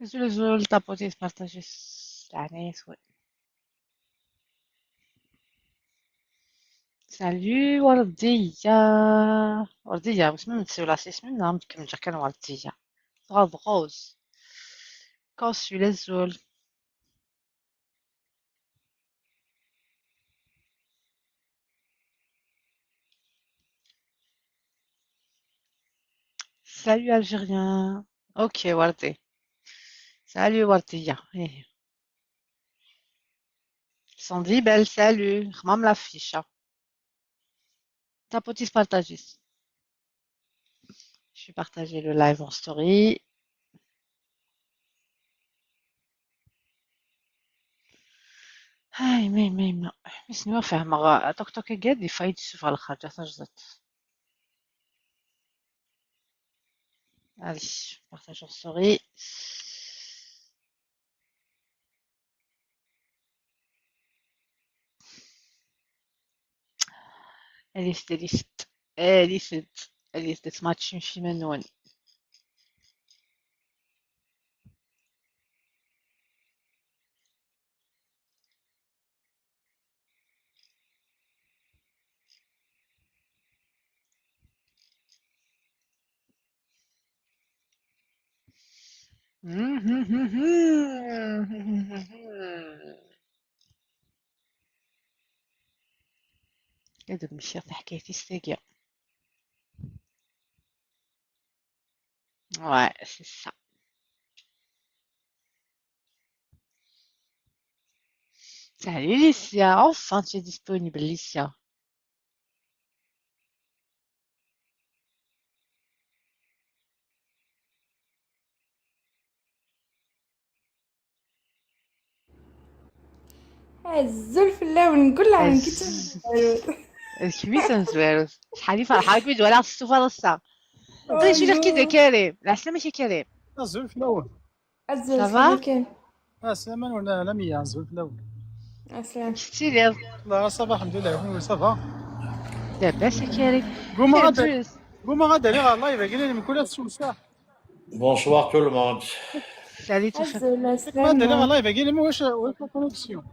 زول طابوتي تبارطاجي العناية سواء. سالو وردية. وردية واش من تسولاسي اسمنا ممكن نرجع كان وردية غاض غوز كوسو للزول. سالو الجيريان. اوكي وردي. سالو وردية ايه. ساندري بل سالو خمام لافيشة. طابوتي تبارطاجيس. Je vais partager le live en story. هاي ما شنو فاهمة توك توك قاعد يفايد يشوف على الخارج تجزت. Allez, partage en story. ليست ليست ما تمشي منون. قاعد نمشي في حكايتي الساقية. Ouais, c'est ça. Salut Licia, enfin tu es disponible Licia. الزلف اللون كلها من كتاب الز- العروض. الكبيسة زويروس شحال فرحان كي ولا السوفا الصا. طيب شو كده كريم العسلامة ماشي كريم. الزول في الاول. الزلف صافا كان سلامة ولا لمية الزول في الاول. أسلام شتي لي لا صباح الحمد لله صافا. لاباس يا كريم. قوم كريم غدا زويروس. قوم غدا لي على اللايف قال لي من كل السوسه. Bonsoir tout le monde. Salut tout ça. الزل ما أسلام داري على اللايف قال لي واش كونيكسيون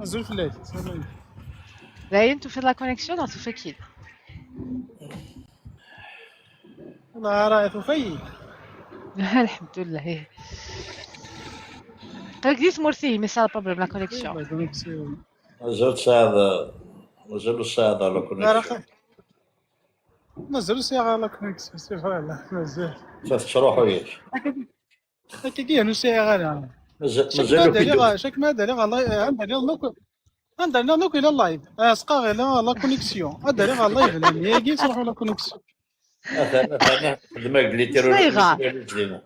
الزول في الليل. Zayn, tu fais de la connexion dans tu fais qui? والله راه توفي. الحمد لله ايه. قالك ديت مرسي مي سا بروبليم لا كونيكسيون. كونيكسيون مازال الساعة على لا كونيكسيون. راه نزلوا سي على كونيكسيون سي فوالا مازال. تروح وياك. هكا نسي غير مازالو كيدوز. شاك ما داري على عندنا نوك الى اللايف اسقا غير لا كونيكسيون داري على اللايف اللي يجي تروحوا لا كونيكسيون. أنا خدمة قلي تيرو صغيرة. لينا.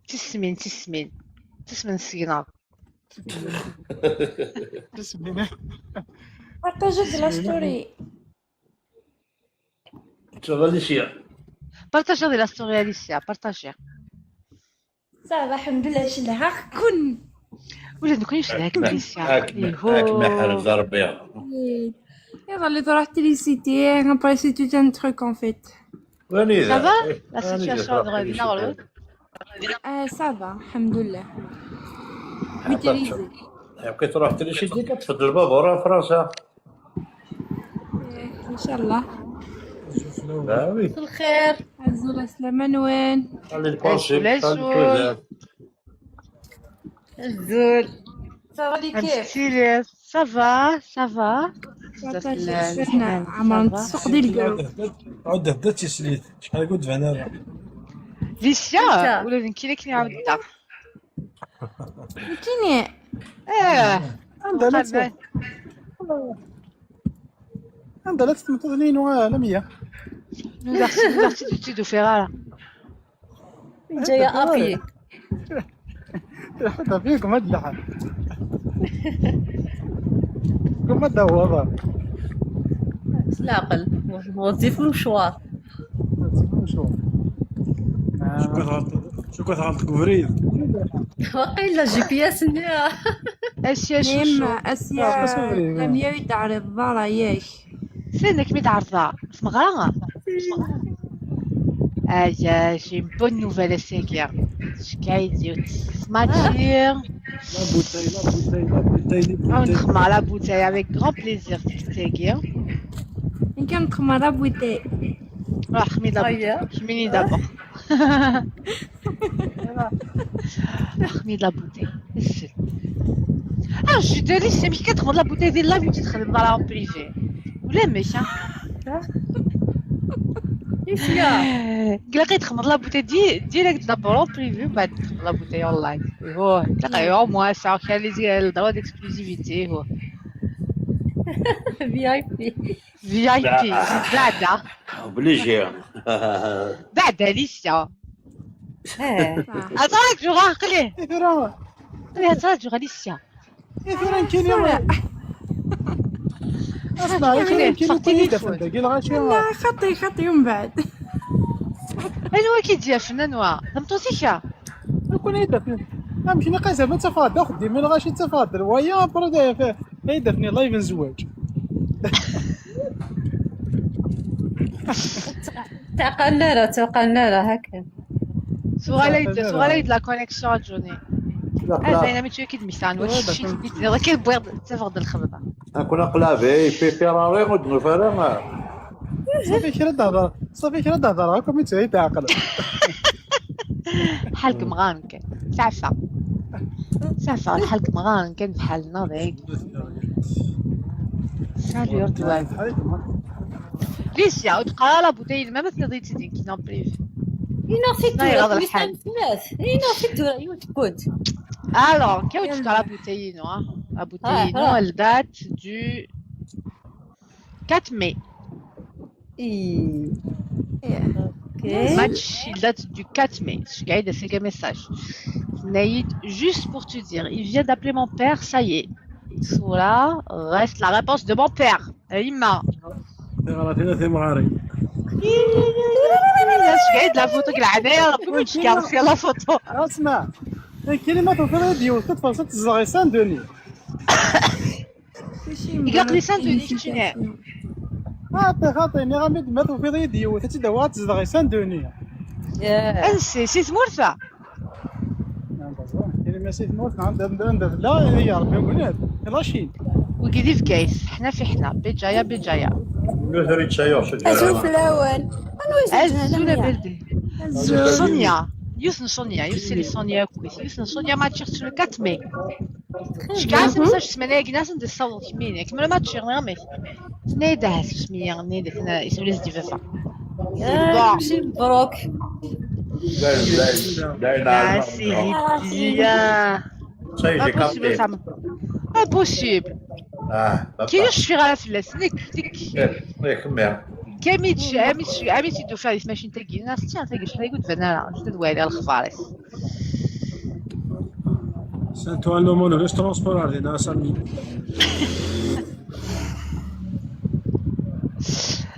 تسمين سكينة. بارطاجي لا ستوري. تفضل شيء. بارطاجي لا ستوري أليسيا بارطاجي. صافا الحمد لله شلها كن ولا نكونش لهاك أليسيا. هاك محل ضربيها. يلا اللي تروح تريسيتي après c'est tout un truc en fait. وين إذا؟ Ça va la situation de Rabina Walloud? ça va الحمد لله ميتريزي. كي تروح تريشيتي كتفد البابور فرنسا. ان شاء الله. وي. الخير عزوله سلامة وين خلي البونسيب الزول. الزول صافا كيف ستيلي سافا. حنا عمرنا نتسوق ديال القلوب. عود هدا تيسليت شحال قلت فانا ليسيا ولا نكيلك نعاودها. كيني عندها لا تمثلين ولا مية. Nous artistes de Ferrara. جاية أبي هذا فيكم هاد اللحن. كم هذا هو هذا. العقل وظيفة المشوار. شو كثرت كبريت. واقيلا جي بي اس نيا أشياء نيم شو اسيا لم يتعرف ضرا ياك سنك متعرضة اسم غرامة. J'ai une bonne nouvelle à Séguia. Je gagne ce matin. لا بوتاي لا بوتاي لا بوتاي لي On بوتاي prend la bouteille avec grand plaisir, Séguia. يمكن خمرة بوتي. Ah, Ahmed la bouteille. هيا Je m'y d'abord. Ahmed la bouteille. Ah, je suis délice, c'est Mika de la bouteille de la bouteille de la en privé. Vous l'aimez, hein? كيف يا قلقي تخمر لا بوتي ديريكت دابور en privé بعد تخمر لا بوتي اونلاين هو تلقى au moins ça خلي ديال الدروا ديكسكلوزيفيتي هو VIP في اي بي بعدا اوبليجي بعدا ليسيا اه اتراك جو عقلي اثيرا قلي اتراك جو ليسيا اثيرا كاين يوم اسمع خليه، كاين صحتي كاين لي دافن شوي. داك الغاشي لا خطي من بعد. ايوا كي تجي فنانوا فهمتوتيكا يكون يدفن مشينا قاسه ما تفاضل خدي من الغاشي تفاضل ويا برد يدفني لايف الزواج تعقلنا له هكا سوغالايد لا كونيكسيون جوني انا متشي كي دمشتان واش شي تبيت كي بغيت تفقد الخبره كنا قلابي في فيراري ودنو فرا صافي كرا تهضر هاكم انت تعقل حالك مغانك تعفى حالك مغانك بحال ناضي سالي رضوان ليسيا وتقرا لا بوتيل ما مثل ضيتي دين كي نابريف اين في لا يغض الدور الحال. اين في الدور ايوا تكوت Alors, que tu as la bouteille noire? La bouteille noire, elle date du 4 mai. اي إيه. Le match, il date du 4 mai. Je gagne de ces messages. Naïd, juste pour te dire, il vient d'appeler mon père, ça y est. Cela reste la réponse de mon père. Ima. غلطينا في مغاري Je gagne de la photo qu'il a d'ailleurs. Je garde la photo. اسمع كلمة في الراديو تتفاصل تزغي سان دوني يقلق لي سان دوني كتشنع. خاطيني غامد ماتو في الراديو تتدوا تزغي سان دوني سي سمورثة. كلمة سيف موت عند لا يا ربي ولاد يلا شي وكيدي في كايس. حنا في حنا. بجاية بجاية. نوثري تشايور شو أشوف الأول. الزولة بلدن. Sonia. Yusn Sonia. Yusn Sonia كويس. Yusn Sonia ما تشيرش le 4 mai. شكاع سمساش سمنا جناس ند الصوت كمين. كمل ما تشير نعمل. نيدا سمية نيدا اسم ليس ديفا. ماشي مبروك Merci Lydia. شاي Impossible ça. Impossible. Qui je suis à la flasse. Nick. كمل اميتش يدو فيها ماشي تاكي ناس تاع تاكي شحال قلت انا جدد والي الخباريس سانتو انو مونو ليش ترونسبور هذه ناس امي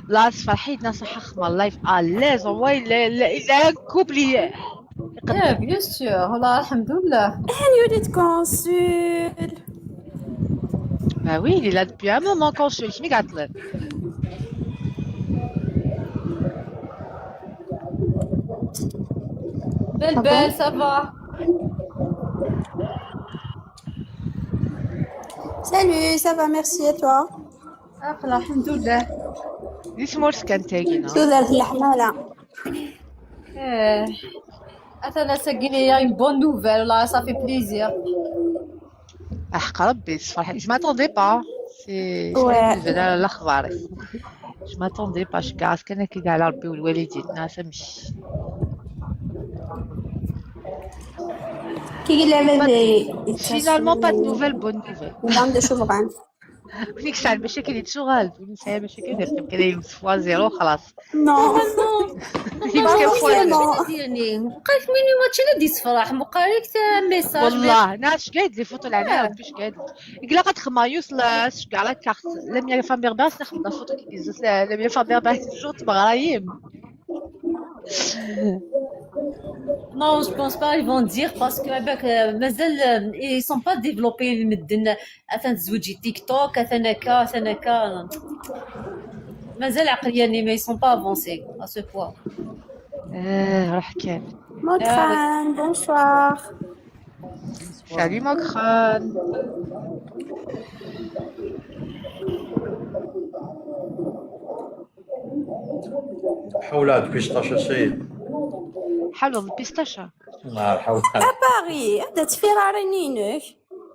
لا فرحيت ناس حخمه لايف ليز واي لا كوبلي يا بيان سور والله الحمد لله. هل يوجد كونسول؟ Bah oui, il est là depuis un moment quand je suis Gatler. بل سافا Salut, ça va, merci et toi? والله الحمد لله. اسمه كان تاجينا. شو ذا الحمالة؟ انا ساقيني يا une bonne nouvelle والله صافي بليزير. حق ربي فرحت. Je m'attendais pas. C'est Ouais. الأخبار. Je m'attendais pas. Je كاع كان كي على ربي والوالدين ناس مش. كي لعبة Finalement pas de nouvelles bonnes nouvelles. نظام دو شوفغان. ونيك ساعة المشاكل يتشغل ونيك ساعة المشاكل يركب كذا يمسفوا زيرو خلاص. نو يعني بقيت مني ماتش لا ديس فرح مقالك تاع ميساج والله ناس قاعد لي فوتو العناية فيش قاعد يقلا قد خمايوس لا شكا على كارت لم يفهم بيرباس ناخذ فوتو كي ديزوس لم يفهم بيرباس الجوط بغرايم. Non, je pense pas, ils vont dire parce que مازال ils sont pas développés المدن اثن تزوجي تيك توك اثن كا مازال عقليا mais ils sont pas avancés à ce point. روح كان. Mokran, bonsoir. Salut Mokran. حولات بيستاشا سيد. حلوة البيستاشا. حولات. Paris, هذا تفيراري نينك.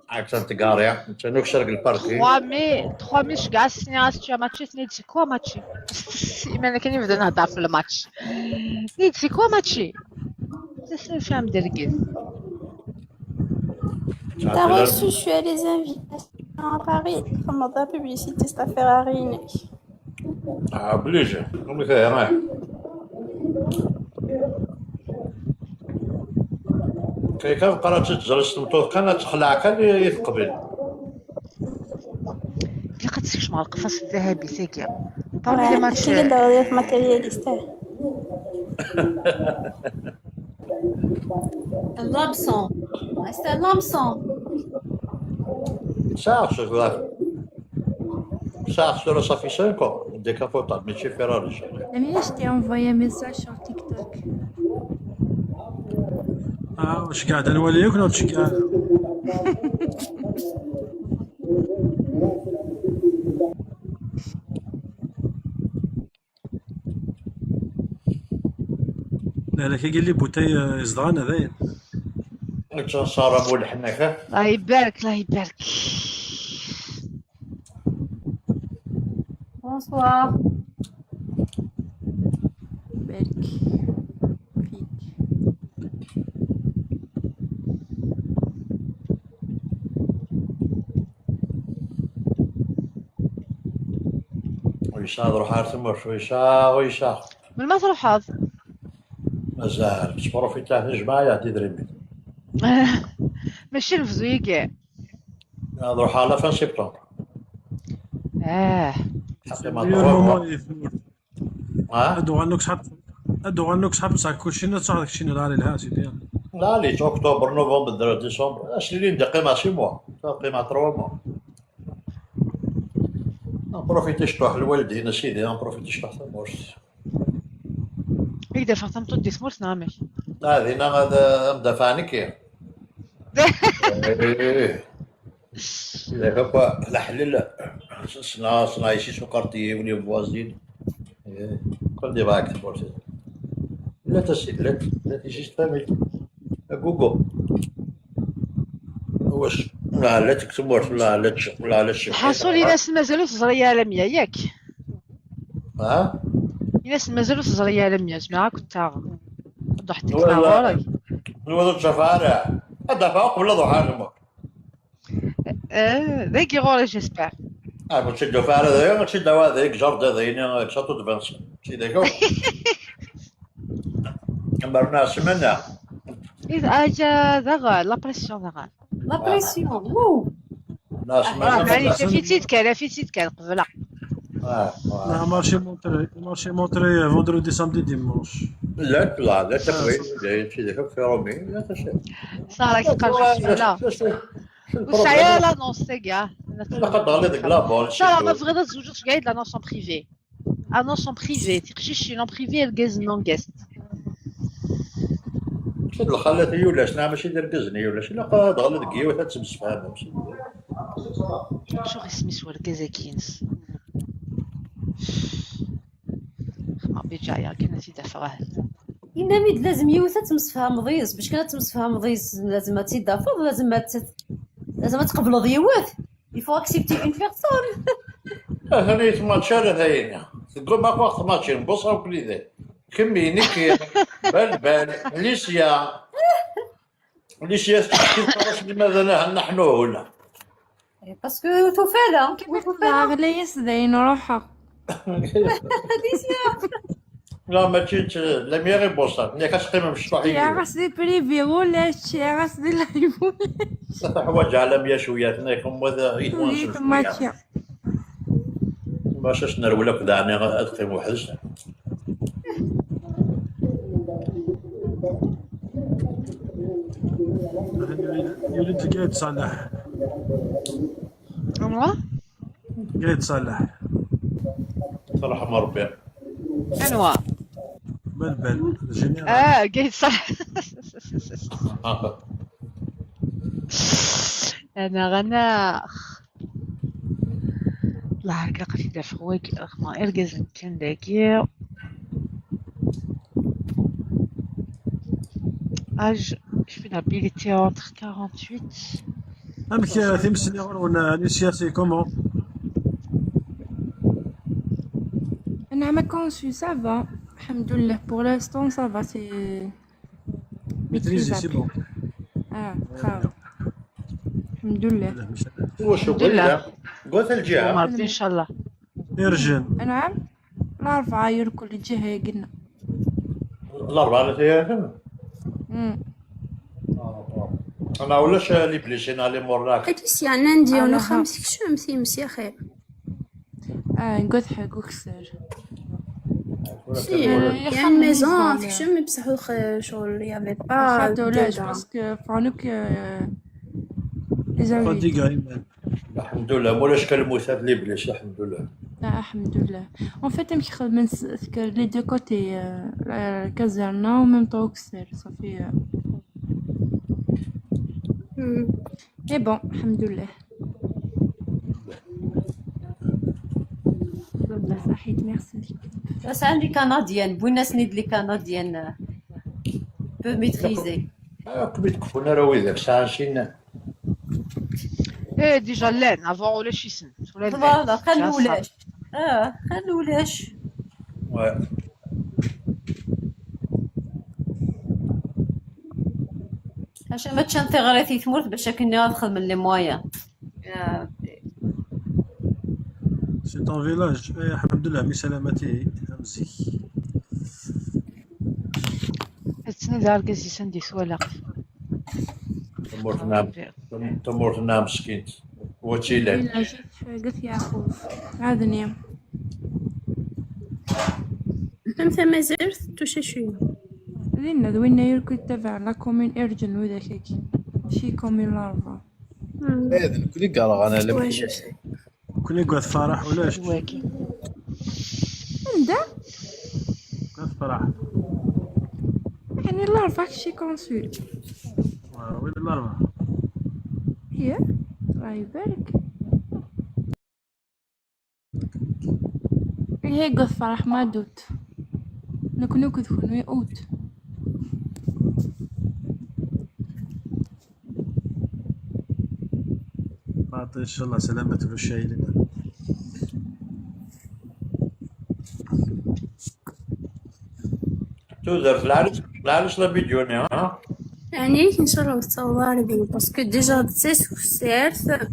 عكس انت قارية انت نكسر الباركي. 3 مي كاع السنين غاتشي ماتشي سنيتي كوا ماتشي. انا كان يبدا نهضر في الماتش. نيتي كوا ماتشي. فهم دركز. T'as reçu, je suis allée les invitations à Paris. Comment ta publicité, c'est à Ferrari. بليجة قومي فيها معي. كي كان قرأت تجلس المطوط كانت تخلع كان يثقبل. لقيت سكش مع القفص الذهبي ساكية. طبعا لي ماتش. كي داير في ماتيرياليست. اللامسون c'est un lamson. ساعة sur صافي 5 décapotable ماشي فيراري. Amina, je t'ai envoyé un message sur TikTok. واش قاعد نوليك ولا واش قاعد؟ لا كي قال لي بوتاي زدغان هذايا. كنت صار مول الحناكه. الله يبارك الله يبارك. Bonsoir. يبارك فيك. ويشا روح ارتمر ويشا من ما تروح هذا؟ مازال تشبرو في تاع الجماعه يعطي دريمي. ماشي الفزوي كاع. نروح على فان سبتمبر. حتى ما نروح. ادو غنوك صحاب ساكوشينا صح داكشي نهار الهاسي ديال. لا لي اكتوبر نوفمبر ديسمبر اشرين دقيقه 6 موا دقيقه 3 موا. نبروفيتي شطوح الوالدين سيدي نبروفيتي شطوح ثمورس. هيدا فاطمة دي سمورت نعمل. هذه هذا مدافعنك. إذا كان لا حلل صنع شي سكرتي ولي فوازين. كل دي باك تبورس. لا تجي تفهمي. جوجو. واش لا تكتب لا حصل لي ناس مازالوا في الزريه عالميه ياك. ناس مازالوا في الزريه عالميه جماعه كنت ضحتك وراك. نوض شفارع هذا قبل ضحى ذاك غوري جيسبر. تشدو فارع هذا تشدو هذاك جرد هذاين شاطو دفنس شي داك. كمبرنا سمنا. إذا أجا ذغى لا بريسيون ذغى. لا بريسيون وو. ناس معليش في تيتكال قبله. لا مارشي مونتري فوندردي سامدي ديمونش. لا تكوي شي داك في رومي لا تشي. صار كتقرب لا. وسعيا لانونس تاعها. لقد غليت كلابون. صار ما بغيت تزوجوا قاعد لانونس اون بريفي. انونس اون بريفي تقشيش شي نون بريفي الكاز نون كاست. شد الخلات هي ولا شنو ماشي دير كزني ولا شي لا غلط كي ولا تمسفها ماشي. شو اسمي سوال كازاكينس. ما بيجايا كنا سيدا فغاد. إنما لازم يوثا تمسفها مضيز باش كانت تمسفها مضيز لازم تيدافض لازم تقبلوا ضيوات. يفو اكسبتي اون بيرسون. هاني تما تشال هاينا تقول ما وقت ما تشين بوصه وكل ذا كمي نيك بل ليش تخرج لماذا نحن هنا باسكو توفاله كيما توفاله غلي يسدين روحها. لا ما تشيت لا ميغي بوصه ملي كتقيم مشطوحين يا غاسدي بريفي ولا شي يا غاسدي لايفو حوايج عالميه شويه تناكم وذا ماشي باش نرولك دعني ادقيم وحدش. يولد قايد صالح. قايد صالح. صراحه مربي. انواع. بلبل جينيرال. قايد صح. انا غناخ الله هكا قلت دافع هواك ما ارجز كان داكي اج je fais la le théâtre 48. أمك تمسني ولا السياسي كومون؟ أنا conçu, ça va. Alhamdoulilah, pour l'instant, ça va, c'est ميتريزي سي بون. Ah, bravo. Alhamdoulilah. واش الحمد لله. قلت الجهه مرضي ان شاء الله. إرجن. نعم الأربعة يركل الجهة قلنا. الاربعه اللي فيها انا ولاش لي بليسين على موراك. أجلس يعني عندي أنا 5 شمس يا خير. نقول حقوق سر. يعني ميزون في شم بصح شغل يافي با. خاطر علاش باسكو فانوك صديقة إيمان. الحمد لله مولاش كلموت هاد لي بليس الحمد لله. الحمد لله. En fait أمشي خدمة les deux côtés كازرنا وميم طو كسر صافي. Mais bon الحمد لله. والله صحيت ميرسي. بس عندي كنديان بغينا سنيد لي كنديان بو ميتريزي. كبيت كفونا راه ويداك ساعه شينا. ديجا لان افون ولا شي سن ولا فوالا خلولاش. خلولاش. عشان ما تشان ثغرتي تموت باش كني ندخل من لي مويا. سي طون فيلاج. الحمد لله بسلامته أمزي. السنة دار قزي سندي سوالا. تمورتنا مسكين وتيلان. قلت يا أخو هذا نيم. أنت ما زرت تششي. لينا دوينا يركض تبع لا كومين إرجن وذا كيكي. شي كومين لارفا. إذن كل قارغ أنا لم. كل قوات فرح ولاش؟ واكي. عندها؟ قوات فرح. يعني لارفا شي كونسول. وين الأربعة؟ هي؟ الله يبارك. هي قوات فرح ما دوت. نكونو كدخلو يقوت. إن شاء الله سلامة للشايلين. تودر العرس لا فيديوني ها. يعني إن شاء الله تصور بيه باسكو ديجا تسعرت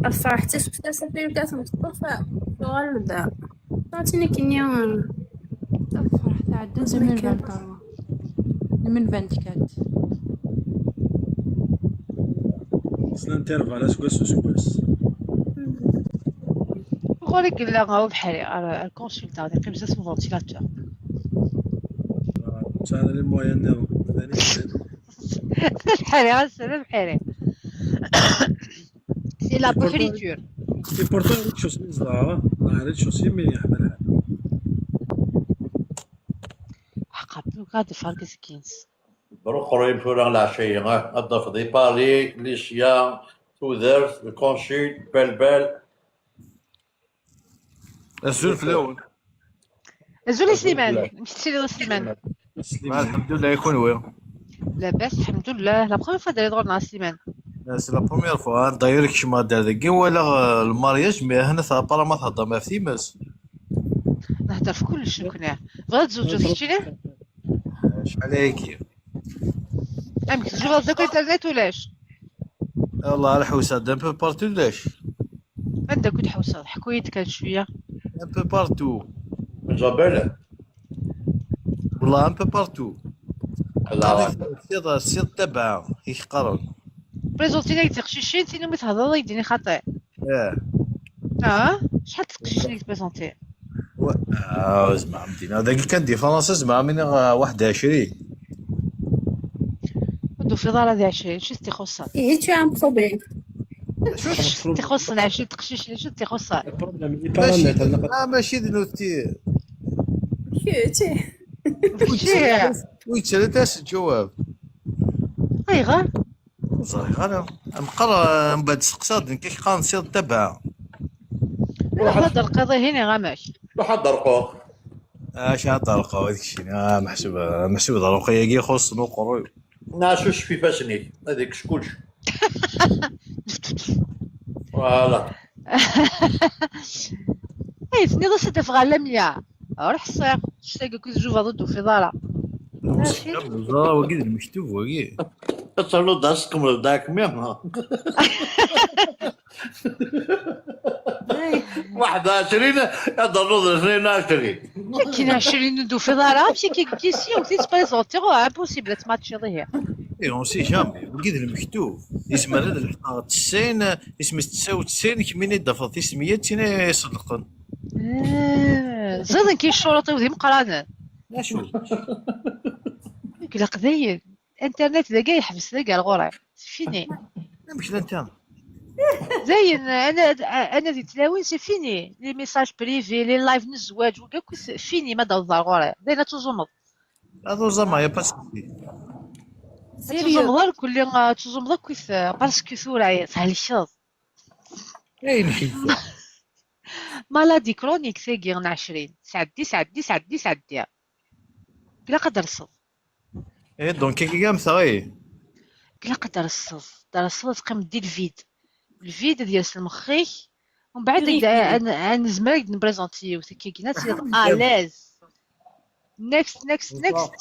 الفرح تسعرت صافي كاع مصطفى غلبة عطيني كنيون الفرح تاع 2023 2024 أصلا انترفال أسكواس وسكواس. نقول لك لا غاو بحالي الكونسلتان يقي بزاف من فونتيلاتور. مساعدة للمويا ناو. بحالي غنسالي بحالي. سي لا بوفريتور. سي بورتو شو اسمي زعما ما عرفتش شو اسمي يحملها. حقا بلوكاد فاركس كينز. بروح قريب فورا العشية الضف دي بالي ليشيا تودر الكونشي بلبل. الزول في الأول. زولي سليمان مشيتي لي سليمان. الحمد لله يكون وين. لاباس الحمد لله. لا بروميير فوا داري دغور مع سليمان. سي لا بروميير فوا دايرك شما دار داكي ولا المارياج مي هنا ثابا ما تهضر ما في ماس. نهضر في كلش كنا. بغات تزوجو تحكي ليه؟ شحال هيك. امك تجيبها داك الانترنت ولاش؟ والله الحوسه دان بو بارتو لاش. عندك ود حوسه حكويتك هاد شويه. ان بو بارتو. من جبل. والله ان بو بارتو. لا السيط تبعها يقرن. بريزونتينا تقشيشين تينو متهضر يديني خطير. شحال تقشيشين تبريزونتي؟ زعما مدينة داك كان ديفرونس زعما من 21. ودو في دار هذه 20 شو تيخصها؟ إيه tu as un problème. شو تيخصنا 20 تقشيشين شو تيخصها؟ ماشي ذنوبتي. ماشي ويتسالت الجواب غير صغير مقرا من بعد سقساد كيف قان نصير تبع هذا القضية هنا غماش روح الدرقوق. اش طلقه هذيك الشيء محسوب طلقه كي يخص نقرو ناشوش في فاسني هذيك شكولش. فوالا. اي تني غير سدف غالميا روح الصيغ شتاقا كنت جوفا ضدو في دارا ماشي زرا وقيد المكتوب وقيد تصلوا داسكم داك ميم 21 يضروا 22. كاين 20 ندو في دارا ماشي كي كيسيون كي تبريزونتيغو امبوسيبل تماتشي ظهير اي اون سي جامي وقيد المكتوب اسم هذا الحلقه 90 اسم 99 كمين يدفع اسمية تينا يصدقن زيد كاين الشرطي وذي مقرانين شو قال قضيه الانترنت ذا كاع يحبس ذا كاع الغري فيني مش انت زين انا ذي تلاوين سي فيني لي ميساج بريفي لي لايف من الزواج وكاع فيني ما داو الغري داينا تزومض هذا زعما يا باسكو تزومض كل تزومض كيف باسكو ثورة سهل الشظ اي نحيد مالادي كرونيك ثاقي غن 20 سعدي قلا قدر الصد اي دونك كي قام ثاي قلا قدر الصد دار الصد تقيم دي الفيد ديال المخيك ومن بعد انا نزمر نبريزونتي وثكي ناس الاز نيكست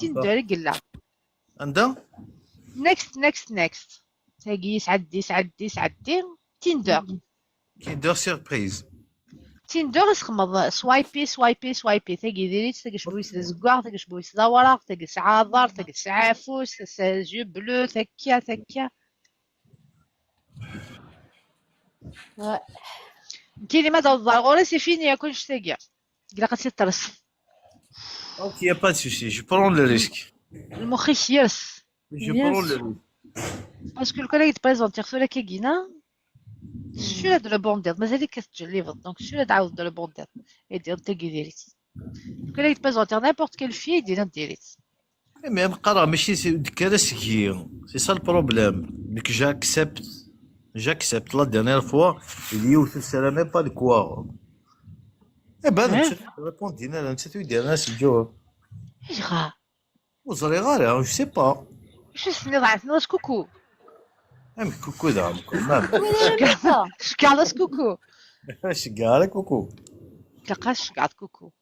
تندر قلا عندها نيكست تاقي سعدي تندر كي دير سيربريز تندر سخمض سوايبي تاقي ديريت تاقي شبويس زكواغ تاقي شبويس دورق تاقي ساعة ضر تاقي ساعة فوس جو بلو ثكيا كاين ما داو الضرغوري سي فيني يا كلشي تاقي قلا قد ترس اوكي يا با دو سوسي جو برون لو ريسك المخيخ يرس جو برون لو ريسك باسكو الكل يتبريزونتي خصو لك كينا شو هاد لو بوندير مازال كتجليفض دونك شو تعاود لو بوندير يدير تاقي ديريت الكل يتبريزونتي نيمبورط كيل في يدير ديريت مي مقرا ماشي كراسك هي سي سا البروبليم ديك j'accepte la dernière fois il y a eu ça même pas de quoi eh ben répondre là c'est tu dis là c'est Joe ايش غا vous allez rare je sais pas واش سني ضعت ناس كوكو même coucou dame quand même شكالاس كوكو je gare coucou تلقاش شكعت كوكو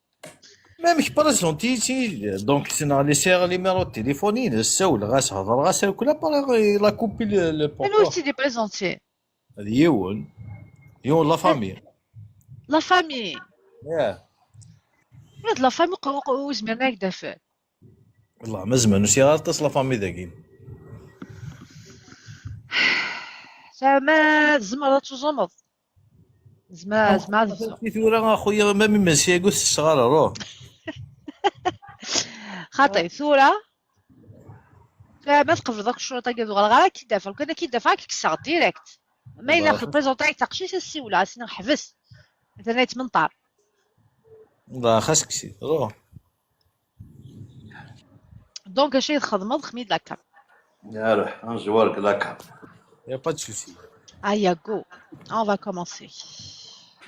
même je pas gentil donc c'est dans les serres les numéros de téléphone le seul غاس هضر غاس كلها باغي لا كوبي le انا واش تي بريزونتي هذه يون لا فامي لا فامي ياه ولاد لا فامي وزمرنا هكذا فيه والله ما زمان وسي غير تصل فامي ذاكين زعما زعما تزمض زعما كي ثورة اخويا ما من سياقو الصغار روح خاطي ثورة ما تقفل داك الشرطة كيدو غير كيدافع كان كيدافع كيكسر ديريكت ما الا خد بريزونطاي تاقشيش السيولة سينا حبس مثلا يتمنطر لا خاصك سي روح دونك اش يتخدمض خميد لاكا يا روح نجوارك لاكا يا با دو سوسي ايا جو اون فا كومونسي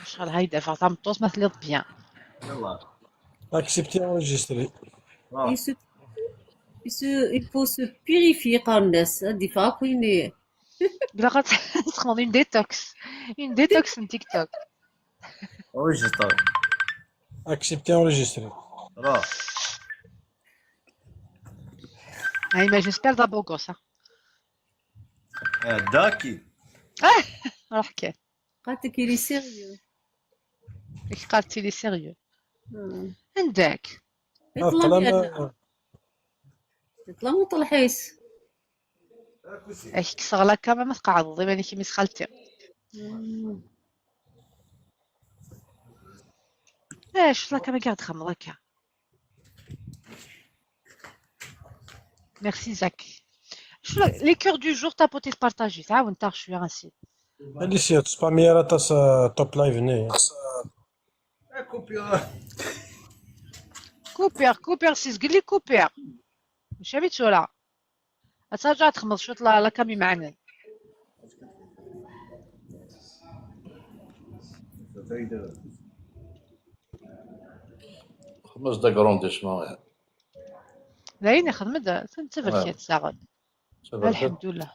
شغل هاي دافع تاع مطوس ما تليض بيان يلا Accepter enregistrer. Il faut se purifier قارناس الدفاع كويني بلا غا تخمض اون ديتوكس من تيك توك enregistre Accepter enregistrer. روح هاي ما جيسبر دا بوغوس داكي روح كي قالت كي لي سيريو قالتي لي سيريو عندك يطلع مو طلحيس اش كسر لك ما تقعد ضيماني كي مسخالتي اش لك ما قاعد خمض هكا ميرسي زاك شو لي كور دو جور تا بوتي بارطاجي تعاون تاع شويه غنسيت اللي سيت سباميرا تاس توب لايف ني كوبير سيس قال لي كوبير مش عبيت ولا ترجع تخمض شوط لا كامي معنا. خمس دقائق رونديسمون. لا خدمت تنتبر كي تساعد. الحمد لله.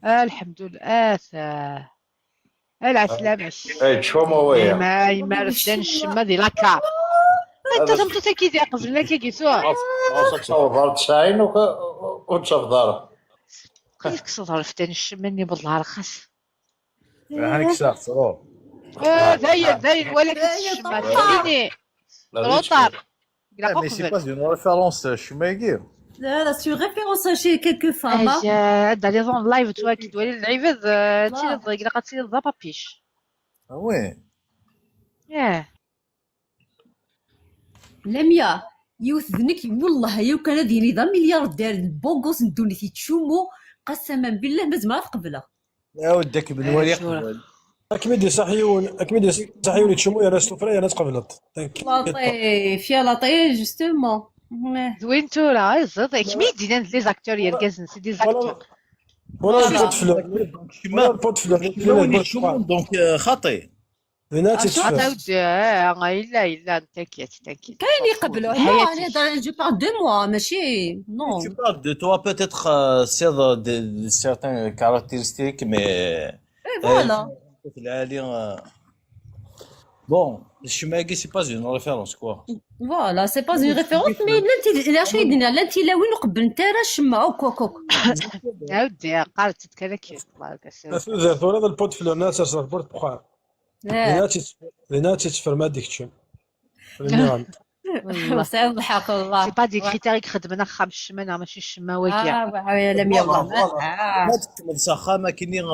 الحمد لله. العسلامة. اي تشومو ويا. ما يمارس الشمة دي لاكا. انت تمتو تاكيدي قصدي لك كيسوا. خاصك تصور دار 90 وتصف دار. كيف كسر الفتان الشمني بالله رخص. هانيك ساعة صرو. داين ولكن الشمة خليني. روطار. Mais c'est pas une référence Schumegi. لا سي ريفيرونس شي كيلكو فاما. هذا لي زون لايف تواكد ولي العباد تي لقات سي بابيش. Ah ouais. ياه. لميا يوث ذنك والله يو كان هذه نظام ملياردير بوغوس ندوني تيتشومو قسما بالله ما زعما تقبله. يا ودك بالولي قبل. اكمدي صحيون يتشموا يا ناس سفرة يا ناس قبلت. لطيف يا لطيف جوستومون. زوينتو راه زاد كمية دينا لي زاكتور يركزن سي دي زاكتور. ولا البوت فلور. ولا البوت فلور. دونك خاطي. هنا تتفهم. الا تاكيت كاين يقبلوه. انا جو بار دو موا ماشي نو. Tu parles de toi peut-être de certaines caractéristiques mais فوالا. Bon, Schumegi c'est pas une référence quoi. فوالا سي با اون ريفيرونس مي لانتي لا شي دينا لا انتي لا وين قبل نتا راه شما كوك. عاودي قالت تكلك الله هذا البوت فلور ناس صار بورت بخار. هنا تتفهم هذيك تشم. وسعد الحق والله. سي با دي كريتير خدمنا خام الشمانه ماشي الشما واكيا. واه لم يوضح. ما تكمل صخا ما كاينين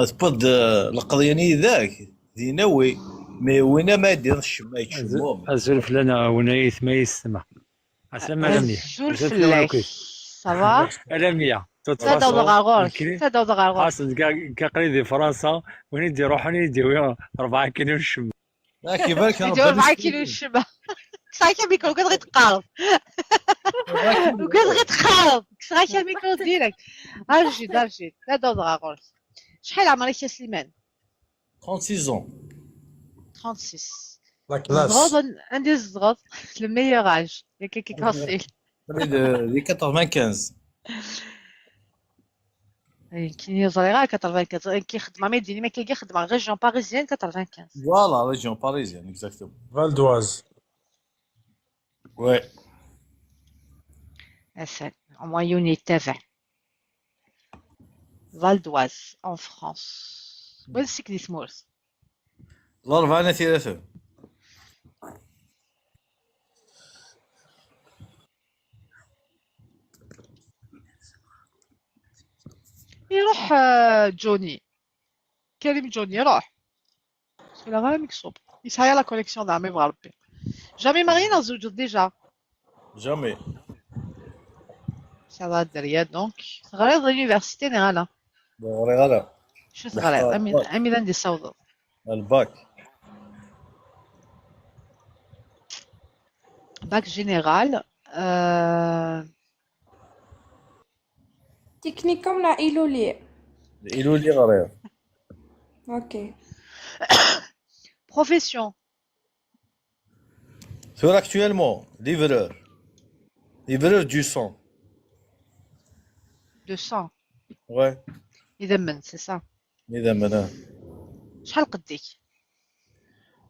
تبود القضياني ذاك ديناوي مي وين ما يدير الشما يتشموهم. الزلف لنا ونايث ما يسمع. عسلامة لمية. الزلف لاك. صافا. لمية. تداو دغاغورك. تداو دغاغورك. خاصة كاقري دي فرنسا وين يدي روحني يديو 4 كيلو الشمع. كيفاش يديو 4 كيلو الشمع. صايكا ميكرو كتغي تقارب. وكتغي تقارب. صايكا الميكرو ديالك. ارجي تداو دغاغورك. شحال عمرك يا سليمان؟ 36 ans. 36. لا كلاس. زغوط عندي الزغوط لو ميور اج ياك كي كاسيل. دي 95. كي صغيره 94 كيخدم ما يديني ما كيخدم ريجيون باريزيان 95. Voilà, région parisienne exactement. Val d'Oise. Ouais. اسد موين يتابع فال دواز ان فرانس. وين سكني سمورس؟ الأربعة ثلاثة. يروح جوني كريم جوني يروح لا غير مكسوب يسعى لا كوليكسيون تاع مي بربي جامي مارينا زوجت ديجا Jamais. سافا الدريات دونك غير لونيفرسيتي نغالا Bon, regarde. شو صغير امي عندي صوت Le bac. باك جينيرال تكنيكوم لا إيلولي. Il ou lire rien. اوكي. بروفيسيون Sur actuellement, livreur. Livreur du sang. دو سان Ouais. يذمن سي سا إذا منا. شحال قديك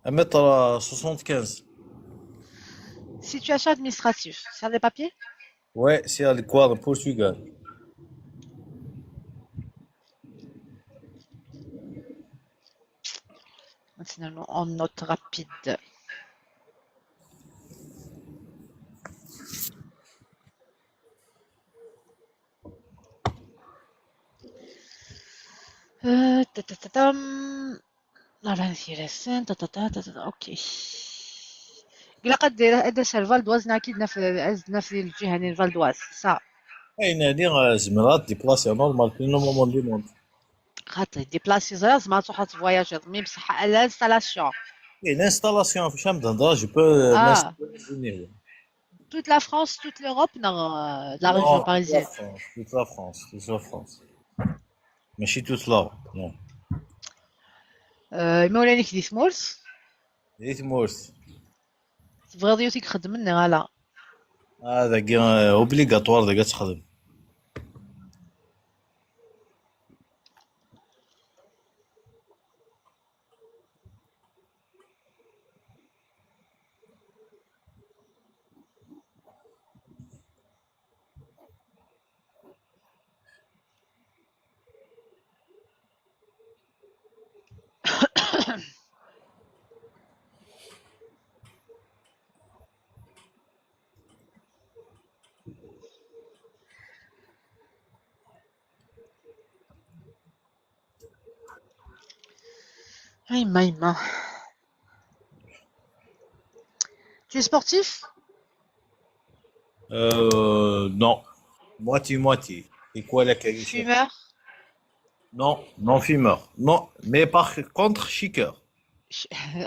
1m75. situation administrative sur des papiers Ouais, c'est à l'équateur, Portugal. maintenant en note rapide. لا انتيريسان اوكي قلا قد هذا فال دواز اكيد نفس الجهه يعني فال دواز صح كاين هادي زمرات ديبلاسي نورمال في نو مومون دو موند. خاطر ديبلاسي زعما تروح تفواياجي مي بصح الانستالاسيون Et l'installation, je peux Ah. m'imaginer. toute la France, toute l'Europe dans de la Non, région toute la parisienne. France, toute la France, toute la France. Mais je suis toute là, non. مولانا كي سمولس ديت مورس تبغي ضيوتك يخدم مني غالا هذا كي اوبليغاتوار داك تخدم. يما tu es sportif Non, moitié. Et quoi la qualité? fumeur Non, non fumeur. Non, mais par contre, chiqueur.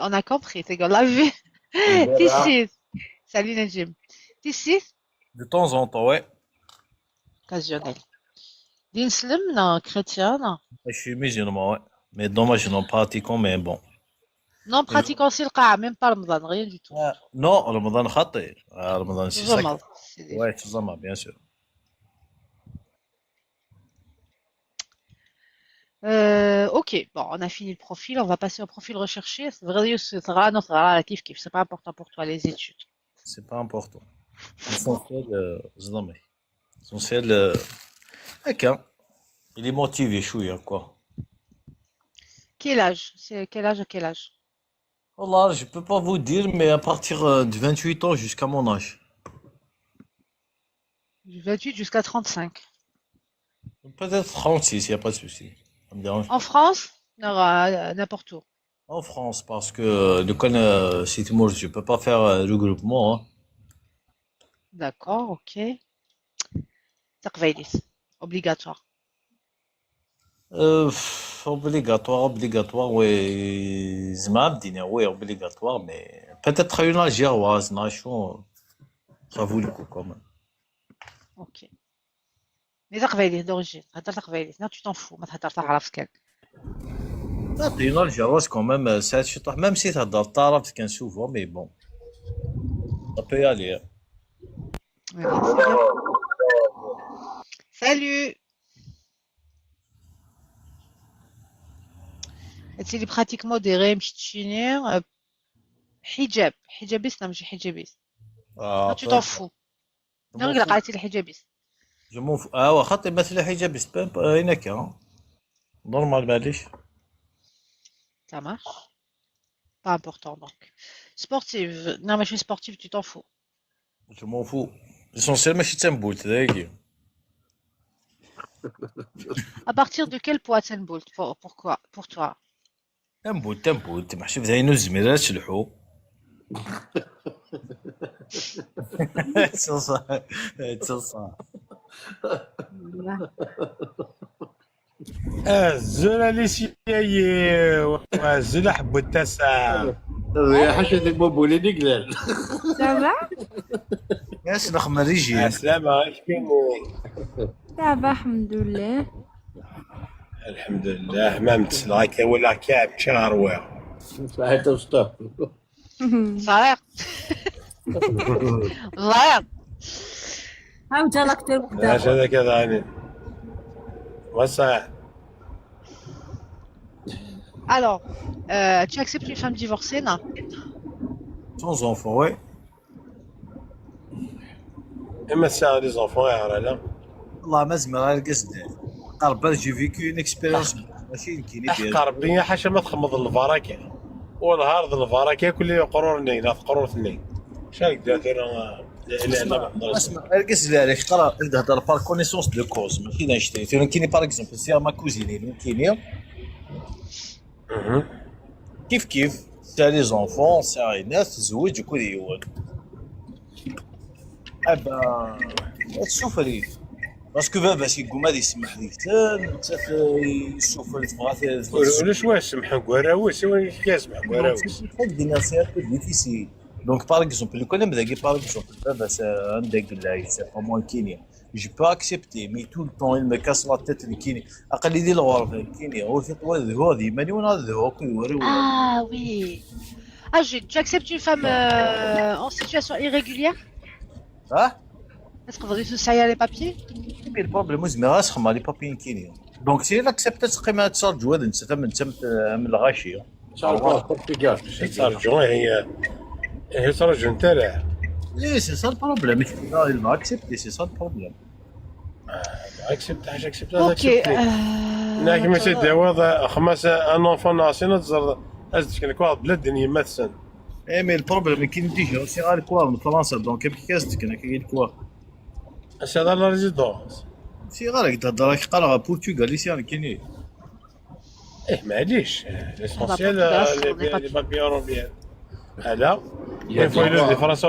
on a compris c'est qu'on l'a vu Tissis salut Najim Tissis De temps en temps, ouais. occasionnel دين سلم non chrétien non Je suis musulman, ouais. Mais dommage, je n'en pratique, mais bon. non pratiquant aussi le قاع même pas Ramadan rien du tout Non, Ramadan خطير. Ramadan, c'est ça. Ramadan, c'est des- Ouais, tout ça, bien sûr. Ok, bon, on a fini le profil, on va passer au profil recherché. C'est vrai, c'est rare, non, c'est rare, la kiff kiff, c'est pas important pour toi les études. C'est pas important. L'essentiel, زلمة. L'essentiel, هكا. Il est motivé, شوية, quoi. Quel âge? C'est quel âge à quel âge? Voilà, je peux pas vous dire, mais à partir de 28 ans jusqu'à mon âge. Du 28 jusqu'à 35. Peut-être 36, il n'y a pas de souci. Ça me dérange. En France? Non, n'importe où. En France, parce que si tu je peux pas faire regroupement. Hein. D'accord, ok. تقبيليت. Obligatoire. Obligatoire, oui. Oui, obligatoire, mais peut-être une algéroise, nation, ça vaut le coup quand même. Ok. Mais تقبيليت d'origine. هذا تقبيليت. Non, tu t'en fous. ما تهدر تعرف كان. Une algéroise quand même, même si tu as dans le c'est qu'un souvent, mais bon. Ça peut y aller. Ouais, c'est bien. Salut. هادشي اللي براتيك موديري مشيت تشيني حجابيس لا ماشي حجابيس Ah, tu t'en fous non قال قالتي الحجابيس Je m'en fous. خاطر مثل الحجاب سبان هناك نورمال معليش. ça marche pas important donc sportive non ماشي sportive tu t'en fous Je m'en fous. L'essentiel ماشي تنبول تلاقي. à partir de quel poids c'est une boule pourquoi pour toi تنبول تمحشي في زينو الزميرات تلحو. تصا الزول لي سياي والزول حبو التاسع. يا حشد المبولي نقلل Ça va? ياس نخمر ريجي. السلام عليكم. Ça va, alhamdoulilah. الحمد لله ما متسلعك ولا كعب شهر واحد. صحيح توستر صحيح صحيح ها وجا لاكتور وحده اش هذا كذا يعني وصح. alors tu acceptes une femme divorcée non Sans enfant, ouais. اما الساعه لي زونفون يا رانا والله ما زمر غير قصدي. قرب جي فيكو اون اكسبيريونس ماشي كاين احقر بني حاشا ما تخمض الفراكه والهارد الفراكه كل قرورني لا قرورتني شاك درت انا اسمع غير قصدي علاش قرا تهضر بار كونيسونس دو كوز ماشي نشتي كايني باغ اكزومبل سي ما كوزيني كاينين كيف سا لي زونفون سا ناس تزوج وكل يوم ابا تسوفري باسكو باباس يقوم هذا يسمح ليك انت يشوف اللي ولا شويه سمح كواراوس وين كيسمح كواراوس دينا سي peu difficile. Donc par exemple, le connaît mais par exemple, بس عندك لا سي كومون كينيا. Je peux accepter mais tout le temps il me casse la tête الكينيا. أقل يدير الغرفة الكينيا هو في طوال هذه ماني وانا هذا هو كل ورا. Ah oui. Ah, tu acceptes une femme en situation irrégulière? ها؟ Est-ce qu'on va réussir ça y a les papiers? Mais le problème c'est ما خما لي بابين كينيا. Donc si elle accepte تقيمة تصير جواد انت تم من الغاشية. صار البرتغال صار جون هي صار جون تاعها. Oui, c'est ça le problème. Il va accepter, c'est ça le problème. اكسبت حاجه اكسبت Ok. هناك ما سيدي هذا خمسه ان اونفون ناسيون تزر ازدك كان كواض بلاد ما تسن. Eh mais le problème كي نديجا سي غير كوا من فرنسا دونك كيف كاستك انا كاين كوا اش هذا لا ريزيدونس سي غير تهضر كي قرا البرتغالي سي انا كاين معليش ليسونسيال لي بابي اوروبيان هلا يا يفويلو دي فرنسا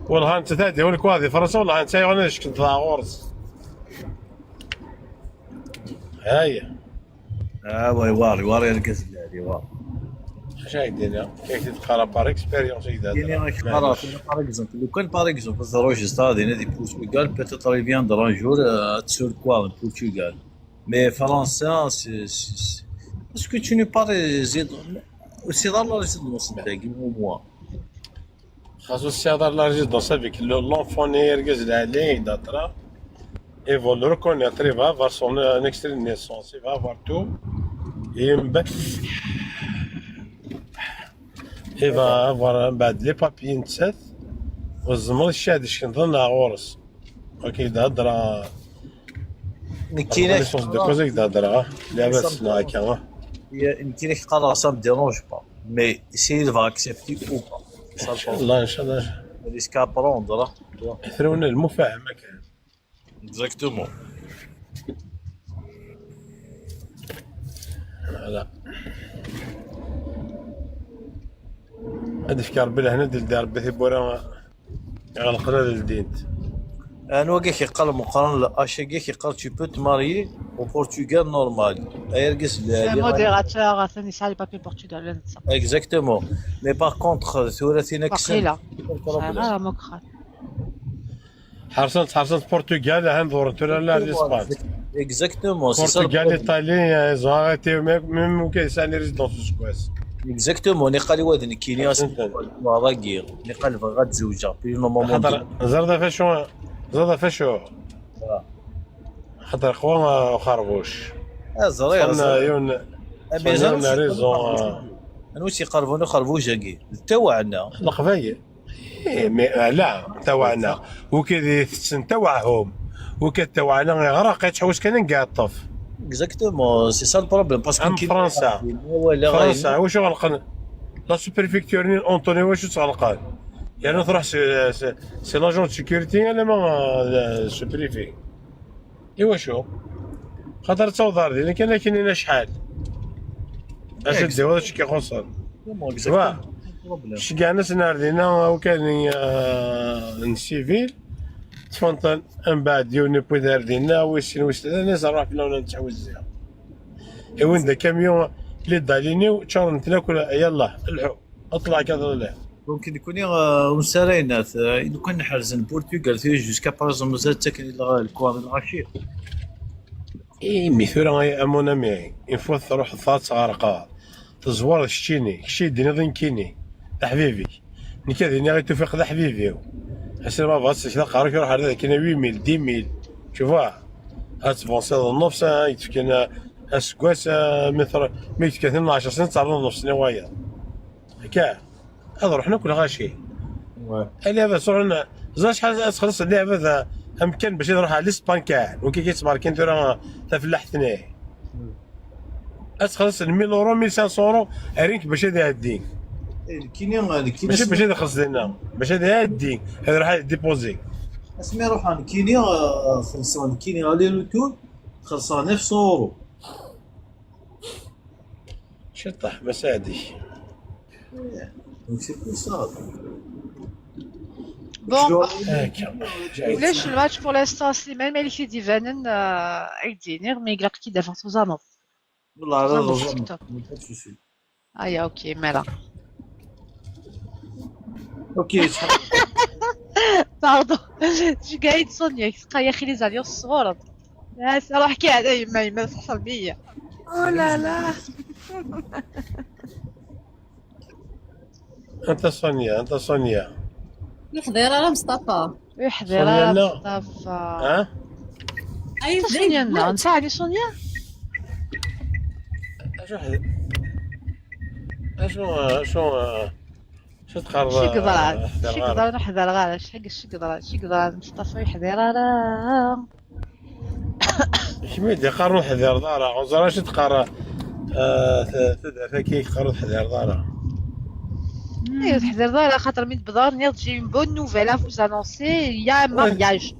ولا انت تادي ولا كوا فرنسا ولا انت انا شكت غورس هاي وي واري الكاس هذه واري اش هايدينا كيف تقرا بار اكسبيريونس هكذا كاين راك قرا بار اكزومبل لو كان بار اكزومبل زروج هذه دي برتغال بيتيتر il viendra un jour sur quoi en Portugal mais فرنسا est-ce que tu ne parles c'est dans la résidence تاعي au moins خاصو السيادة لا ريزيدونس افيك لونفون يركز عليه داترا et vont le reconnaître, il va avoir son extrait de naissance, il va avoir tout. Il va avoir les papiers نتسات والزمر الشهادة اش كنظن غورس. اوكي هضره كاين ليسونس دو كوزيك هضره لاباس هكا يمكن لك قرا سا ما ديرونج با مي سي il va accepter ou pas ان شاء الله ان شاء الله ريسك ابروندر يثرون المفاهمة كان exactement لا هاد فكر بلا هنا ديال ربي ثبورا غلقنا للدينت انا وكا كيقال مقارنه لاشاكي كيقال tu peux te marier au Portugal normal ايركس C'est un modérateur, ça n'est pas les papiers portugais. exactement mais par contre ثلاثين Après là, ça va la mocrate. حرصت برتغال هندور ترى لا الاسبان exactement c'est ça برتغال ايطالي زغاتي ميم كيساني ريزيدونس كواس exactement نقال وادن كينياس راكير نقال بغات زوجه في نورمالمون خاطر زرده فاشو خاطر خوان خربوش زرير يون انا ريزون واش يقربون خربوجه تاوعنا القبايل لا تاوعنا وكذا تاوعهم وكتاوعنا غرق تحوس كان نقاطف exactement c'est ça le problème parce que فرنسا واش غلقن لا سوبرفيكتور اونطوني واش تغلقان يعني تروح سي لاجون سيكوريتي ولا ما سوبريفي ايوا شو خاطر تصور ديالي كاينين شحال اش ديو هذا الشيء كيخصنا شي كاع الناس ناردينا وكان السيفيل تفنطن من بعد يوني بوذار دينا ويسين الناس راح فينا ولا نتحوزها وين ذا كاميون اللي داليني وشهر نتلاكل يلا الحو اطلع كذا لا ممكن يكون مسارينات لو كان حرزن البرتغال في جوسكا بارزون مازال تاكل الكوار العشير اي ميثورا امون امي يفوت تروح ثلاث غرقات تزوار شتيني شي دينا ذين كيني حبيبي نكذا غير توفيق ذا حبيبي حسن ما بغاش كذا قارك يروح هذا كاين 8000 10000 شوفوا هات بونسي النص يتكن اسكواس مثل 112 سنه تعرض نص نوايا هكا هذا رحنا كل غاشي اللعبه صرنا زاش حاجه تخلص اللعبه ذا امكن باش يروح على الاسبان كاع وكي كيتبارك انت راه تفلح ثنيه تخلص 1000 يورو 1500 يورو رينك باش هذا الدين كاينين باش هذا خلص لنا باش هذا الدين هذا راح ديبوزي اسمي روح كاينين خلصان كاينين على لوتور خلصان 900 يورو شطح مسادي ماشي كل صاد بون هكا ولاش الماتش بور لانستون سليمان مالك ديفانن ايدينير مي قلق كي دافع توزانو والله هذا توزانو الرجل تيك توك ايا اوكي مالا اوكي باردون شي قايد سونيا تلقى يا اخي لي زاليون الصغار روح كي هذا يما تحصل بيا او لا لا. انت سونيا انت سونيا يحضر راه مصطفى. يحضر سونيا لا. مصطفى ها اي سونيا لا نساعدي سونيا شو تقرر شي قدرة نحضر غير شي قدرة مصطفى يحضر راه شميدي قارنو حذر دارا عزرا شو تقرا فكي قارنو حذر دارا ايوا تحضر دار خاطر من بدار نيض تجي من بون نوفيل فوز انونسي يا مارياج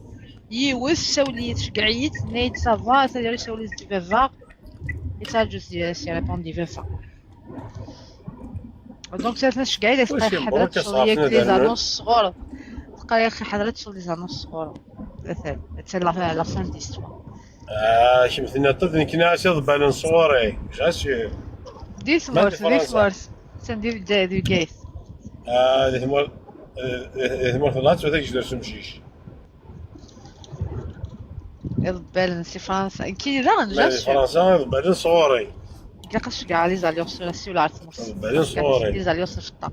يوس ساولي تشقعيت نيت سافا سادير ساولي دي فيفا ايتا جوست سي ريبون دي فيفا دونك سات ناس قاعده تلقى حضرت شغل لي زانونس صغار تلقى يا اخي حضرت شغل لي زانونس صغار مثلا تسلى لا فان ديستوا شمثنا تدني كناس بالن صوري جاسي ديس مورس سندير دي جيس ثمر ثلاث وذاك جدر سمشيش بالن سي فرنسا كي لا لا نجاش فرنسا بالن صوري لقاش كاع لي زاليوس ولا سي ولا عرفت بالن صوري لي زاليوس الفطا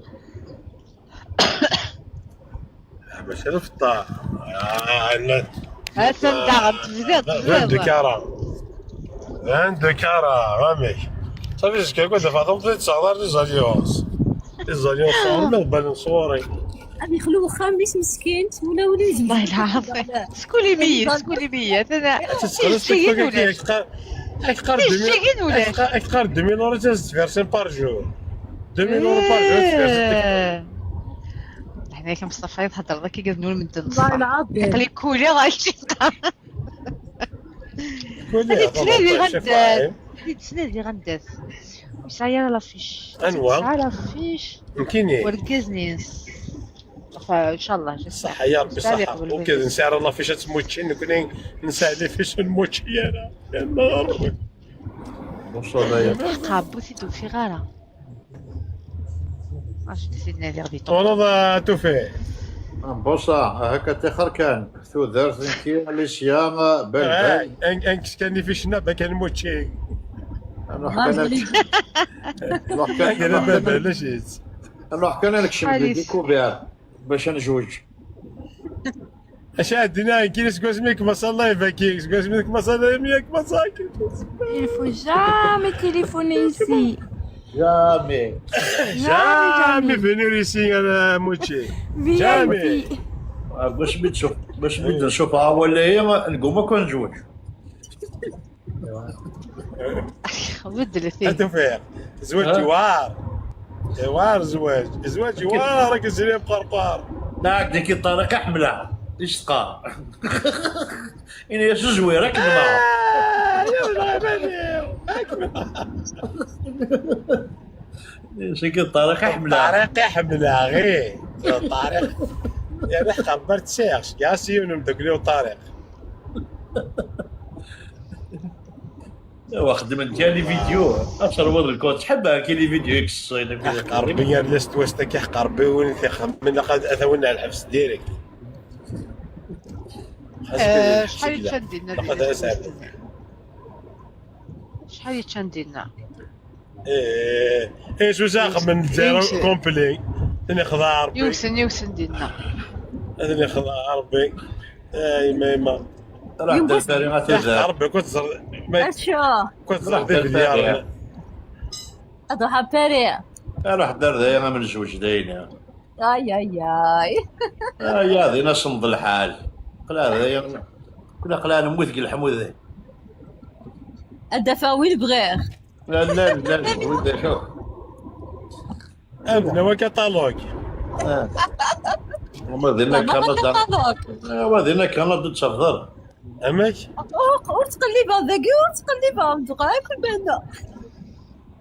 باش الفطا هسه عند كارا رامي صافي شكا كنت فاطمه تصغر لي زاليونس صور بالن صوري غادي يخلو خامس مسكين ولا وليد والله العظيم شكون اللي ميت انا اكثر 2000 اورو تفيرسين بار جور 2000 اورو بار جور تفيرسين هناك مصطفى يتهضر ذاك يقدنوا من الدنيا والله العظيم قال لي كولي غاشي كولي هذيك السنه اللي غنداز وسايره لافيش انواع لافيش يمكن وركزنيس ان شاء الله صح يا ربي صح وكذا نسعر الله فيش تموتشي نكون نساعد فيش نموتشي انا يا ربي قابوسي تو في غاره اش ديسيدنا لي غادي والله توفي بوصة هكا تخر كان ثو دارت انتي الاسيام بل انكس كان فيش نبا كان موتشي انا بلاش حكينا لك شنو ديكوفير باش نجوج اش عندنا كي سكوزميك ما صلى يفكيك سكوزميك ما صلى يميك ما ساكن Il faut jamais téléphoner ici. جامي venir ici انا موتشي جامي باش بدي نشوفها ولا هي نقوم ما كنجوج بدل فيه توفيق زواج جوار زواج جوار راك زريب قرقار ناك ديك الطريقة حملة ايش تقال إني زوي راك معاه شكل الطريقة حملة حملة غير الطريق يعني خبرت شيخ قاسي ونمدقليو طارق واخد من كان لي فيديو اشهر ورد الكود تحبها كاين لي فيديو يكسين قربي يا لست وستك قربي وين من لقد اثونا الحبس ديريكت شحال تشندينا لقد اسعد شحال تشندينا ايه شو ساق من زيرو كومبلي ثاني خضار يوسن دينا ثاني خضار ربي ما راح دير غاتزار ربي كنت اشو دير ديال اضحى باري راح دار ذا من جوج داينا اي يا ذي ناس نض الحال كنا نموت قل الحمود ذي الدفاويل بغير لا ولد شوف عندنا وكتالوج وما ذينا كانت تشفر امك وتقلبها ذاك وتقلبها مدقا كل بعدا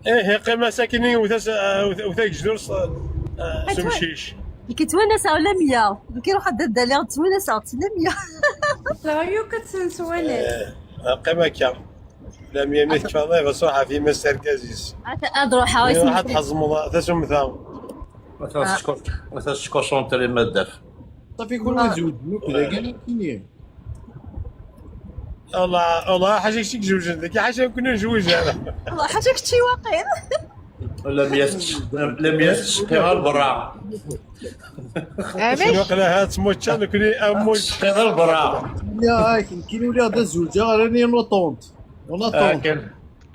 ايه قيمه ساكنين وثاك جدور سمشيش كيتونس ولا 100 كيروح هذا اللي غتونس عرفتي لا 100 لا يو كتنسواني قيمة كام لا مية كفاضي بصراحة في مسار كازيس اضروحها واحد حزم تسم ثام مثلا سكونسونتري ما داف صافي كل واحد زوج كذا كاين كاين والله حاجة شيك جوج عندك حاجة كنا نجوج أنا والله حاجه كنتي واقيلا لم يستقر برا شنو قلا هات موتشان كني أموت استقر برا لا كاين ولاد الزوجه راني نوطونت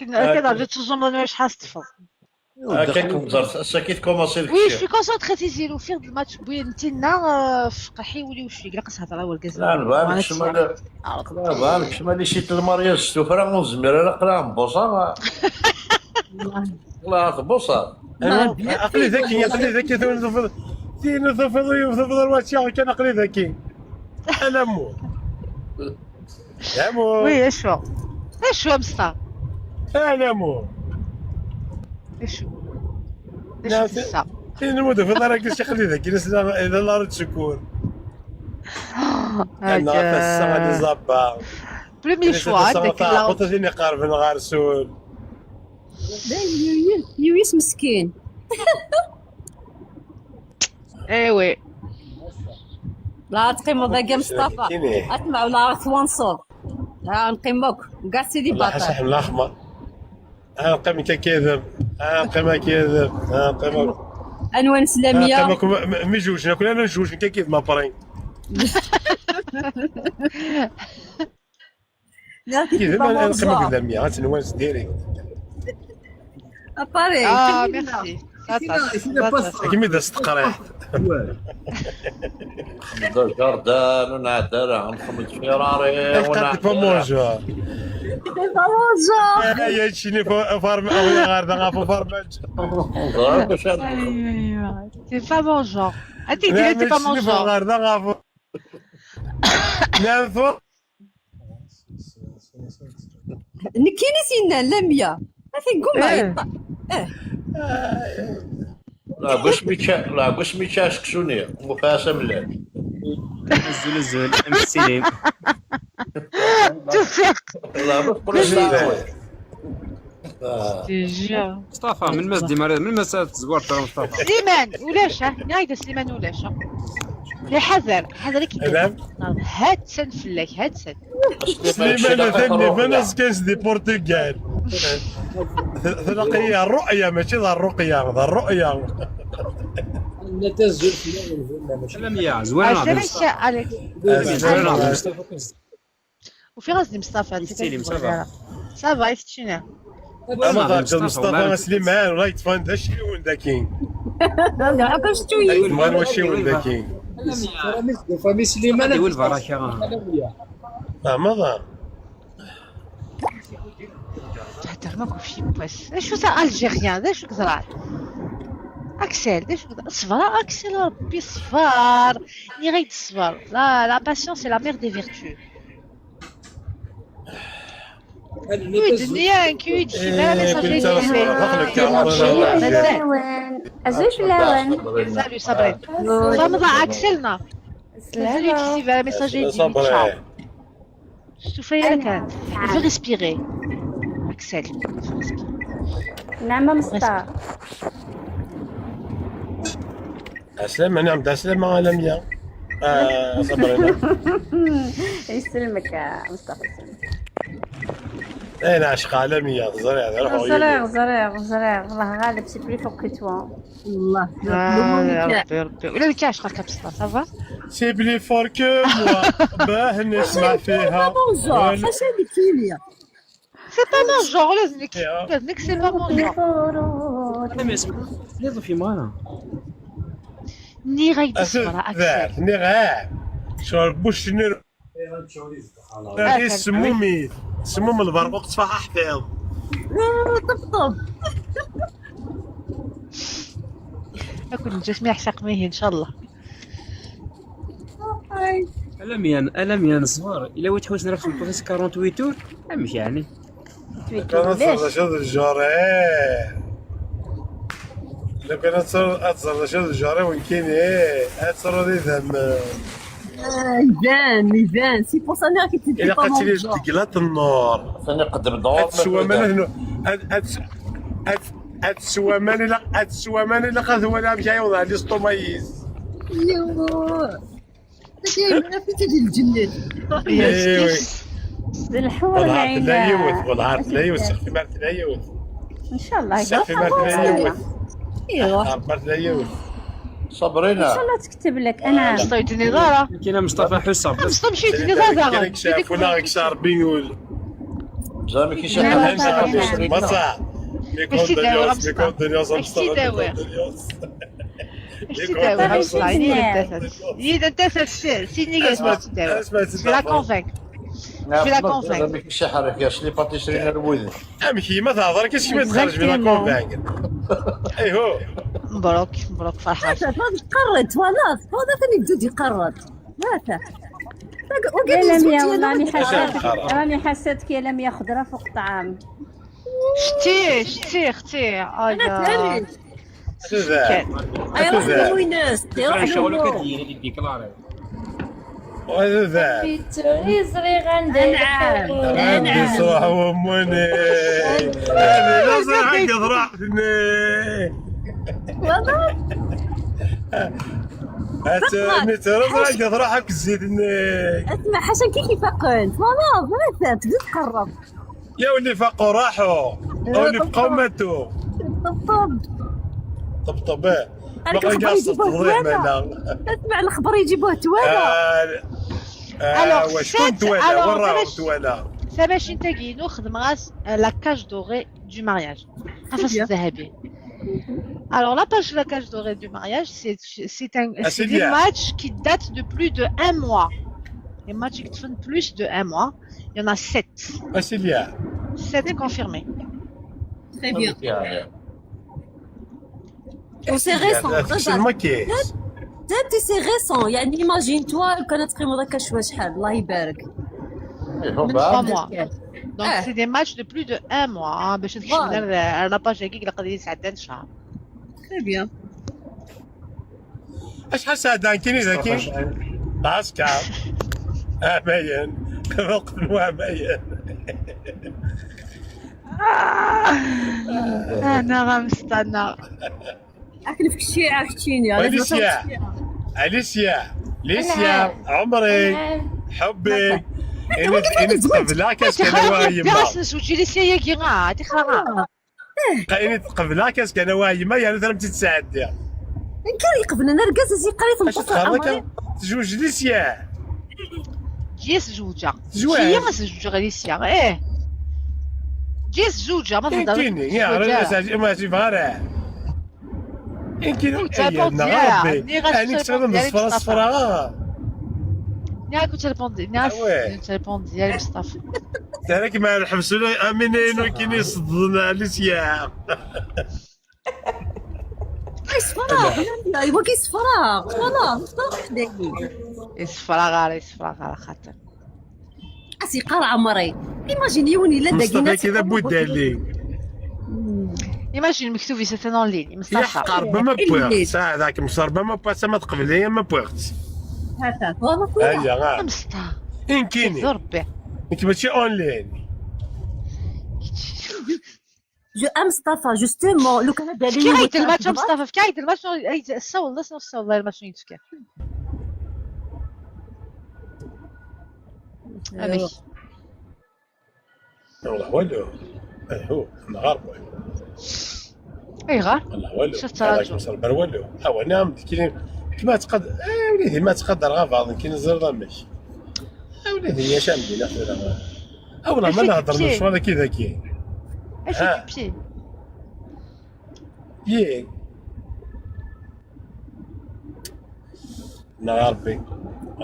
كنا كده جات الجمله واش حاصطفى كيف كنزر كيف كومونسي وي شوي كونسونطري تيزيرو فيه الماتش بوين نتينا فقحي ولي وشوي قلقص هضره هو الكاز لا نبانكش مالي شيت المريض السفرة ونزمير انا قرا بوصه والله بوصه عقلي ذكي ثين ثفض الواتشا كان عقلي ذكي أنا مو يا مو وي اشوا مصطفى أنا مو اشوا لا نموت في دارك شي خلي ذاك اذا لا رد شكون انا فالسما لي زابا بريمي شوا عندك لا قلتني قارب نغارسون لا يويس مسكين ايوي لا تقيموا ذاك مصطفى اسمع ولا ثوانصور نقيموك كاع سيدي لا باطل حسن الاحمر قيم كذب قيم كذب قيم عنوان اسلاميه قيمكم مجوج ناكل انا نجوج كيف ما برين لا كيف ما قيمك الدميه غتنوان ديريكت اباري ميرسي كيما دازت تقريح جاردان ونعدل غنخمد فيراري قد بامونجا يا شيني فارم او غارده غافو فارماج ايوا تي با مون جون هاديك ديال تي با مون جون غارده غافو نافو نكيني سينا لا 100 ما في قوم لا باش ميتشاش كسوني مفاسه مليح الزلزل امسيلين لا باش تيجي مصطفى من ماس ديما من ماس تزوار ترى مصطفى سليمان ولاشه نايده سليمان ولاشه لي حذر كي هاد سن فلاك هاد سن سليمان ثاني فناس كاس دي برتغال ثلاقيه الرؤيه ماشي ذا الرقيه ذا الرؤيه لا تزول في الماشي سلام يا زوينه علاش عليك وفي غازي مصطفى سيلي مصطفى صافا يفتشينا اما مصطفى سليمان ولا يتفاند داكشي وين داكين لا باش توي ما واش وين داكين فامي سليمان هذه البركه ماذا تهدر ماكو في باس شو تاع الجيريان شو كزرع اكسل صفار اكسل ربي صفار ني غير صفار لا باسيونس سي لا مير دي فيرتو الدنيا كيويد شي ما ميساجي أزوج لون سالو صبري فمضى اكسلنا سالو كيسيف على ميساجي صبري شوفي لك il veut respirer Axel نعم مصطفى اسلم نعم اسلم لم يا صبري يسلمك يا مصطفى انا عشق عالميه زرير والله غالب سي بلي فوق كتوا والله يا ربي ولا لك عشق كابسطا صافا سي بلي فور كو موا باه نسمع فيها حاجه كيمياء سي با مون جون لازمك سي با مون جون انا ما اسمع لازم في مانا ني غايد الصبر اكثر ني غاب شو بوش نير هذه سمومي سموم البرقوق تفاح حفيظ طبطب ناكل جسمي يحشق ميه ان شاء الله ألم صغار إلا ويت حوس نرفس بروفيس 48 تور مش يعني كانت شد الجارة لو كان اتصر شاد الجاري وين كاين اتصر ذي ذم ميزان سي بور سا راك تدي الا قلت لي تقلات النور ثاني قدم دور السوامان السوامان الا قد هو لا مشى يوضع لي سطومايز ما في تجي الجنة الحور والعرض لا العين يوث والعرض لا يوث سقفي مارت لا يوث ان شاء الله سقفي مارت لا يوث ايوا مارت لا يوث ان صبرينا شاء الله تكتب لك انا مصطفى نظاره كاين مصطفى حسام مصطفى مشيت نظاره كان كشاف ولا كشار بيول زعما كي شي لا، حاجه لا، لا. مصا ماشي داوي ميكون دنيوس ماشي داوي. ماشي تداوي يكون مصطفى مزيان. يد انت سيني قالت ما تداوي في لا كونفيك في لا كونفيك زعما كي شي حركه شلي باتيسري الوذن امشي ما تهضر كاش ما تخرج من الكونفاك ايهو مبروك فرحة قرد خلاص هذا كان يبدو يقرد ماذا يا لميا والله راني حسيتك يا لميا خضره فوق الطعام. شتي انا سوزان اي روح لويناس راه شغلك كدير يديك كلاري وسوزان يزري نعم عندي صراحة واموني هذه لا صراحة قد راحتني والله ترى قد راحك زيدني اسمع حسن كيف فقنت والله ما تبدا تقرب يا ولي فاقوا راحوا ولي بقاو ماتوا طب طبطبه باقي قاصد تضيع معنا اسمع الخبر يجيبوه توالى واش كنت توالى وين راهو توالى باش نتاكي نخدم غاس لا كاج دوري دو مارياج قفص الذهبي. Alors la page la cage dorée du mariage, c'est des matchs qui datent de plus de 1 mois. Les matchs qui font plus de 1 mois, il y en a 7. Asilia. 7 confirmés. Très bien. وسي ريسون شنو ما كاينش انت سي ريسون يعني ايماجين توا كانت تقيموا هكا شحال الله يبارك من 3 mois. Donc c'est des matchs de plus de 1 mois. باش نخدم لا باج هكيك اللي قضيه ساعتين شهر. Très bien. شحال ساعة كاين ذاكي؟ باسكا باين وقت باين انا غنستنى. اكل في الشيء عرفتيني أليسيا عمري حبي إني تقبلها كاس كنوايا ما بيرسنس وتجي لي سيا كيغا تخرا إني تقبلها كاس كنوايا ما يعني ثلاث ساعات ديال كان يقبل انا رقاصه زي قريت مبسوط تزوج ليسيا جيس زوجة هي ما زوجة غير ليسيا جيس زوجة ما تهضر كاينين يا ما تيبغى يمكن ربي يعني كتخدم بالصفرة نيا كنت تريبوند ديالي مصطفى تراك ما نحبسوا امينين وكاين يصدنا ليسيا فراغ ايوا كايس فراغ خلاص داكي يصفراغ خاطر اسي قرع عمري ايماجيني وني لا داكي مصطفى كذا بودالي ايماجين مكتوب سيتان اون لين يا قرب ما بوغ ساعة ذاك مصربة ما بوغ ما تقبل هي ما بوغت هاكا والله كويس هيا غا مصطفى إن كاينين ربي انت ماشي اون لين جو ام مصطفى جوستومون لو كان دالي كي غيت الماتش مصطفى في كايت الماتش الصول نص والله الماتش يتفكر هذاك والله والو هو نغربو اي غار والله والو شفت هذاك راجل مصربر والو ها نعم كاين كما تقدر وليدي ما تقدر غا بعض كاين الزرده ماشي وليدي يا شامدي لا والله ما نهضر مش ولا كذا كاين اش تمشي Bien. Non, Rabbi.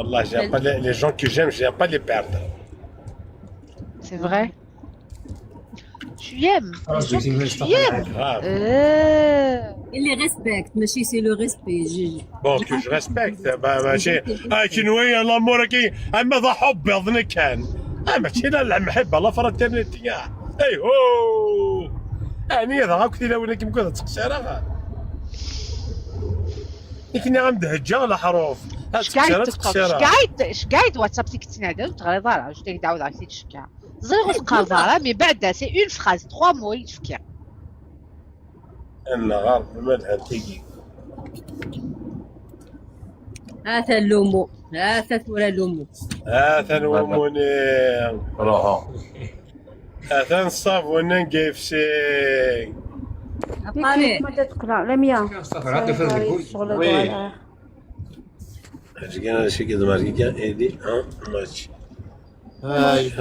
Allah, j'aime pas les gens que j'aime pas les perdre. C'est vrai. Tu aimes. Tu aimes. Grave. اللي ريسبكت ماشي سي لو ريسبي Bon, que je respecte. ماشي كنوي الامور كي اما ذا حب يظن كان ماشي لا المحبه لا فرترنيتي ايهو يعني هذا كنت لو انك مكون تقشر لكن غندهجا الحروف شكايت واتساب تيكتين هذا تغري ضارع واش داك داود عرفتي تشكا زيرو تقاضى مي بعدا سي اون فراز 3 مو اللي تفكر انا غار المدحه تيجي هذا اللومو هذا ولا لومو هذا نوموني روحو هذا الصابون كيف شي عطاني ما تقرا لا 100 وي انا شي كذا ماركه ايدي ماشي هاي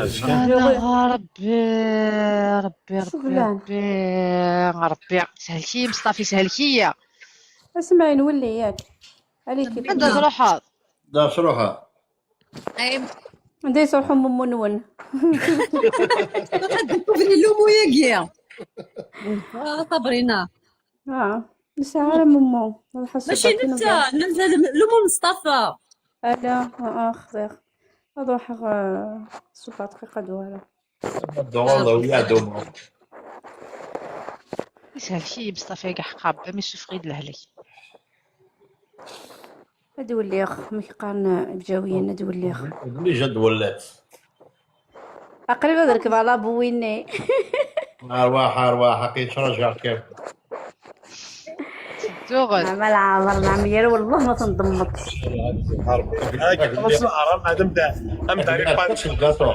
ربي سهلتي مصطفي سهلتي اسمعي نولي ياك عليك عندها روحها دا شروحها ندير صرحو مو نون بني لومو ياكيا صابرينا بس على ماما ماشي انت نزل لومو مصطفى لا خير اروح سبع دقيقة دوالة والله ويا دوم سهلتي مصطفي كاع حقاب ماشي فغيد لهلي ادولي ملي قارن بجاويين ادولي اللي جد ولات اقرب درك على بويني ارواح حقيت رجع كيف تغل عمل عامر نعمير والله ما تنضمط خلاص العرب هذا امدا نفس الكاطو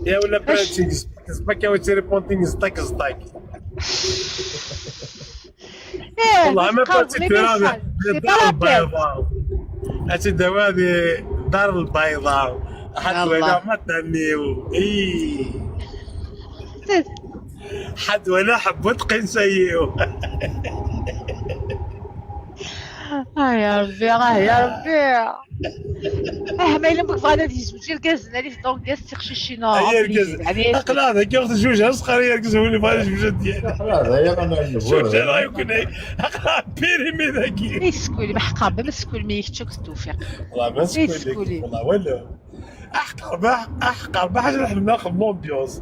يا ولا برانشينغ سباكا وتيري بونتينغ ستاك والله ما بغيت هذا دار البيضاء هاتي دابا هذه دار البيضاء حد ولا ما تهنيو حد ولا حبوت قنسيو يا ربي يا ربي ما الا بغيت غادا تيزوجي الكازنا لي في دونك ديال تيخشيشينو هي الكاز اقلا هذا كياخذ جوج صغار يركزوا لي بغا الجوج ديالي خلاص هي ما شوف رايكم اقلا بيريمي ذاكي يسكولي بحقابه ما سكول مي يختك التوفيق والله ما سكولي والله ولا احقر بحاجه نحن ناخذ لومبيونس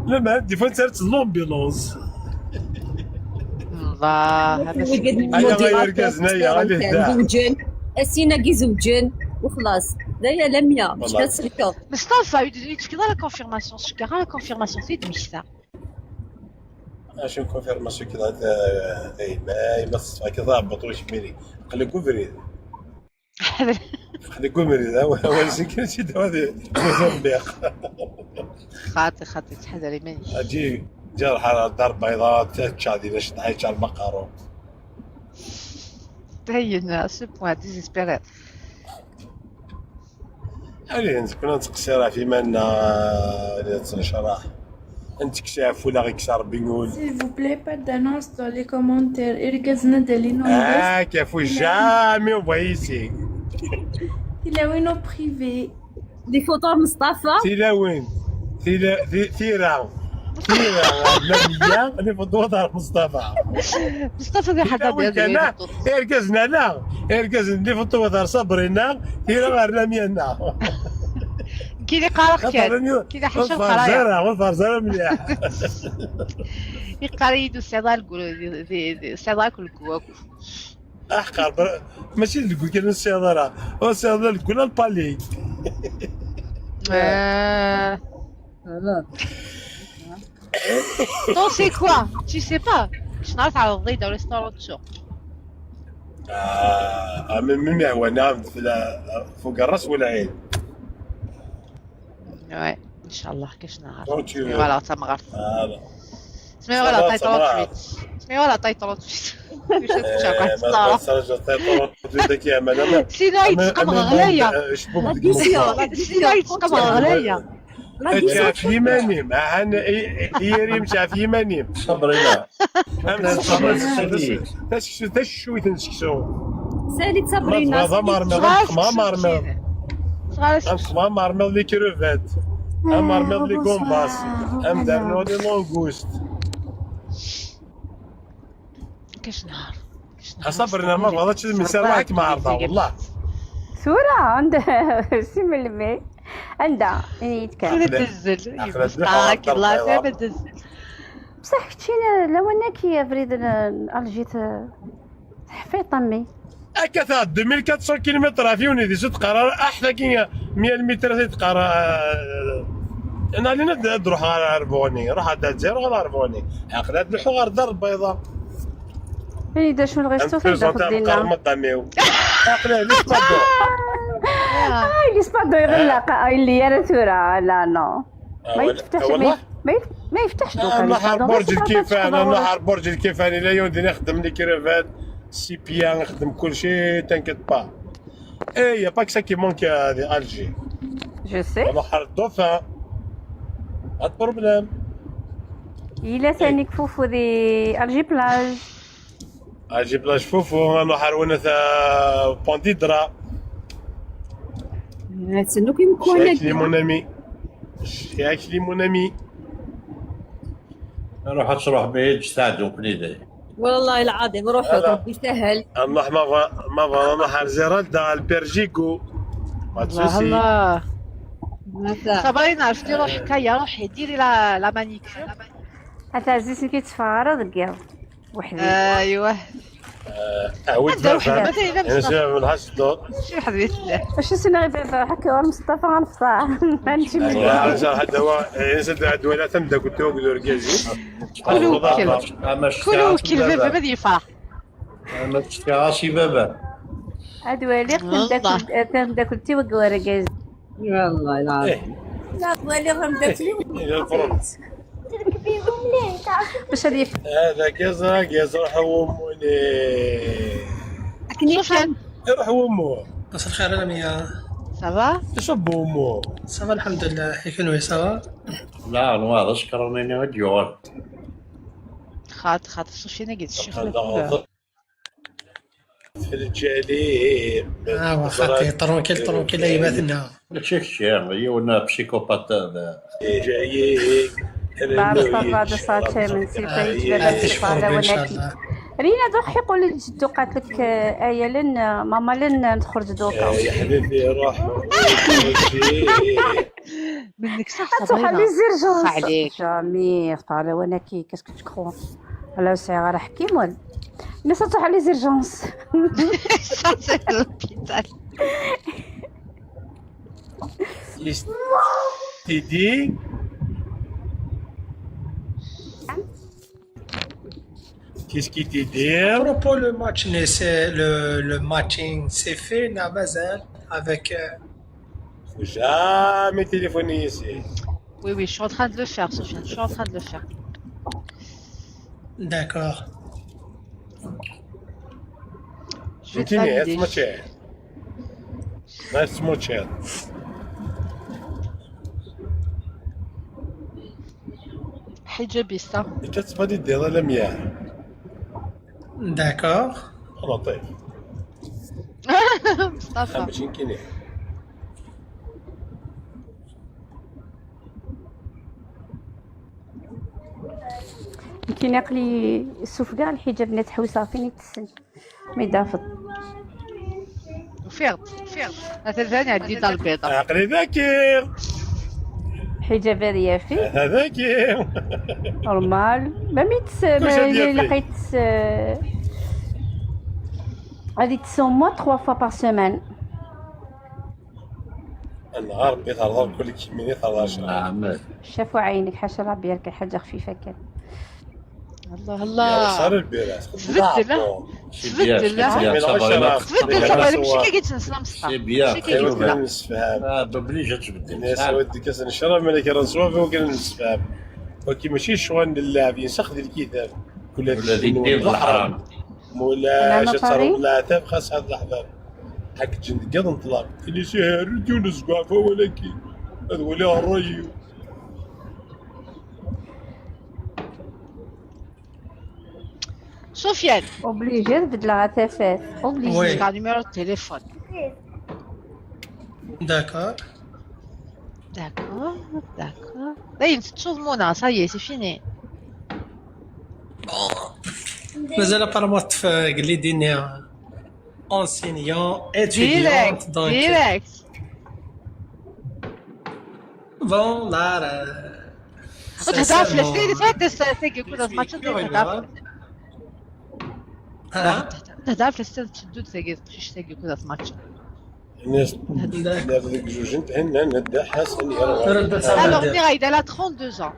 لما عندي فين صارت لومبيونس الله هذا انا غير كازنايا غادي زوجين اسينا كي زوجين وخلاص دايا لميا مش كتسلكو مصطفى يتفكر لا كونفيرماسيون شكرا لا كونفيرماسيون سيت ميشتا اش كونفيرماسيون كذا اي ما تصفى كذا بطوش ميري خليكم فريد خليكم فريد هو سكرتي هذا موزمبيق خاطي تحذري مني اجي جرح على دار بيضاء تشادي باش تعيش على المقارو تهينا سو بوان ديزيسبيري علي كنا نتقصيرها في مالنا تنشرح انت كشاف ولا غير كشار بنقول s'il vous plaît pas d'annonce dans les commentaires irgazna dalino كيفو جامي وبايسي تلاوينو بريفي دي فوتو مصطفى تلاوين ثيرا لميا اللي في الدار مصطفى ذي حدا ديال اركزنا لا اركز اللي في الدار صبرنا ثيرا غير لمينا كي قارق كي حشا القرايه والفرزانه مليح يقريدو السيضال السيضال كل كواكو احقر ماشي اللي يقول كان السيضره هو السيضره كلها البالي Non, c'est quoi? Tu sais pas? Je n'arrive pas à ouvrir dans le restaurant de show. من هو نام فوق الراس ولا عين؟ Ouais, Inch'Allah, كيفاش نهار. Donc tu Voilà, ça m'arrête. voilà. اسمعي ولا طاي 38. اسمعي ولا طاي 38. مش هتشاف واحد الصارة. سينا يتسقم غلايا. سينا يتسقم غلايا. شافي مانيم انا يريم شافي مانيم صبرينا تشوي تنسكسو سالي صبرينا ما مرمل لي كروفات مرمل لي كومباس ام دارنو لي لونغوست كاش نهار صبرنا ما غلطش المثال واحد ما عرضها والله صورة عندها سيم الماء عندها يتكلم تنزل يبقى الله ما تنزل بصح كنتي لو انك يا فريد الجيت حفيط امي هكا تاع 2400 كيلومتر افيوني دي زدت قرار احنا كي 100 متر تقرا. انا اللي نروح على ربوني روح على الجزائر ولا ربوني عقلات نروحوا غير الدار البيضاء. فين دا شو الغيستو فين دا خدينا مطاميو عقلات ليش ما لي سبادو يغلق اللي انا ثورة لا نو ما يفتحش ما يفتحش دوكا نهار برج الكيفان نهار برج الكيفان الى يوم نخدم لي كريفات سي بيان نخدم كل شيء تنكت با اي يا باك سا كي مونك دي الجي جو سي نهار الدوفان هاد بروبليم إلا ثاني كفوفو دي الجي بلاج الجي بلاج فوفو نهار ونثا بونديدرا نتسنو كيما شاكلي مون امي شاكلي مون امي روح تروح بعيد تساعدوا بليدي. والله العظيم روحوا ربي يسهل. الله ما فا نهار زيرالدا البرجيكو الله الله صابرين عرفتي روح حكايه روحي ديري لا مانيكير. حتى عزيزي كيتفارض كاع وحدي. ايوه عاود وحده انا سمع من الحصد شي حبيت الله واش نسينا غير حكا مصطفى غنفصح مانشي هذا هو ينسد الدوله تمدا كنت نقول رجالي كلوا كل بابا ديال الفرح. ما تشتي راسي بابا ادوالي تمدا كنتي وكواركاز والله العظيم. لا دوالي غمداتلي باش هادي هذا كيز روح وموني شوفان روح ومو مساء الخير انا ميا صافا شوف ومو صافا الحمد لله حيكون صافا. لا نواض اشكرني وديور خاطر سوفيان قالت الشيخ في الجليل واخا طرونكيل يباتنا الشيخ الشيخ يونا بسيكوبات جاي بعد صات من سيفا رينا دوك يقول جدو قالت لك آية لن ماما لن نخرج دوكا يا حبيبي روح منك صح صبرينا لي زيرجونس عليك جامي قال وانا كي كاسكو تكون على ساعه راه حكيم ولا الناس تروح لي زيرجونس صافي لوبيتال تيدي Qu'est-ce qui te dit? Propos le match le matching c'est fait Namazal avec Faut jamais téléphoner ici. Oui, je suis en train de le faire, Sofiane, je suis en train de le faire. d'accord. Je vais te valider. Nice mochel. حجابيستا. انت تبغي دير لا مياه. d'accord. لطيف. مصطفى. ماشي كاين. كي ناقلي السوف كاع الحجاب نات حوسه فين يتسن ما يدافض وفيرت هذا ثاني عندي دار البيضاء عقلي ذاكر حجاب هذه فيه ذاكر نورمال ما ميتس لقيت غادي تسومو 3 فوا بار سيمين النهار بيت هضر كل كيميني 13 شافوا عينك حاشا ربي يرك حاجه خفيفه كان الله الله صار البيرة تبدل ماشي كي تنسى مصطفى بيان كاين نسفهم بليجه تبدل الناس ودي كاس نشرب ملك رنسوافي وكان نسفهم ولكن ماشي شوان اللاعبين سخذ الكتاب كل الذي يدير الحرام مولا شتر لا تبقى هذا الاحباب حق جند قد انطلاق اللي سهر تونس قعفه ولكن هذا ولا الريو سفيان اوبليجي تبدل عتافات اوبليجي كاع نيميرو التليفون d'accord. D'accord. Là, il y a une petite chose, Mona, ça y est, c'est fini. مازال ابارمون قال لي ديني enseignant étudiante donc Direct. bon là وتهضر في الفيلم فات تسالك يقول هاد الماتش تهدر في السنة تشدو تساقي تمشيش تساقي كذا في ماتش. الناس ناخذ جوج نتهنى ندى حسن يا رد Alors سامع Mira, elle a 32 ans.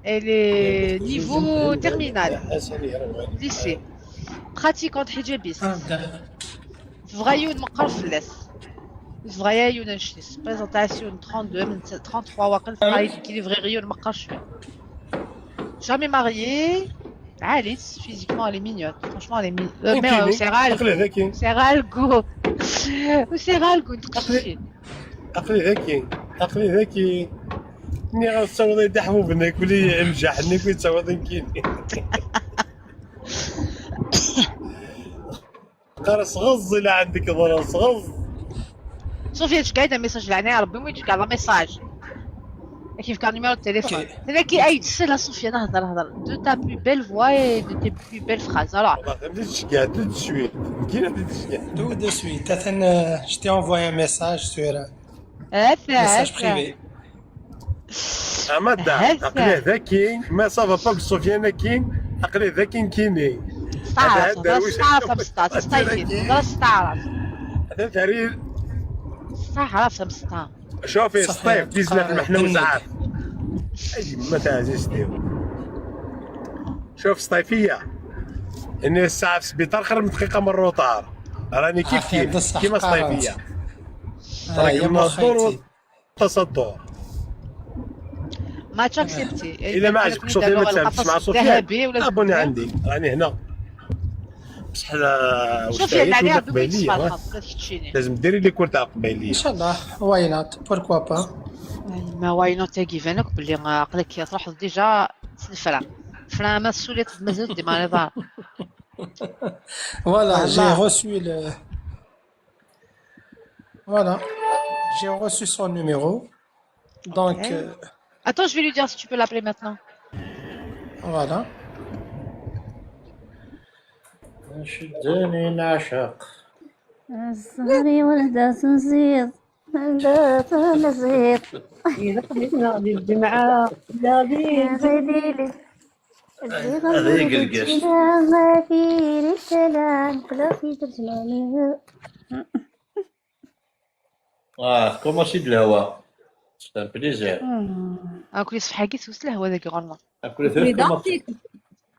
Elle est niveau terminal, حسن يا lycée. Pratiquante hijabiste. هذا فغايون مقر فلاس. فغايون نشتس. Présentation 32 من 33 واقل فغايون كي فغايون مقر شوية. Jamais mariée. Alice, physiquement elle est mignonne. Franchement elle est mignonne. Mais عقلي ذكي c'est ralgo. C'est ralgo تقشي. عقلي ذكي ني غنصوض يدي حبوبنا يقول لي امجح ني كنت تصوض نكيني قرص غز الى عندك ضرس غز. صوفيا تشكايد ميساج لعناية ربي مو يتشكا على ميساج. كيف كان نيميرو التليفون. انا كي اي تسال صوفيا نهضر دو تا بلو بيل فوا اي دو تي بلو بيل فراز الوغ. والله فهمتي تشكى تشوي كاينه تشكى Tout de suite. Je t'ai envoyé un message sur هذا message privé. امدا عقلي ذكي ما صافا باك سفيان كاين عقلي ذكي كيني ستعرف مسطا ستايفين ستعرف هذا تاريخ. ستعرف مسطا. شوفي صحيح. سطيف ديزنا في المحنة تنك. وزعاف اي ما تعزيز ديو. شوف سطيفية اني الساعة في السبيطار خير من دقيقة من الروطار راني كيف أخي، كيف بصح كيما قارنت. سطيفية يا من الدور مخيتي. والتصدر. ما تاكسبتي الا ما عجبك صوفيا ما تسالش مع صوفيا ذهبي ولا ابوني عندي راني هنا بصح واش صوفيا تعيش اللي ولا عليها دوي قبيلية تصفى واه. الخط ولا تشيني. لازم ديري لي كورت قبيلية. ان شاء الله واي نوت بوركوا با. ما واي نوت كيفانك بلي عقلك تروح ديجا الفرا فرا ما سوليت مازال ديما دار. Voilà, j'ai Voilà. reçu le. Voilà, j'ai reçu son numéro. Donc, Ok. Attends, je vais lui dire si tu peux l'appeler maintenant. voilà. شدني نعشق الزهري ولدة نزيد ولدة نزيد إذا خليتنا غادي نبدي مع لابي غيديلي هذا يقلقش. ما في السلام كلا في ترجماني. كوماسي د الهواء سي ان بليزير. كل صفحة كي توصل هو ذاك غورمون. اكل ثلاث كوماسي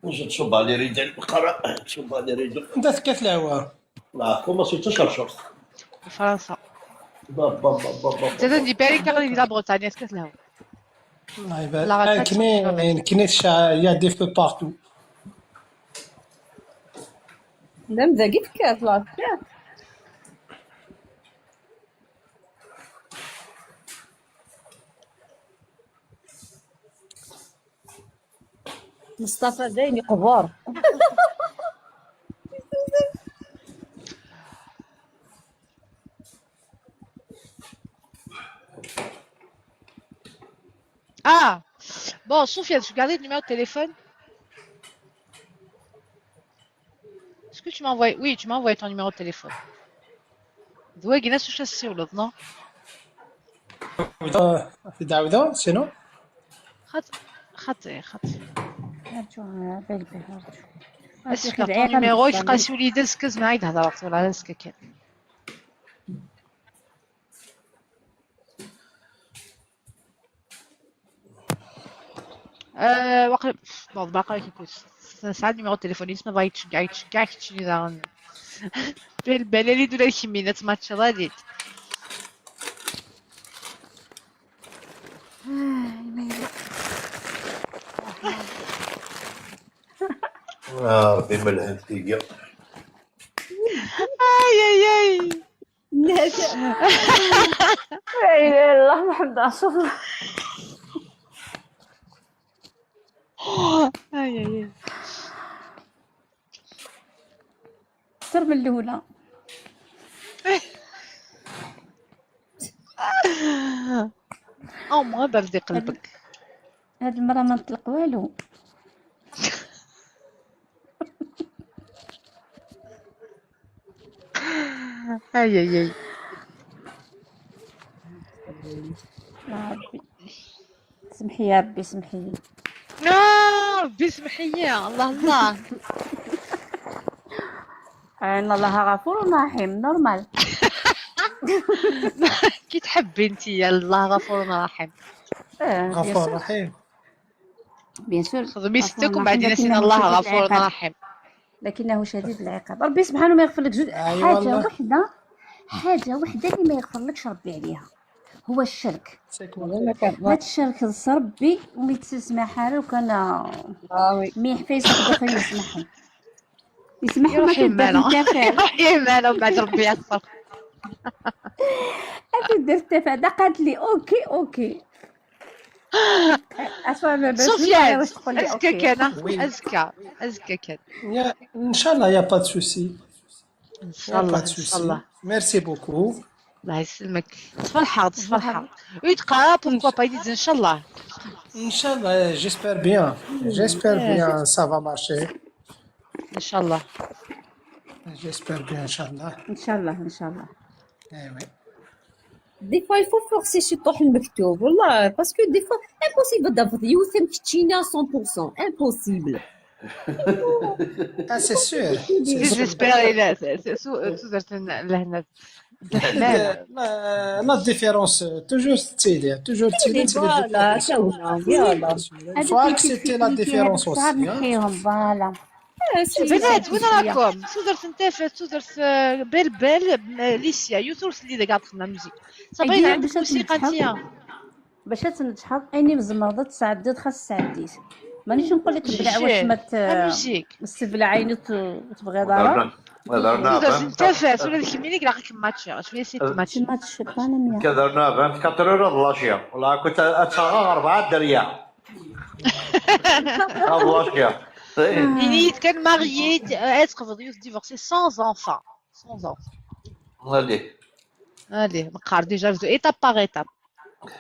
واش تصب على رجال البقرة تصب على رجال انت تكت الهواء. لا كوماسي تشرشر فرنسا. باب باب باب باب زاد ندي بالي كان لا بريطانيا سكت لها. الله لا يبارك. غاتاك كني يا دي فو بارتو. لا مذاقي تكات لا تكات مصطفى دايني قبار. Ah bon, Sophia, tu gardais le numéro de téléphone? Est-ce que tu m'as envoyé? Oui, tu m'as envoyé ton numéro de téléphone. Ouais, Guinness, je suis sûr, non? في دعوة سينو. خاطر رجعوا بالبال رجعوا. est-ce que ton numéro يفقاس يولي يدز كز معايا تهضر وقت ولا هذا كان وقت bon باقي كيكون ساعات numéro تليفوني ما بغا يتشجع كتشني زعما بالبلالي دولا الكمينات ما تشغاليت ربي ملهم تيجا. اي اي لا اله الا الله محمد رسول الله. اي اي اكثر من الاولى. او ما بردي قلبك. هاد المرة ما نطلق والو. اي اي اي يا ربي سمحي يا ربي سمحي. ربي سمحي الله الله. ان الله غفور رحيم نورمال. كي تحبي انت يا الله غفور رحيم. بيان غفور سور رحيم. بيان سور خذوا غفور ستكم رحيم بعدين نسينا لكنه الله شديد غفور العقاب. رحيم. لكنه شديد العقاب. ربي سبحانه ما يغفر لك جزء اي حاجه والله. وحده، حاجه وحده اللي ما يغفر لكش ربي عليها، هو الشرك. هاد الشرك خص ربي ومي تسمع حاله وكان وي ميح فيس يقدر يسمحهم، يسمحهم ما يروح تقدر يمانا تنتفع. يروح يمانا وبعد ربي يغفر. تقدر تنتفع. قالت لي اوكي اوكي اسمع ما باش سفيان واش تقول لي أزكى اوكي. كان وي. أزكى كان. ان شاء الله يا با دو سوسي. إن يا شاء با الله دو إن شاء سوسي. الله. ميرسي بوكو. الله يسلمك. تصفى الحار تصفى الحار. ويتقرا بوركوا با يدير إن شاء الله. ان شاء الله جيسبر بيان. جيسبر بيان سا فا مارشي. إن شاء الله. جيسبر بيان ان شاء الله. ان شاء الله ان شاء الله. ايوه. دي فوا يفو فورسي شي طوح المكتوب والله باسكو دي فوا امبوسيبل دافض يوثم كتشينا 100% امبوسيبل. اه سي سور. ديزيسبيري لا تزرت لهنا الحمام. لا ديفيرونس توجور تسيدي توجور تسيدي فوالا تاونا يلا فو اكسبتي لا ديفيرونس صعب اوسي. نحيهم فوالا. بنات وين راكم؟ تزرت نتافه تزرت بلبل ليسيا يوثرس اللي قاعد تخدم ميوزيك. صابرين أيوة، عندك باش موسيقى تنجحو. انتيا. باش تنجحو اني مزمرضه تسعدد خاص سعديت. مانيش نقول لك بلع واش ما الموسيك تسبل عينك وتبغي ضرر. تزرت نتافه ولا ديك المينيك راك ماتشي شويه سيت ماتشي. ما تشبانا ميا. كدرنا 24 هورا لاشيا ولا كنت اتشغل 4 دريا. لاشيا. Init كان marié être divorcé sans enfant. Sans enfant. هادي Allez, مقار ديجا بدو étape par étape.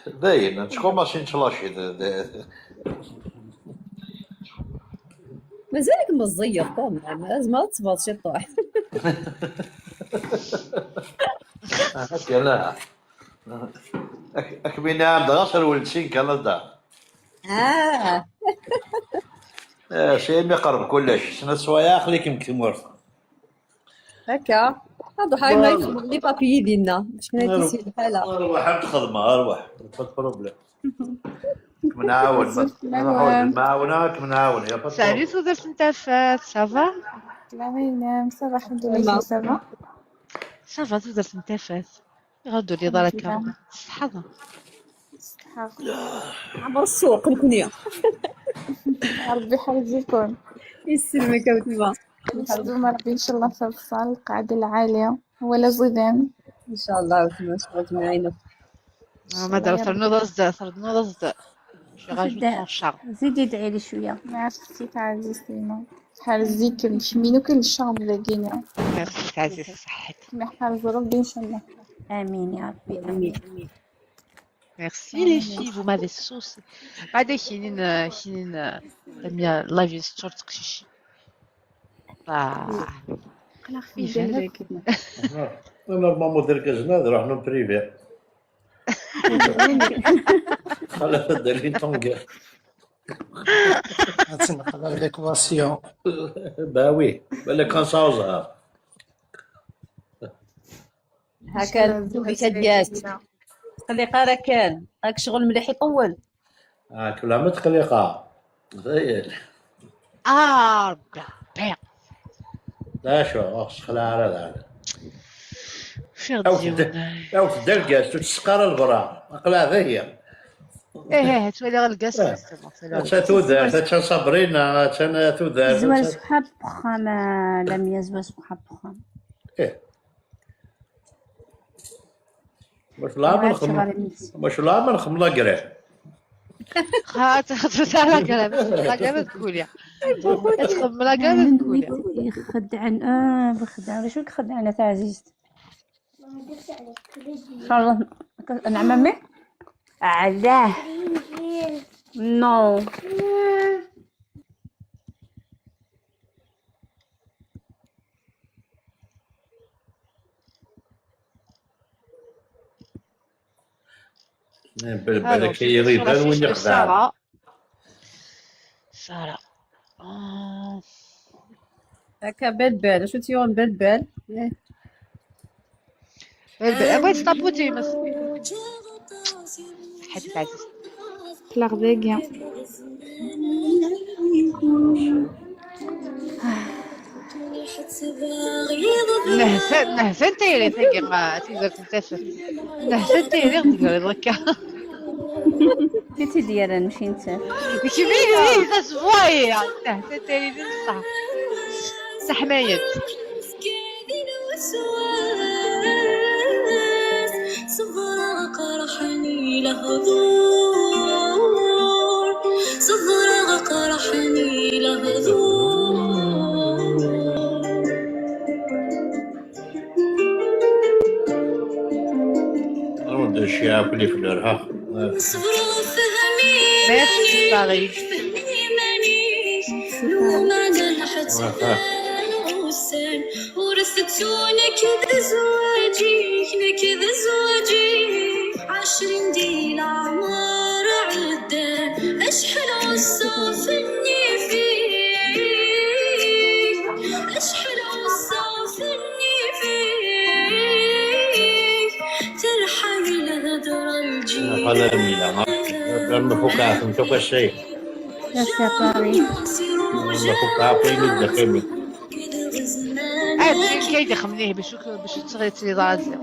باين شكون ماشي نتلاشي. مازالك مزيف طول لازم تصبر شي طوح. هكا لا اكمينا عند غسل ولد سين كان دا شيء ما يقرب كلش سنة سوايا خليك يمكن مرة هكا هادو حاجة ما يفهموا لي بابيي ديالنا باش كنا كيسير الحالة. اروح عند خدمة اروح ما بروبليم. منعاون معاوناك منعاون يا بطل. Salut تزرت نتافه ça va؟ لا وين صباح الحمد لله صباح. Ça va تزرت نتافه. يردوا لي ضرك صحة. عبر السوق الكنية. ربي يحفظكم. يسلمك وتما. نخدم ربي ان شاء الله في الصال القاعدة العالية ولا زيدان. ان شاء الله وتما شغل معينا. ما دار صرنا ضد شي غاجي الشهر. زيدي ادعي لي شويه. ميرسي عزيزتينا. حرزيك نحمينو كل الشغل لاقينا. ميرسي عزيز صحتك. نحرز ربي ان شاء الله. امين يا ربي امين. Merci les filles, vous m'avez saucé. بعد حينين لميا لايف يستور تقشيشي. قلق في بالك. نورمالمون درك جناد روح نو بريفي. خلاص دارين طونقة. تنقل ليكواسيون. باوي بالك كان صاوزها. هكا دوبي تدياست. خلي قارا كان راك شغل مليح يطول. كلها متقلقة. زين. بيع. لا شو خلع على هذا. شو غدير؟ أو تدرقاس تسقر البرا. أقلع ذي. ايه تولي غلقاس. تودر صابرين تودر. زواج صحاب بخام لم يزواج صحاب بخام. إيه. مش لا من خملا قريب. خاطر على كلام لا قبل تقولي تخم لا قبل تقولي يخدعن بخدعن شو خدعنا تاع عزيزتي ان شاء الله نعم امي علاه نو بالك يبان وين يخدع. سارة هكا بال شو تيون بال بغيت طابوتي حديث عزيز Clarvegia. نهسان تيري تيقى تيزر تنتفر نهسان تيري غدير دركا تيتي ديالها نمشي نتا كيفين غزوايا نهسان تيري بصح سحمايت صبر قرحني لهذور صبر قرحني لهذور أرد الشيء كل فلورها صبر فهمي ميرسي باغي لو ما نلحت وسان ورثتونا كذا زواجي كذا زواجي 20 ديال عمر عدان اشحال وصافني فيك اشحال وصافني فيك ترحل الهدرة الجيل هذا ميلا لما فوقها فهمتوك الشيء يا سفاري لما فوقها قيمة دخيمي كيدي خمنيه باش تغير راسي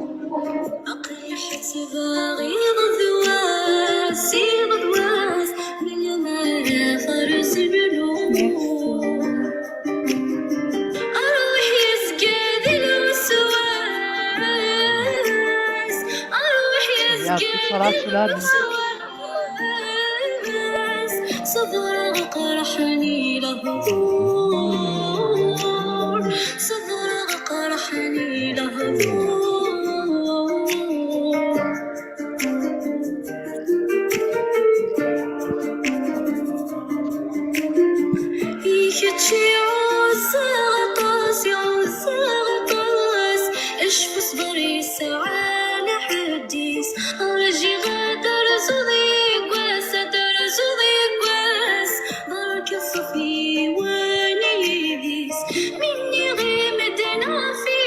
أقيحت بغيض ذواسي ضواس من ما فرس بلوم أروح يزكاد الوسواس أروح يزكاد الوسواس صبر قرحني لهذور صبر قرحني لهذور يشتي عوزاغطاس يعوزاغطاس اشفو صبري ساعة لحديس رجي غادر زضيق واس دار زضيق واس برك صفي ونيديس مني غيمدنا في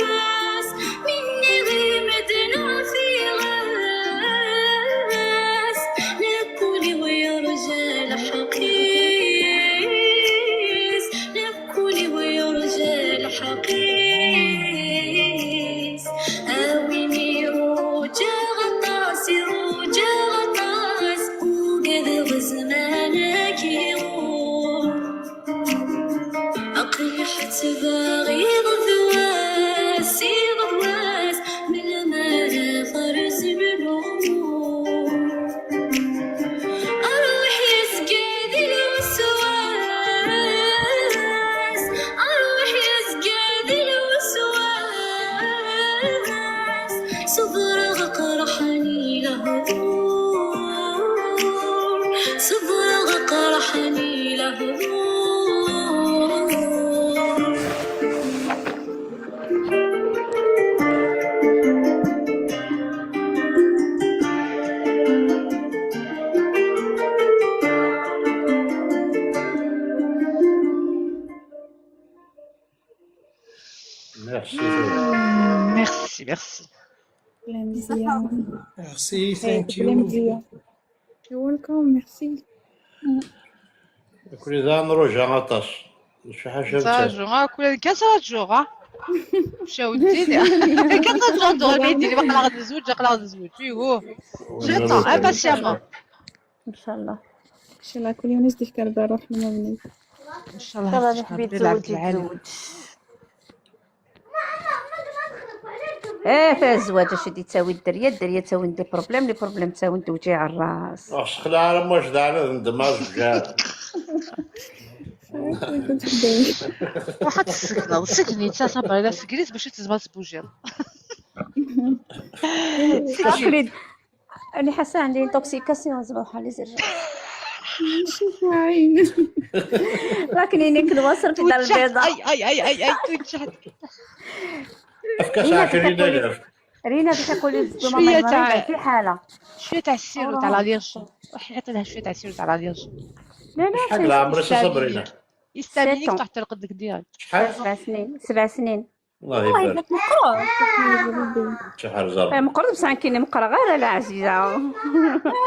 غاس مني غيمدنا في غاس ناكلي ويا رجال حقيس ناكلي ويا رجال حقيس اويني روجا غطاس روجا غطاس وقد غزمانك يغور أقيحت بغيض ذواسي ضواس من ما فرس بلوم أروح يزكاد الوسواس أروح يزكاد الوسواس صبر قرحني لهذور صبر قرحني لهذور ميرسي ميرسي Merci, thank you. You're welcome, merci. كل ذا نروج غطاس شي حاجة ساجو كل كاس جو مشاو ديدي كاس جو دوري ديري باقا غادي نزوج باقا غادي نزوج فيهو جيتون امباسيامون ان شاء الله ان شاء الله كل يوم نزدك كربا روح لما بني ان شاء الله حبيت تلعب تزوجي العالم تزوج في الزواج اش دي تساوي الدريه تساوي لي بروبليم تساوي توجيع الراس أخشخلا على موش دعنا ندماج جا كنت بداية واحد سكني تا صبر الا سكريت باش تزبط بوجيل اكيد انا حاسه عندي انتوكسيكاسيون زعما بحال لي زرجه شوف عين لكن ناكل وصل في دار البيضاء اي توجهت أفكاس 20 دقيقة رينا باش نقولي شويه تاع في حاله شويه تاع السير تاع لا ديرج حيت لها شويه تاع السير تاع لا ديرج لا حق العمر صبرينا يستامينيك ans. تحت القدك ديالك. شحال؟ 7 سنين. الله والله يبارك. إلا مقرا. شحال زرب. مقرب بصح كاين مقرا غير على عزيزة.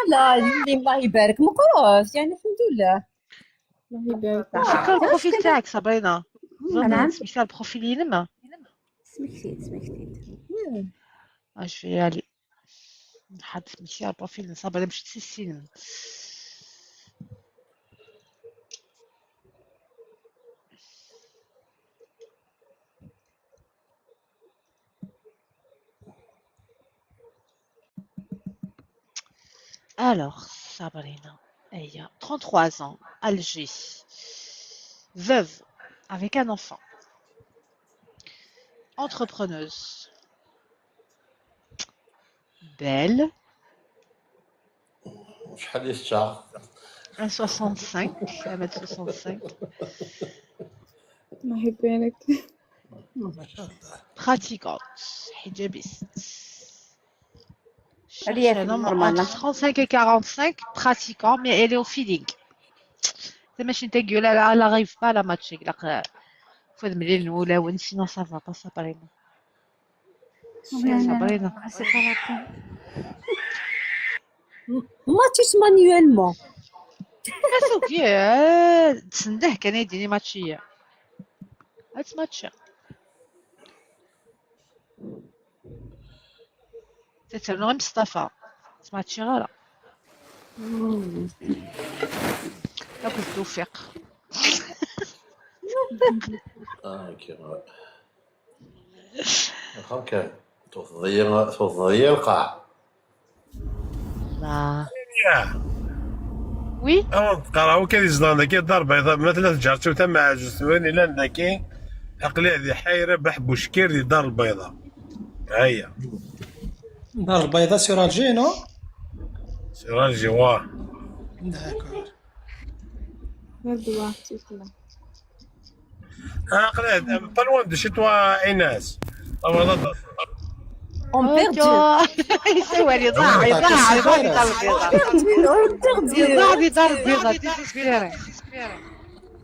لا اللي الله يبارك مقراش يعني الحمد لله. الله يبارك. شكرا البروفيل تاعك صابرينا. نعم. سميتها البروفيل ينمى. سميتي. اش في علي نحط سميتها البروفيل صابرينا باش تسيسين. Alors, Sabrina, elle a 33 ans, Alger, veuve, avec un enfant, entrepreneuse, belle, شحال الشهر؟ 1,65 1m65, الله يبارك. pratiquante, hijabiste. Elle y Cherche est un homme normalement. entre 35 et 45, pratiquant, mais elle est au feeling. C'est machine ta gueule, elle arrive pas à la matcher. Faut demander le ou la sinon ça va pas, ça paraît non. Sabrina. C'est pas la peine. ماتش مانيوالمون. اسوكي تسنده كان يديني ماتشيه. هات ماتشا. تترنو مصطفى. ماتشي غالا. ياك التوفيق. كيما خمك تضيع القاع. لا. يا وي. قراو كان يزدان كي دار بيضاء مثلا جارتو تما عجز وين الا ذاكي عقلي هذه حايره بحبوش كير دي دار البيضاء. هيا دار البيضاء سور الجي نو. سير الجوار. داكور. غدوة تيكلا. عقلي با لوان دو شي توا ايناس. On perd يسوى لي ضاع يضاع دار البيضاء. يضاع دار البيضاء تسبيري.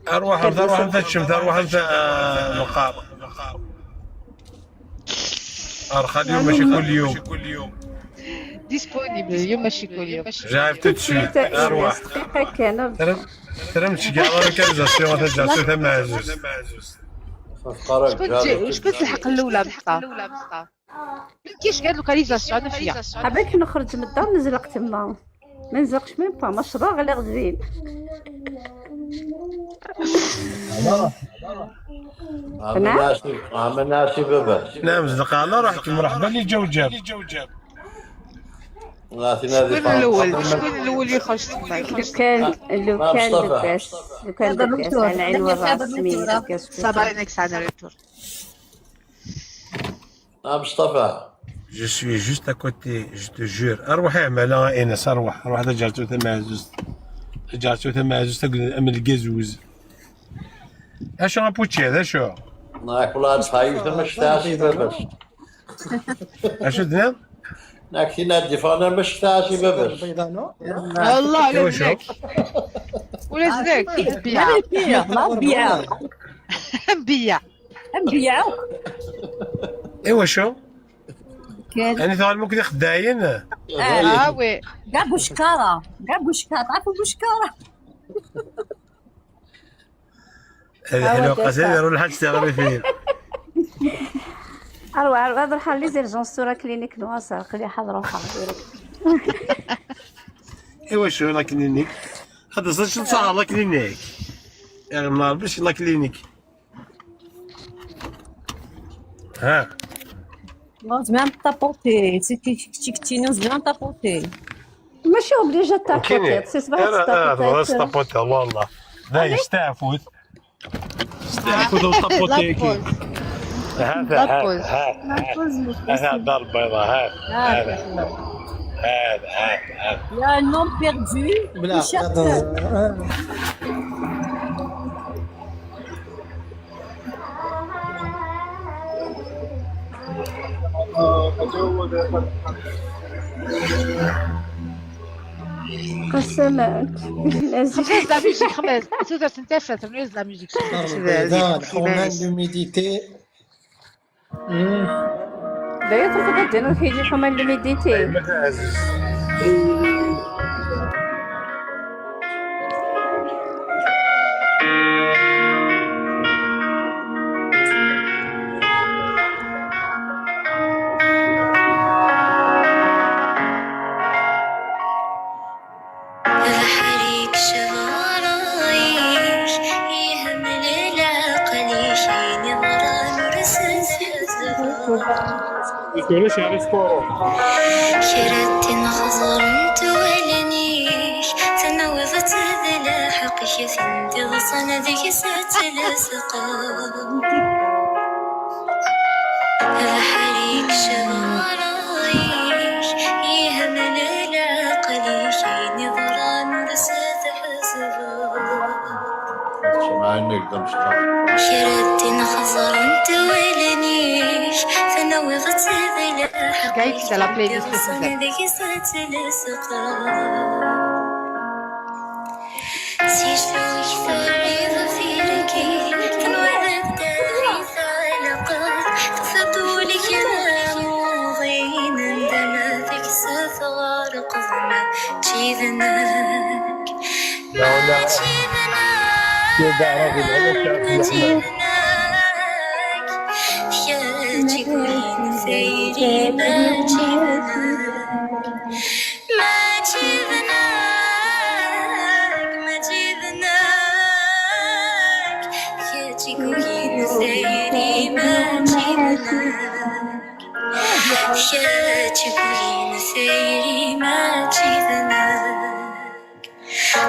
اروح انت تشمت اروح انت مقام ارخى اليوم ماشي كل يوم ديسبونيبل اليوم ماشي كل يوم. جايب تتشويت اروح دقيقة كان. ترمت كاع لوكاليزاسيون تجاتو تما عزوز. شكون تلحق الاولى بسطا؟ ما كاينش كاع لوكاليزاسيون انا فيها. حبيت نخرج من الدار نزلق تما. ما نزلقش ميم با مشروع غير غزين. عملنا شي بابا. نعم زلقة على روحك مرحبا اللي جاو جاب. شكون الاول اللي يخرج تما؟ لو كان لباس على عين والراس سميتو. صابرين اكس انا ريتور. مصطفى. Je suis juste à côté, je te jure. أروح اعمل إنس أروح جارتو تما عزوز. جارتو تما عزوز تقول أمل الجازوز. أشو غابوتشي هذا شو؟ ناك والله صحيح ما شفتهاش باباش. أشو دنا؟ ناك في نادي فانا ما شفتهاش باباش. الله عليك. ولا زاك بيع. نبيع. إيوا شو؟ كان. يعني ثوال ممكن يخداين. وي. كاع بوشكارة تعرفوا بوشكارة. هذه حلوة قصيرة يروح لحد تستغربي فين. أروح هذا الحال لي زيرجونس كلينيك نواصر خلي حضروا حاضرك. إيوا شو لا كلينيك؟ هذا صح صار لا كلينيك. يا نهار باش لا كلينيك. ها. زعما طابوتي تيكتينو زعما طابوتي. ماشي اوبليجا تابوتيت سي صباح تابوتيت. طابوتي والله. لا يستعفوت طابوتي. هذا دار البيضاء هذا. يا نوم بيردو. بلا قسمك خمس لا ميوزيك خمس تقدر تنتفع تنوز لا ميوزيك إذا الحومان لوميديتي دايما تقدر دينا كيجي حمان لميديتي بحريك شغارايش يهمل العقل شي نظران ورسل يكونش على سبورو شردت نخزر تولنيش تنوضت ذلا حقش يثندي غصن ذيك ستلسقا بحريك شغارايش يهمل العقل شي نظران ورسل شردت نخزر تولنيش تنوضت ذلا Skype, c'est la playlist de غصن Suzanne. ذيك ستلسقا سيشوش ثوري ظفيركي تنوضت ذي ثالقات تفضولي كلام وغين عندما ذيك ستغار قضنا تشيذناك لا لا يبقى راجل هذا الشعب الأحمر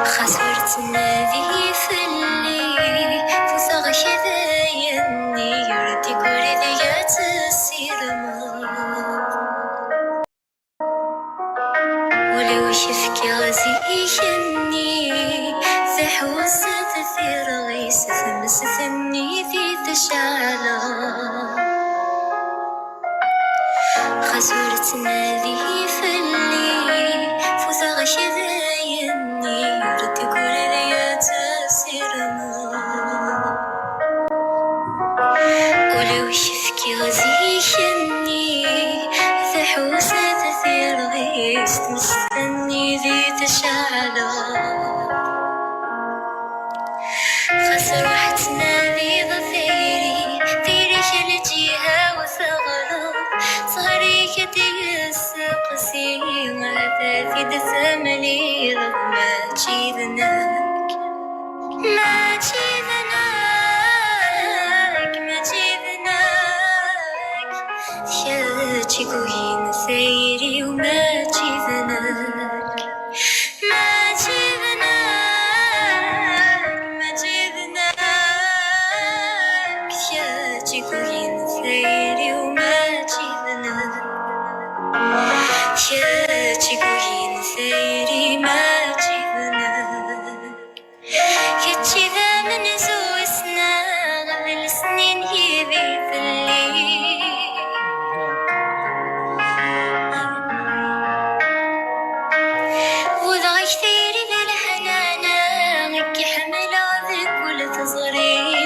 خسرت النبي في الليل فصغ شذايني يردي كرديات السيرما ولو شفك غزي يشني زحوز تثير غيس ثمس ثني ذي تشعلا خسرت النبي في الليل فصغ شذايني يردي كرديات السيرما ولو شفكي غزي شني ذحوس تثير غيس مستني ذي تشعلا خسرحتنا ذي ظفيري ذي شلتيها وثغرا صهري كتيس قسي ماذا في دثملي رغم تشيذناك ما تشيذناك شاتشيكوين ثيري وما تشيذناك ما تشيذناك شاتشيكوين ثيري وما تشيذناك شاتشيكوين ثيري ما تشيذناك كتشيذا من زوسنا غير السنين هذي في الليل وضع كثير للحنانة غيك حمل عذك ولا تصغري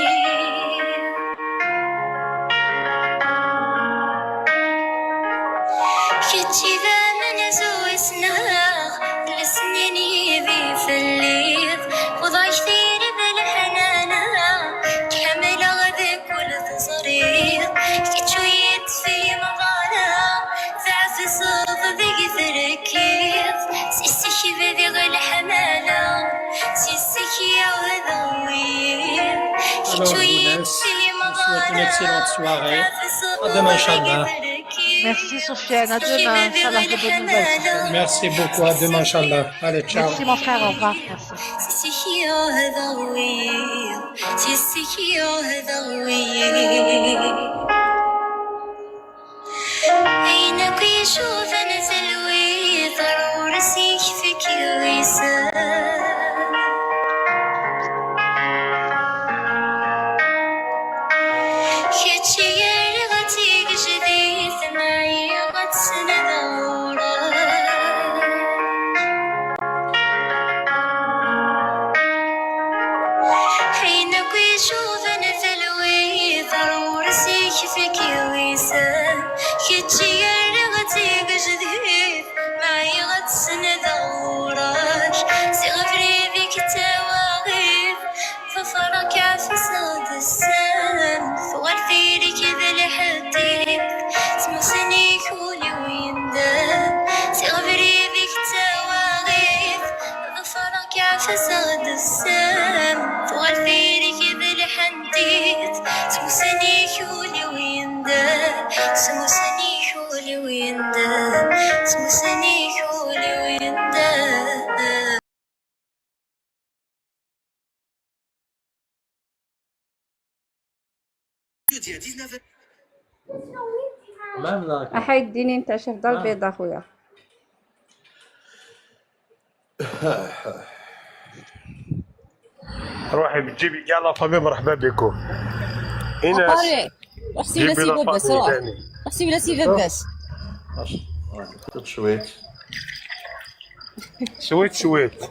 كتشيذا من زوسنا السنين هذي في الليل وضع كثير بالحنانة كحمل غذك ولا تصغري كتشويت في مضانا ضعف صوت ذيك تركيز سيسكي بذي غير حمالة سيسكي وهذا وين كتشويت في مضانا ضعف صوت ذيك Merci Sofiane, à demain, Inch'Allah, de bonnes nouvelles. Sofiane. Merci beaucoup, à demain, Inch'Allah. Allez, ciao. Merci mon frère, au revoir, merci. عينك يشوف نزل ويضرور سيكفك ويسار كتشي يرغتي جديد معي غتسند فساد السام فغال فيري كذا الحنديت سموسني شولي ويندان سموسني شولي ويندان سموسني شولي ويندان احيد ديني انت شهد البيض اخويا. روحي بتجيبي كاع لافامي مرحبا بكم. ايناس قاري اختي ولا سي باباس روح اختي ولا سي باباس شويت شويت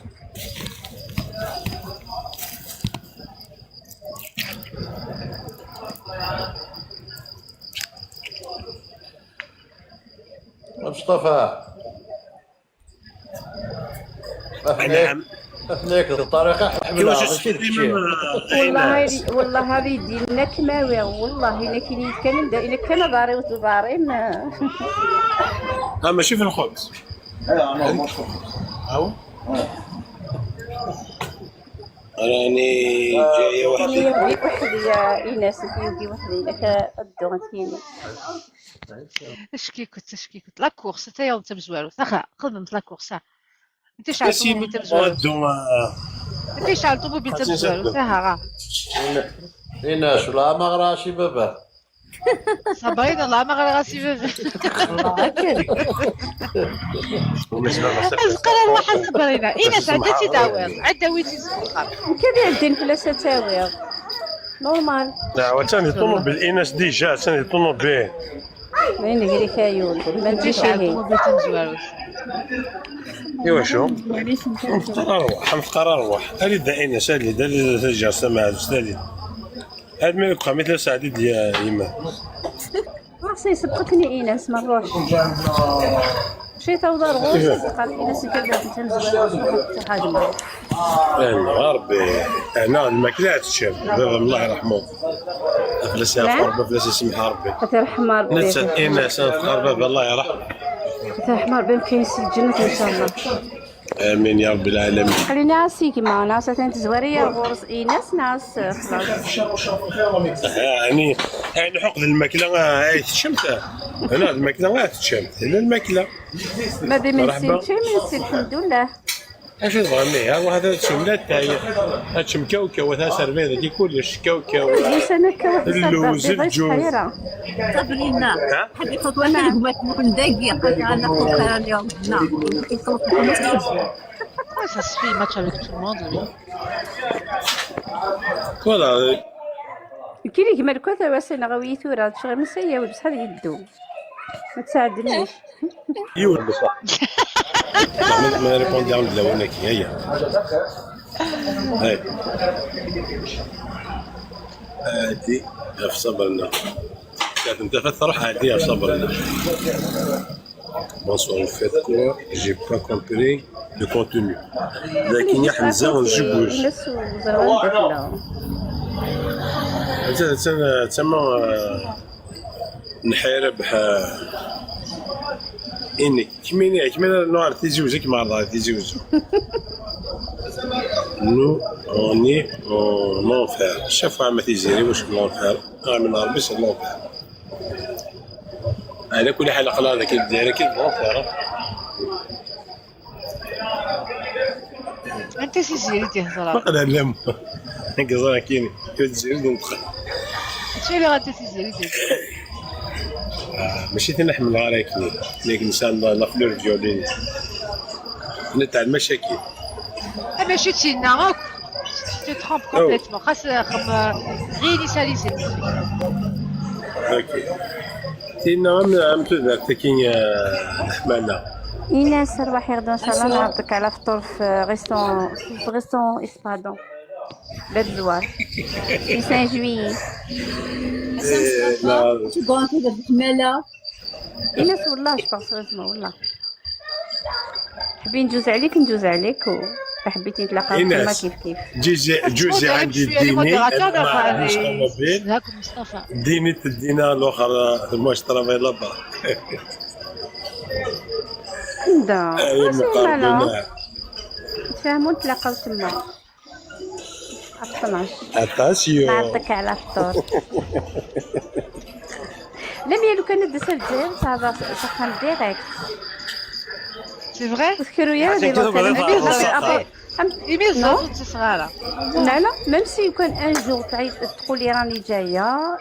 مصطفى نعم هناك الطريقه حملها ماشي داكشي. والله هذه ديالنا كماوي والله الا كاين كان الا كان ضاري وتضاري ما ماشي في الخبز. هاو راني جايه وحدي. يوديك وحدي يا ايناس يودي وحدي لك الدو كاينين. اش كي كنت لا كورس حتى يوم تمزوالو صافا خدمت لا كورس انت شعل طوموبيل تمزوالو انت شعل طوموبيل تمزوالو ساها ايناس ولا ما غراشي بابا صابرين الله ما غير غاسي القرار واحد صبرينا ايناس عندها تداوير عداويتي زوقه كذا عندي فلاسه تاوير نورمال. لا ثاني طوموبيل ايناس ديجا ثاني طوموبيل وين نقري كايول ما نجيش هي طوموبيل تمزوالو. ايوا شو نفقر اروح هذه دائنا سالي دال جالسه مع السالي هاد ما يبقى مثل سعدي ديال ايمان راسي سبقتني ايناس ما نروحش مشيت ودار غوش قالت ايناس كذا تنزل حاجه يا ربي انا الماكله تشرب الله يرحمه فلاس يا فلاس يسمحها ربي ترحم ربي نتا ايناس نفقر بابا الله يرحمه ترحم ربي كاين الجنه ان شاء الله. امين يا رب العالمين. خليني عاسيك ما ناس تزوري غورس ايناس ناس خلاص يعني حق الماكله هاي تشمت هنا الماكله تشمت هنا الماكله ما دي من سيتي الحمد لله. اش تبغى وهذا تشملات تاعي هاتشم كاوكاو وهذا سربي هذيك كلش كاوكاو اللوز الجوز صبرينا حد يخطو انا ما تكون دقيقه انا خطره اليوم نعم Ça se fait match avec tout le monde. فوالا كاين كيما الكوثه واسنا غويتو راه شغل مسيا بصح يدو ما تساعدنيش. ايوا بصح ما ريبوندي عند لونك هيا هاي هادي في صبرنا كانت انت فتروح هادي في صبرنا. Bonsoir, en fait quoi? J'ai pas compris le contenu. لكن يا حمزة ونجيبوش. تسمى نحارب إنك كمين نوع تيزوجك مع الله تيزوج. Nous on est en enfer. Chaque fois ما تيزيري واش l'enfer. من ربي c'est l'enfer. على كل حال خلاص كي دايره كي البونفير انت سيزيري تهضر فقد علم نقصر كاين كتزيد ندخل شنو اللي غادي تسيزيري ماشي تنحمل غير لكن انسان لا فلور ديالي نتاع المشاكل ماشي تينا tu te trompes complètement خاص غير يساليزي اوكي تينا عم تذكر تكين الحماله ايناس رواحي غدا ان شاء الله نعطيك على فطور في غيستون اسبادون باب زوار في سان جويي. لا تبغى كذا بحماله ايناس والله جبارس غزمه والله حبي ندوز عليك و حبيتي نتلاقاو كيما كيف جوزي عندي ديني ديني تدينا الاخر واش ترافي لابا دا نتفاهموا نتلاقاو تما 12 اتاسيون نعطيك على الطور. لا مي لو كان ندس الجزائر صافا سخن ديريكت. سي فري. تذكروا يا هذه ايميل زوج صغيره. لا ميم سي كان ان جور تعيط تقول لي راني جايه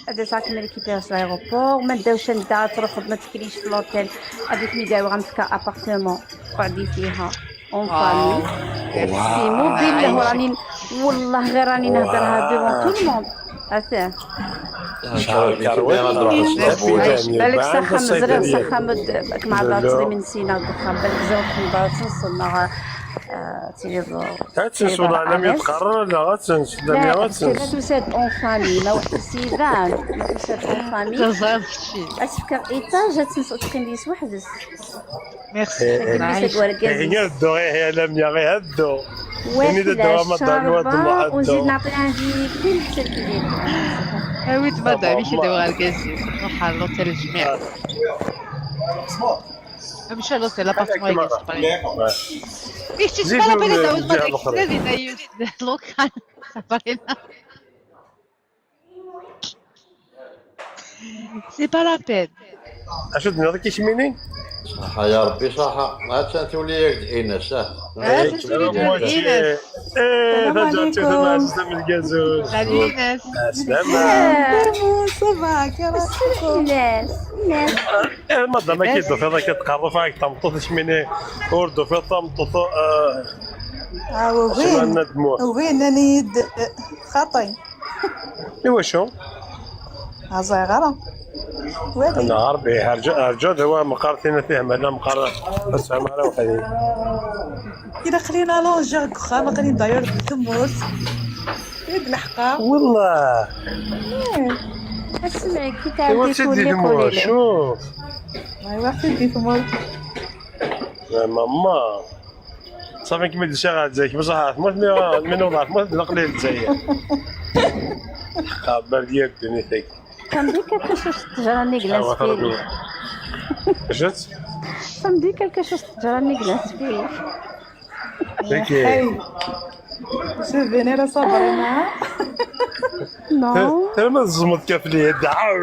هذا ساعه ما ريكيبير في الايروبور ما نداوش ندا تروح ما تكليش في لوطيل هذيك مي داو غنمسكا ابارتمون تقعدي فيها اون فامي سي موبيل راني والله غير راني نهضرها ديفون تو الموند اساه بالك ساخا مزرعه ساخا مد مع باطري من سينا دوخا بالك زوج من باطل تيليفور غاتنس ولا انا ميتقرر ولا غاتنس لا غاتنس توساد اون فامي ما واحد السيدان توساد اون فامي تزغر شي اشفكر ايطاج تنس تكنديس وحدس ميرسي. هي الدو غير لميا غير الدو واحدة شاربة وزيد نعطيها في كل تركيب وي تبدا ماشي دابا الكاسي نروح على لوطيل الجميع مشى لوطيل لابارتمون يقص ايش تسمع بلا داوز ما داكش الذي نايوس لوكال سافارينا سي با لا بين. اش الدنيا كيشميني صحة يا ربي صحة ما تولي ايناس ايه رجعتي مع السلام الكازوز سالي ناس السلامة صباحك يا ناس الماضي ما كيدو في هذاك تقرب فيك تمطط شميني وردو في تمطط وين ندمو وين راني خاطي ايوا شو صغيرة وادي النهار به رجع هو مقارتنا فيه مالا مقار بس على وحدي إذا خلينا لونجا خا غادي نداير تموت يد الحقا والله اسمعي كي ايوا تعاودي تسدي تولي دموع قولي شوف ايوا حتى تموت يا ماما صافي كيما دير شي غاد زيك بصح من وضعك ما تنقلي لزايا قابل ديال دنيتك تمدي quelque chose تجراني جلاس فيه شفت تمدي quelque chose تجراني جلاس فيه هيك شوف فينيرا صبري معاه نو ترى ما تزمط كاف لي دعر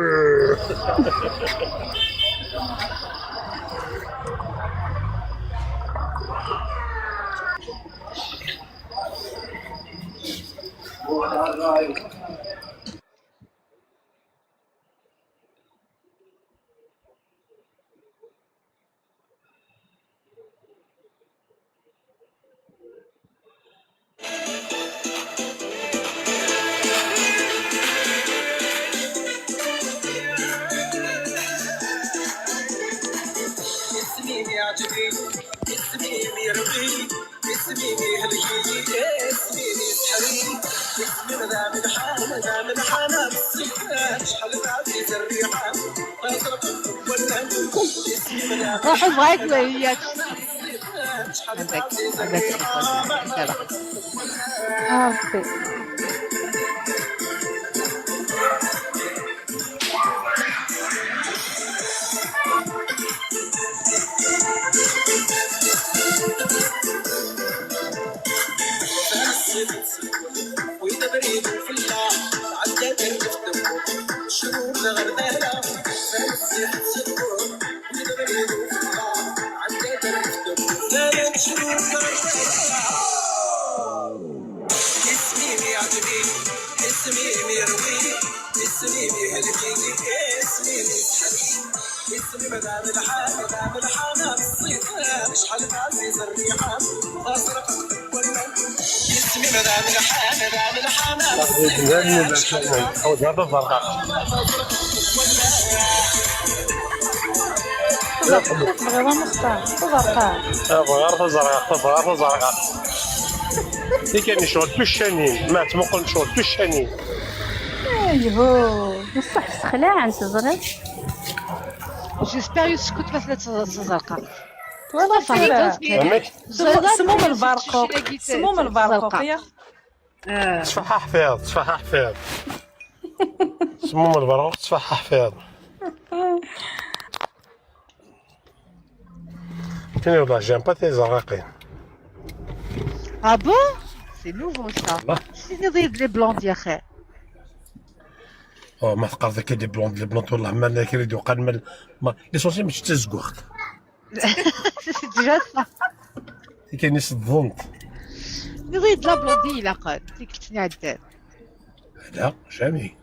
روحي بغاك وهي هذاك عرفتي بغيوها مختار وزرقاء بغير زرقاء اللي كان يشغل بالشانين ما تمقل شغل بالشانين ايوه بصح تخلع عن تزرق جيسبيغ يسكت مثلا تزرقاء والله فهمت سموم البرقوق سموم البرقوق يا تفاح حفاظ سموم البرقوق تفاح حفاظ تاني وضع جنب تي زرقاقين Ah bon? C'est nouveau ça. والله C'est نضيد لي بلوند يا اخي. ما تقدر ذاك لي بلوند والله ما انا كريد وقال ما ليسونسيال ماشي تزقوخ C'est déjà ça. كاين ناس الظنط. نضيد لا بلوندي لا قد ديك كنتني عداد. لا جامي.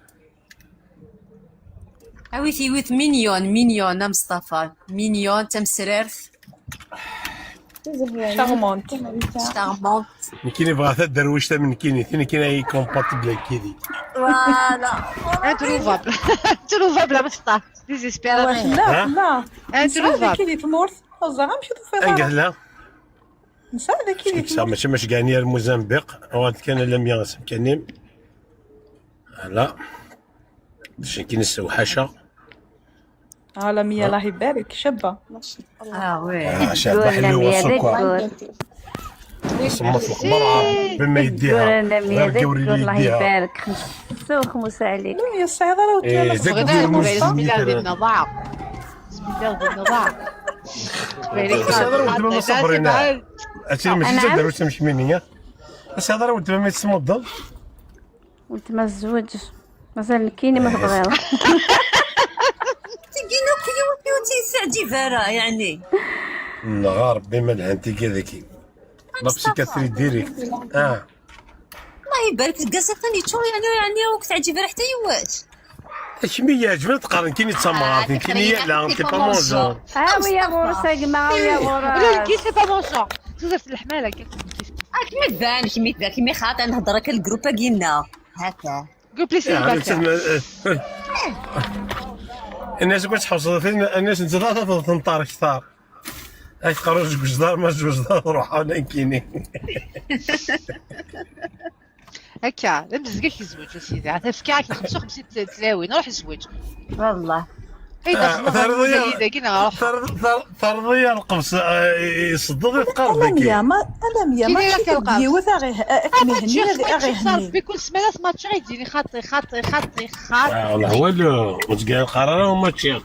عويتي ويت مينيون مصطفى مينيون تمسرارت شارمونت. شارمونت كاين بغا حتى درويشته من كاين ثاني كاين هي كومباتيبل كيدي. فوالا انتروفابل. انتروفابل مصطفى. ديزيسبيرامون. لا لا انتروفابل. كي تمورت وزا غنمشي في انقال لا نساعدك كي كيكسا ماشي كاع الموزمبيق وغاد كان لم يغسم كان لا باش كاين السوحشه. لميا الله يبارك شابه. وي شابه حلوه السكر صمت القمر بما يديها غير كوري لي الله يديها. يبارك سوق موسى عليك. لميا الصعيده راه وتلا زاك بغينا ديال نقول بسم الله مثلا. ديال النضاع. بسم الله ديال النضاع. بس هذا راه ودما ما صبرنا. هادشي ماشي نعم. تدارو تمشمينيه. بس هذا راه ودما ما يتسمو الضل. وانت ما تزوجش مازال كاينه ما تبغيها. تيجينا كيوتي سعدي فارا يعني نغار بما لعنتي كذاكي. لا بسيكاتري ديريكت. الله يبارك جالسه ثاني تشوف يعني وقت عجيب ريحتها يوات شمية عجبني تقارن كاين تسمعات كاين لا انت با مونجون. ويا غورس يا ويا ولا غورس. الكيس سي با مونسون. زرت الحماله كيف كيما تبان كيما خاطر نهضر هكا الجروب كينا هكا قول بلي سيليباتير. الناس كنت تحوصل فين الناس انت لا تنطار كثار. هاي تقرا جوج جدار ما جوج جدار روحوا انا كاينين. هكا لا مزقك يزوج سيدي عاد فكاك 55 تلاوي نروح نزوج والله اي كينا نروح. فرضيه القبص يصدق يتقرب لميا ما لميا ما كاين شي لك القاف. تديوث غير مهني غير صار هني. بكل سمانه ماتش غيديني خاطري والله والو وتلقى القرار هما تشيغ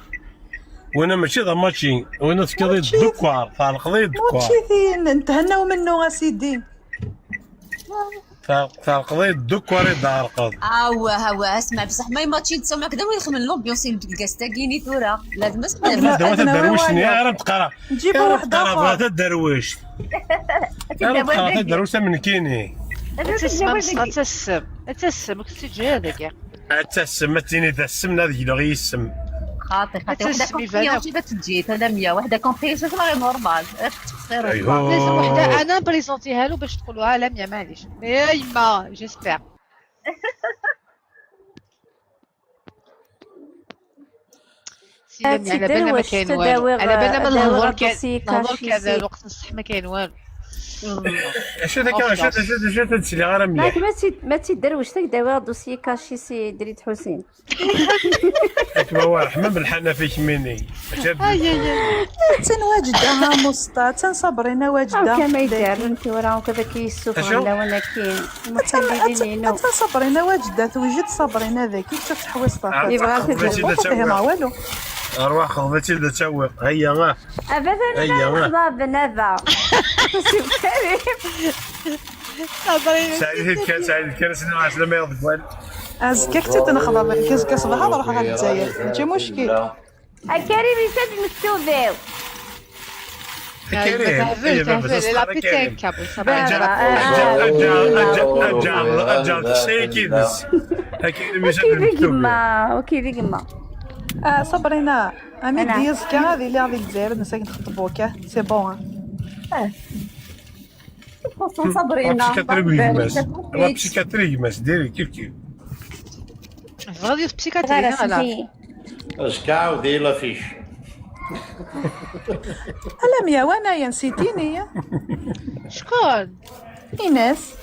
وانا ماشي ذا ماتشي وانا تكضي الدكوار تاع القضيه الدكوار ماشي نتهناو منه اسيدي. تاع القضيه الدكوار دار القض. هوا اسمع بصح ما يماتشي تسمع كذا ويخمن لومبيونس الكاستا كيني ثورا لازم اسمع دوات الدرويش راه تقرا نجيبو واحد تقرا اخر. الدرويش راه تقرا الدرويش من كيني تسم كنتي تجي هذاك يا تسمى تيني تسمنا هذيك اللي غيسم خاطر وحده تسمي كومبريونس كيفاش تجي هذا 100 وحده كومبريونس غير نورمال ايوا لازم وحده انا بريزونتيها له باش تقولوها لميا معليش يا يما جيسبر. على بالنا ما كاين والو على بالنا ما نهضر كذا الوقت نصح ما كاين والو. اش هذاك اش هادشي اللي غير مليح ما تيدروش تاك داوي دوسي كاشي سي دريد حسين. كما هو رحمه بالحنا فيك مني تنواجدها مسطا تنصبرينا واجده. كما يدير انت وراهم كذا كيسوفوا ولا وانا كاين المحللين تنصبرينا واجده توجد صبرينا ذاك تتحوس طاح. يبغى ما والو. ارواح خضتي بدا تشوق هيا ابدا لا بنذا. سعيد كان سنة عشرة ما يضيف والو. ازكاك تنخضر كيزكا صباح نروح غا للجزائر ماشي مشكل. كريم يسد مستوذاو. وكيفي كما صبرينا امي ديز كا هذه اللي غادي الجزائر نساك نخطبوا كا سي بون. صبرينا بسيكاتري ماس ديري كيف غادي في بسيكاتري لا اش كاع ودي لا فيش لميا وانا نسيتيني. شكون؟ ايناس.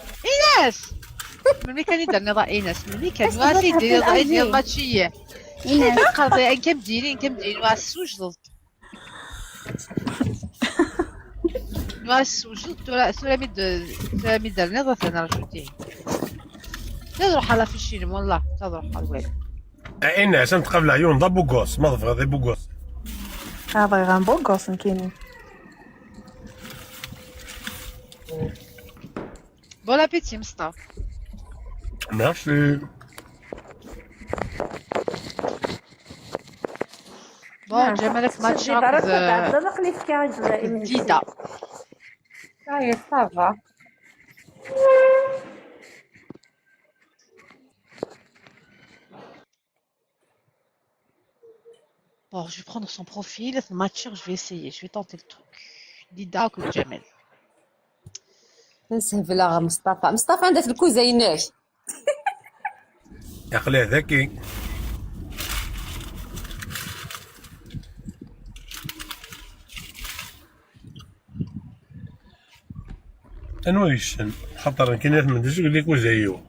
ملي كان يدير نضاع ايناس ملي كان واسي ديال ماتشيه قضي ان كم ديرين واسوج ضد واسوج ضد سلامي نضا ثنا رجوتي نروح على فيشين والله نروح على الوالد اين عشان تقابل عيون ضا بوغوس ما ضفغ ضي بوغوس هذا غير بوغوس كاينين. بون ابيتي مصطفى. ميرسي. بون جمالك ماتش برك راكب تعلق لي في كاج جديدة. هاي صافا. Bon, je vais prendre son profil, son match, je vais essayer, je vais tenter le truc. Dida ou Jamel. نسهبلها مصطفى عندها في الكوزه يناك. عقليه ذكي. انو يشن خاطر كاين ناس ما نديرش يقول لك وزيو.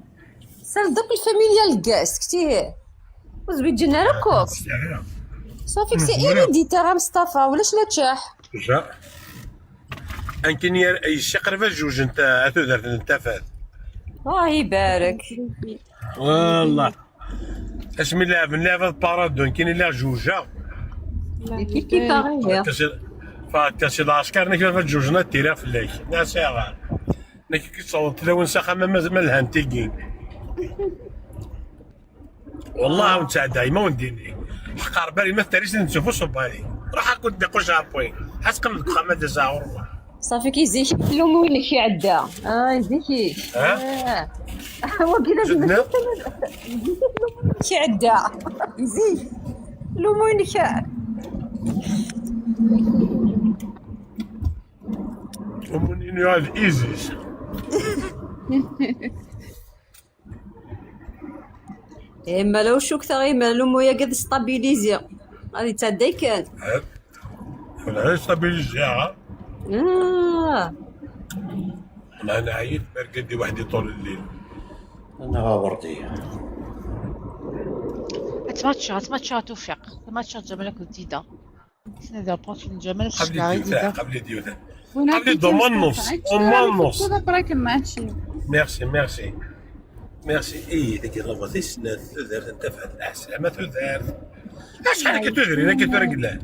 سال دوك الفاميليا الكاس كتير وزويد جنا ركوب صافي كسي ايديتها مصطفى ولاش لا تشاح جا ان كاين اي الشقر فاش جوج انت تقدر تنتفاد. الله يبارك والله اش من لعبه بارادون كاين اللي جوجه كي باغي فكاش العسكر نكيف فاش جوجنا تيرا في الليل ناس غار نكي كيتصوت لو نسخه ما الهان تيكين والله ونتا دايما ونديني حقار بالي ما تريش نشوفو صبالي راح كنت نقول ابوي حسق من الخامه دزاور صافي كيزيك لوم وينك يعدا يزيكي هو كذا يعدا يزيك لوم وينك ومنين هذا ايزيس اما لو شوك تاغي مالو مويا قد ستابيليزيا غادي تعدي كان ولا ستابيليزيا انا عييت مرقدي وحدي طول الليل انا غابرتي اتماتشا توفيق اتماتشا جمالك وديدا هذا بروفيل جمالك قبل الدفاع قبل الدفاع قبل ضمان نص ضمان نص ميرسي اي ديك الغوطي سنة تدرت انت في هذا الاحسن ما تدرت شحال كتدري انا كترقله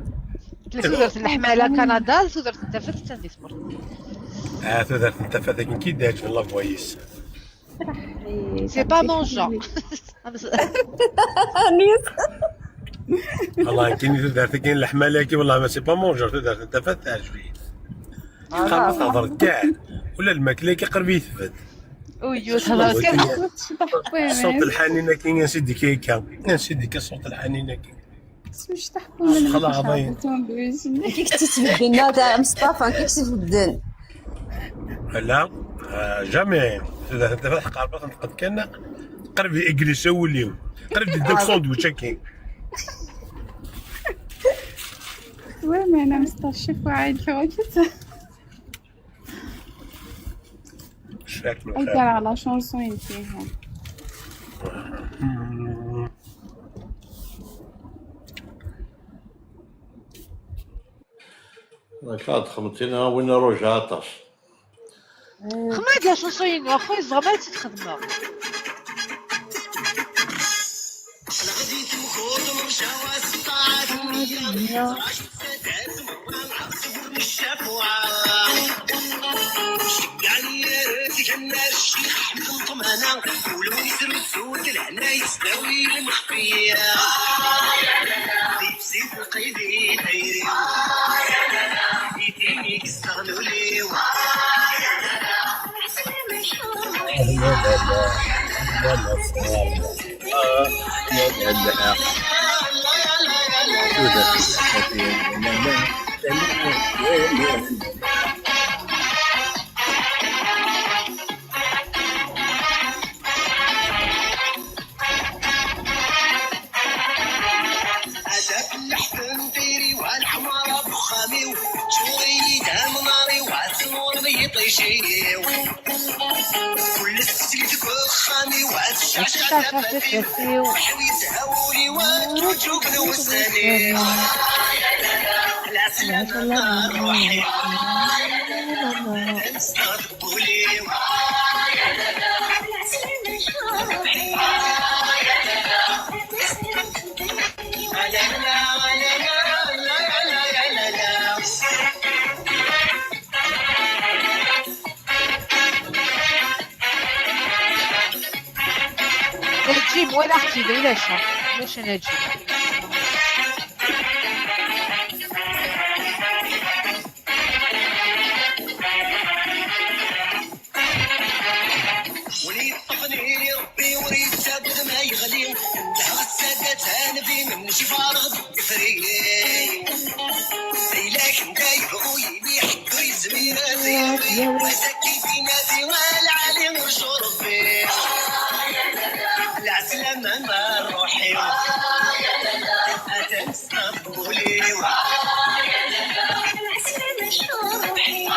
تدرت الحمالة كندا تدرت انت فات تندي صبر تدرت انت فات لكن كي داج والله كويس سي با مون جون والله كاين تدرت كاين الحمالة كي والله ما سي با مونجور تدرت انت فات تعجبني قرب تهضر كاع ولا الماكله كي قرب يثبت صوت الحنينه كاين يا سيدي كيكا يا سيدي صوت الحنينه كاين واش تحكوا خلاص عظيم كي كنتي تبدلنا تاع مصطفى كي كنتي تبدل لا جامي انت فتح قربات نقد كان قرب يجلس وليو قرب يديك ساندويتش كاين وين انا مستشف وعيد خوتي شاك من اقدر على شونسون فيها كانت خمتينا وين رجعتش خماد يا شونسوين يا خويا زعما تتخدمها ولا احكي لي علاش نجي. وليد طفني لي ربي وريد سابد ما يغلي دعوة السادات هانبي نمشي فارغ بالفريق إلاك مدايب ويلي حدو يزميراتي وزكي بيناتي والعالي ورجو ربي العسلامة ما روحي أتنستقبلي العسلامة شو روحي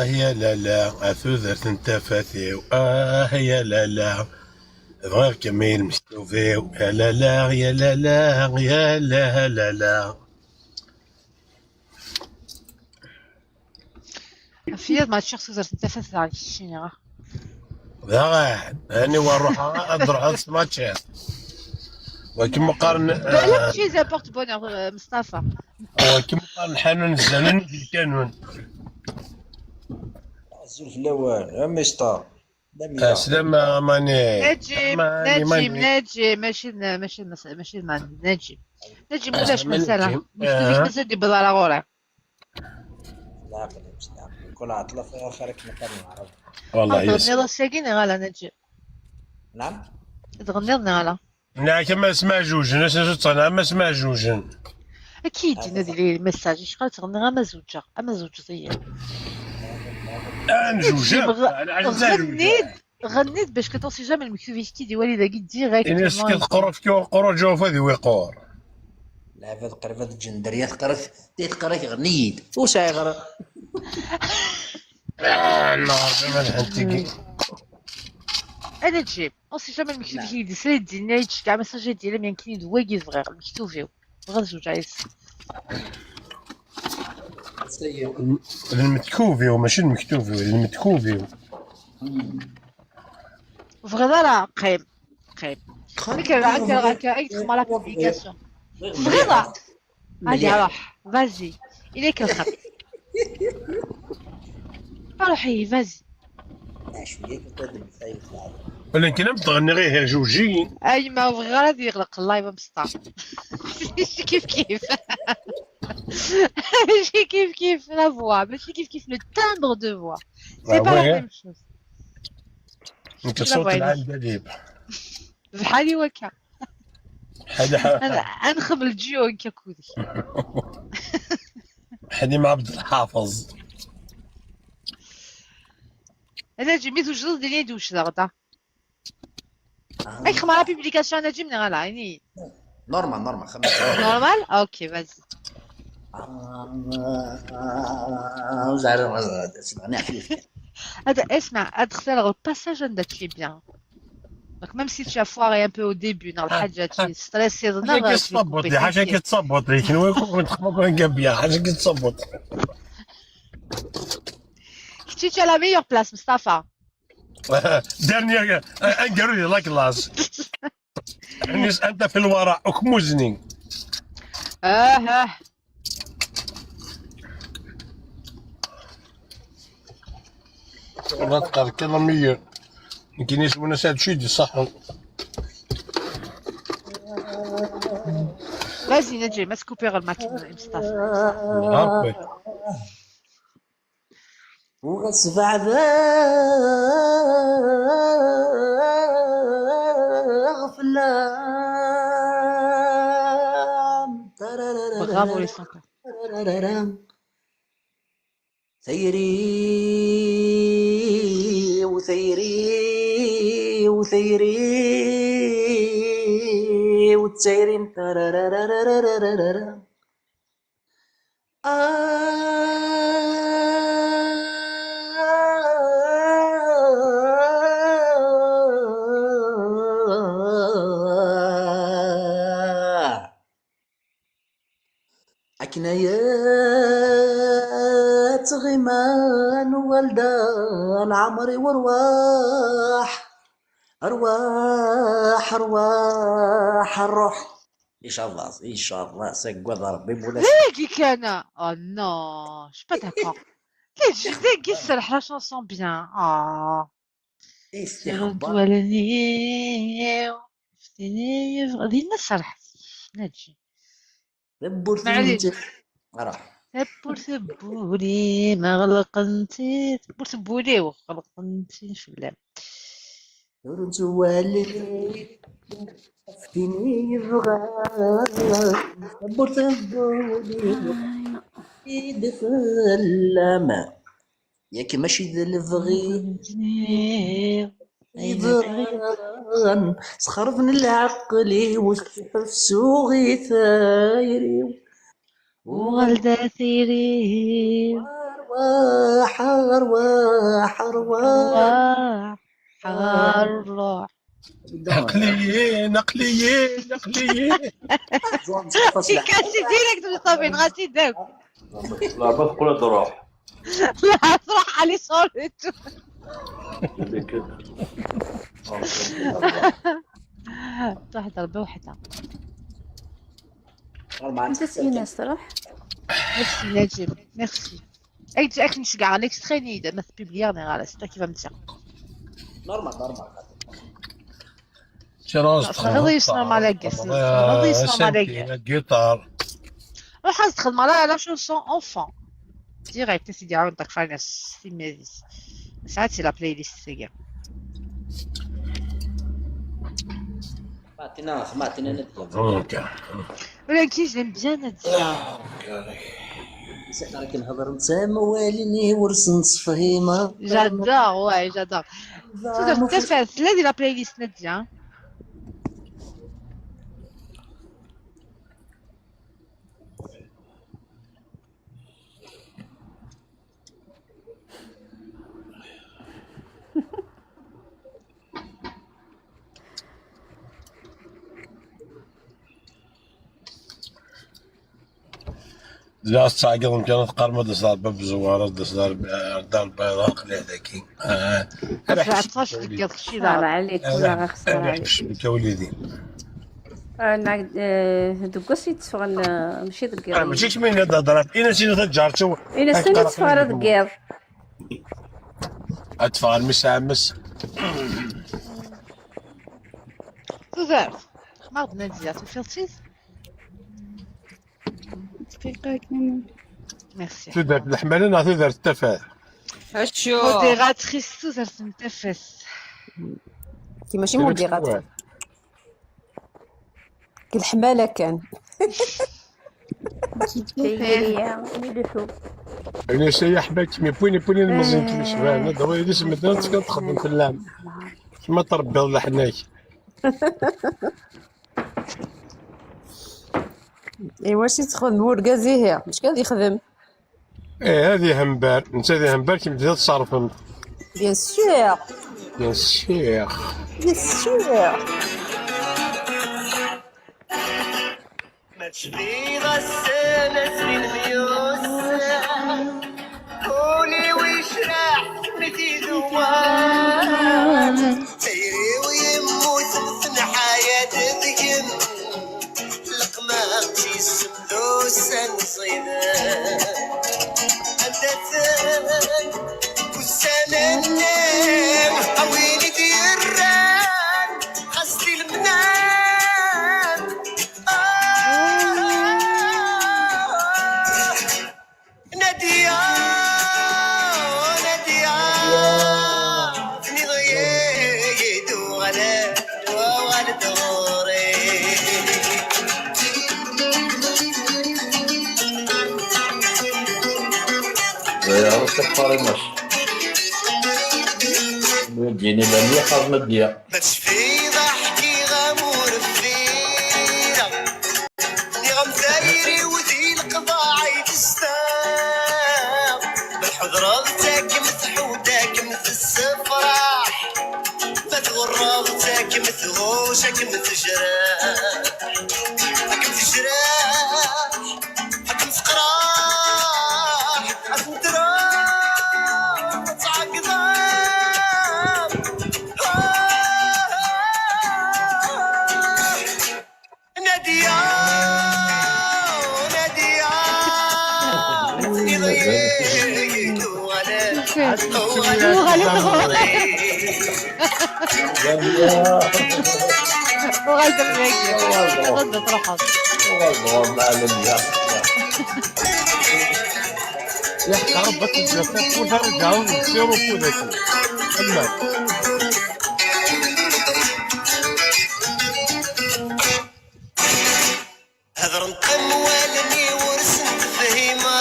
يا لالا أثوذرت انت فاثيو يا لالا بغير كمين مستوفيو يا لالا يا لالا يا لالا. في ما تشخص زرت تفث على الشينغ ذا غاحد أنا وأروح أضرب هذا الماتشات ولكن مقارن لا شي زابورت بونور مصطفى ولكن مقارن حانون الزمن في الكانون الزلف الاول ميستا سلامة ماني نجم ماشي نجم ولاش مسألة مكتوبش مسألة دي بضالة غورة لا كل عطلة فيها خارج مقارن عربي والله يس تغني الساقين غالا نجم نعم تغني غالا نعم ما اسمع جوج ناس نصنع ما اسمع جوج أكيد نادي لي المساج إيش قال تغني غا مزوجة أما زوجتي غنيت باش كتوصي جامع المكتوب يشتي دي والدة قد ديريكت الناس كتقرا في قرا جوف هذه ويقور لا هذا قريبة الجندرية تقرا غنيت واش غيغرا نار زعما حنتي انا تجيب اوصي جامع المكتوب يدي سريد دينايتش كاع مساجات ديالها ما يمكن يدواقي صغير المكتوب فيه بغا زوج عايز المتكوفي وماشي المكتوفي المتكوفي فغدا راه قيم هذيك راك اي تخمر لك ابليكاسيون فغدا هادي روح فازي اليك الخط روحي فازي شويه كتقدم فايت ولكن كي تغني غير جوجي اي ما بغى غادي يغلق اللايف مسطا كيف ماشي كيف لا فوا ماشي كيف لو تامبر دو فوا سي با لا ميم شوز انت صوت العال دليب بحالي وكا انا انخب الجيو كاكودي حدي مع عبد الحافظ انا جي ميزو جلد ديالي دوش غدا اي خمارة بيبليكاسيون انا جي من غالا يعني نورمال خمس نورمال اوكي فازي سمعني عفيف. هذا اسمع ادخل الباساج عندها تشي بيان. Donc même si tu as foiré un peu au début dans الحاجة تشي ستريسي حاجه كتصبط لي حاجه كتصبط لي كنوا يكون كنبيع حاجه كتصبط. كنتي tu as la meilleure place مصطفى. دارني انقروا لي لاكلاس. انت في الوراء اكمزني. والله تقال كلا مية ما كاينيش مناسبة شي دي صح. Vas-y نجي ما تكوبي غير الماكينة مصطفى. وغسبع ذا غفلان. Bravo les 5 ans. ثيري وثيري وثيري وتسيرين ترارارارارارارا. عكنايات غمان والدا العمر وارواح ارواح ارواح الروح. ان شاء الله سقوى ربي مولاي. Qui كان oh non je suis pas d'accord. كي سرح la chanson bien. غادي نسرح نجي معليش. ثبور ثبوري ما غلقنتي ثبور ثبوري وغلقنتي شو بلا والي فتيني الرغال. ثبور ثبوري دخل ما ياك ماشي ذا الفغي يبغان سخرفن العقلي والسوق ثايري وغلدة ثيري أرواح أرواح أرواح أرواح عقليين عقليين عقليين. كاسي ديريكت مصطفى غاسي داك. لا بس قول تروح. لا صراحة علي صورته. تروح ضربة وحدة. نسيت ايناس تروح. Merci Najib, merci. Hey, tu as qu'une cigare, un extrait ni de notre publier, c'est toi qui vas me dire. نورمال. غادي يسمع مع لاكاس غادي يسمع مع لاكاس الجيتار. روح تدخل معايا لا شونسون اونفون ديريكت سيدي عاودك فاينس في ميزيس ساعات سي لا بلاي ليست سيغا سمعتنا نادية. ولكن جيم بيان نادية. راك نهضر نسامى واليني ورس نصفهيمة. جادور واي جادور. تقدر تفاس لا دي لا بلاي ليست نادية. جا تعقل كانت قرمه دار باب زواره دار البيضاء قلي هذاكي. عرفتش ديك الشيء خسارة عليك ولا غير خسارة عليك. نحبش وليدي. دوك سيتفغن ماشي دقيق. ماشي من هاد الهضرات انا سينا تجارتو. الا سنت تفغر دقيق. اتفغر مسامس. تزار ما بدنا نزيد فيلتيز. Merci. تدار الحمالة نا تدار التفاح. هشو موديراتريس تزار تنتفس. كي ماشي موديراتريس كي الحمالة كان. انا سياح باك مي بويني المزين كيما شبان دابا يديس مثلا تخدم في اللام كيما تربي الله حناك. ايوا شي تخدم ورقازي هي مش قاعد يخدم. هذه همبال، انت هذه همبال كي بديت تصرفهم. بيان سور بيان سور. بيان سور. ما تشبي غسالة سنين ميوس كوني ويشرح متي دوات سيري ويموت في حياة ذكم لقمة تيسمدو سنصيدان أندثان وسننام أويني ديران خاصلي المنام نادية نادية فني ضييدو غلاد وغلد غوري عرفتك فارماش ديني لاني خاص مديا ما تشفي ضحكي غامور فينا ني غمزايري وذي القضاء عيد السلام بالحضرة تاكمت حوداكمت السفراح ما تغرب تاكمت غوشاكمت جراح كمت جراح كمت قراح كمت راح تعقضام نادية نادية فني ضييدو غلاد وغلد غوري وغلد الماكلة غلدت روحك. والله العالمية يا حق ربك الجفاف ونرجعوا نسيروا فودك. اما هذر نقم والني ورسن فهيمة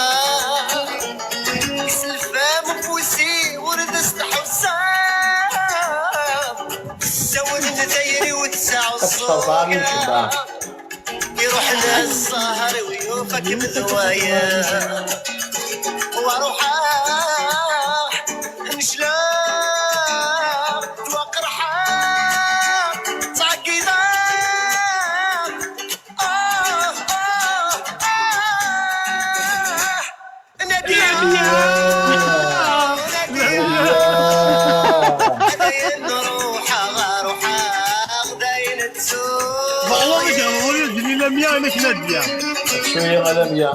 الفام بوسي ورد استحوسام السود نتايري وتسع صافي شباب يروح ناس السهر ويوفك بذوايا واروح نشلاق توقر حاق تعقيدا نادية داين روحا غاروحا داين تسوق والله يا ديني لميا انك ناديه. شوية غلمية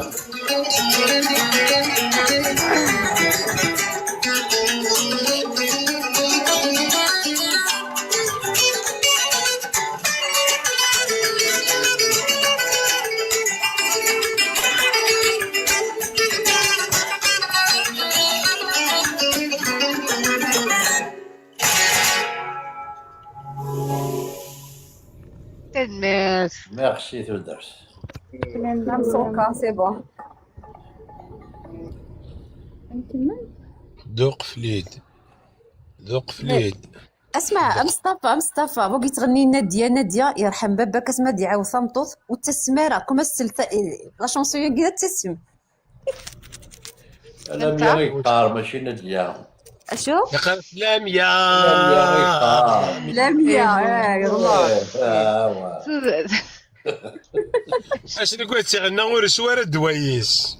تنمس. ميرسي تودرس نسوقها سي بون. ذوق فليد ذوق فليد. اسمع مصطفى بغيت تغني ناديه ناديه يرحم باباك اسمها دي عاو صمطوط والتسماره كما السلطه لا شونسيون كاع تسم. انا ميا غيطار ماشي نادية اشو يقال لاميا ميا غيطار لاميا يلا اشنو قلت غنى ورسوار الدوايس.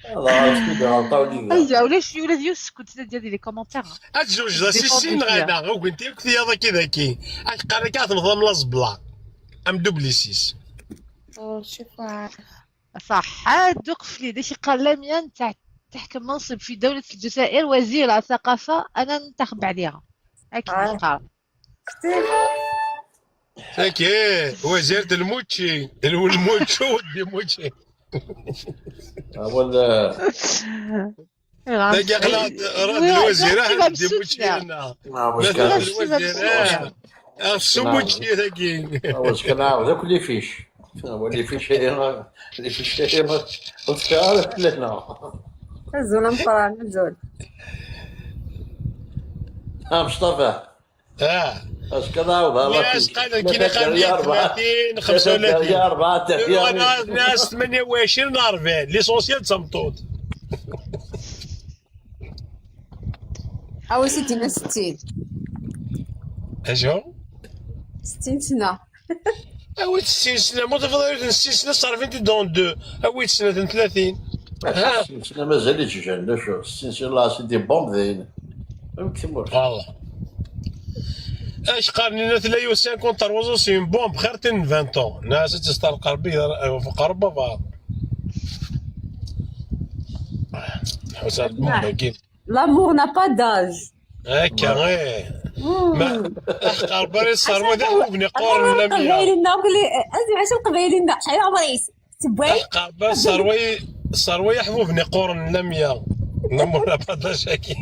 ايوا ولاش ولاد يوسف كنت دير لي كومونتير. الجوج لا سيسين غادا وكنت كثي هذا كذا كي قال لك تنظم لا زبلا ام دوبليسيس. صح دوق فلي داشي قال لاميان تحكم منصب في دولة الجزائر وزير الثقافة أنا ننتخب عليها هكا قال. ساكي وزيرة الموتشي الموتشو ودي موتشي ولا تلقى غلط راد الوزيرة دي موتشي هنا مثلا الوزيرة السموتشي ذاكي واش كنعاود ذاك اللي فيش هو اللي فيش اللي فيش وتعرف لنا الزول مقران الزول مصطفى اش كنعاود ناس قال كاين 30 35 4 ناس 28 40 ليسونسيال تمطوط. أو سيدي من 60 اجو 60 سنة. اويت 60 سنه متفضل 60 سنه صار فين دون دو اويت سنه 30 60 مازاليش جان شو 60 لا سيدي بومب ذاين ما مكتموش والله. اش قال لنا 53 سي اون بومب خير تن 20 ناس تستار قربي قربه فا حساب بومب كيف L'amour n'a pas d'âge. هكا ما قربري صار ما دحوبني قورن لميا قبايلنا أزي عشان قبايلنا شحال عمري تبعي قربر صاروي يحبوبني قورن لميا نمر بدا شاكي.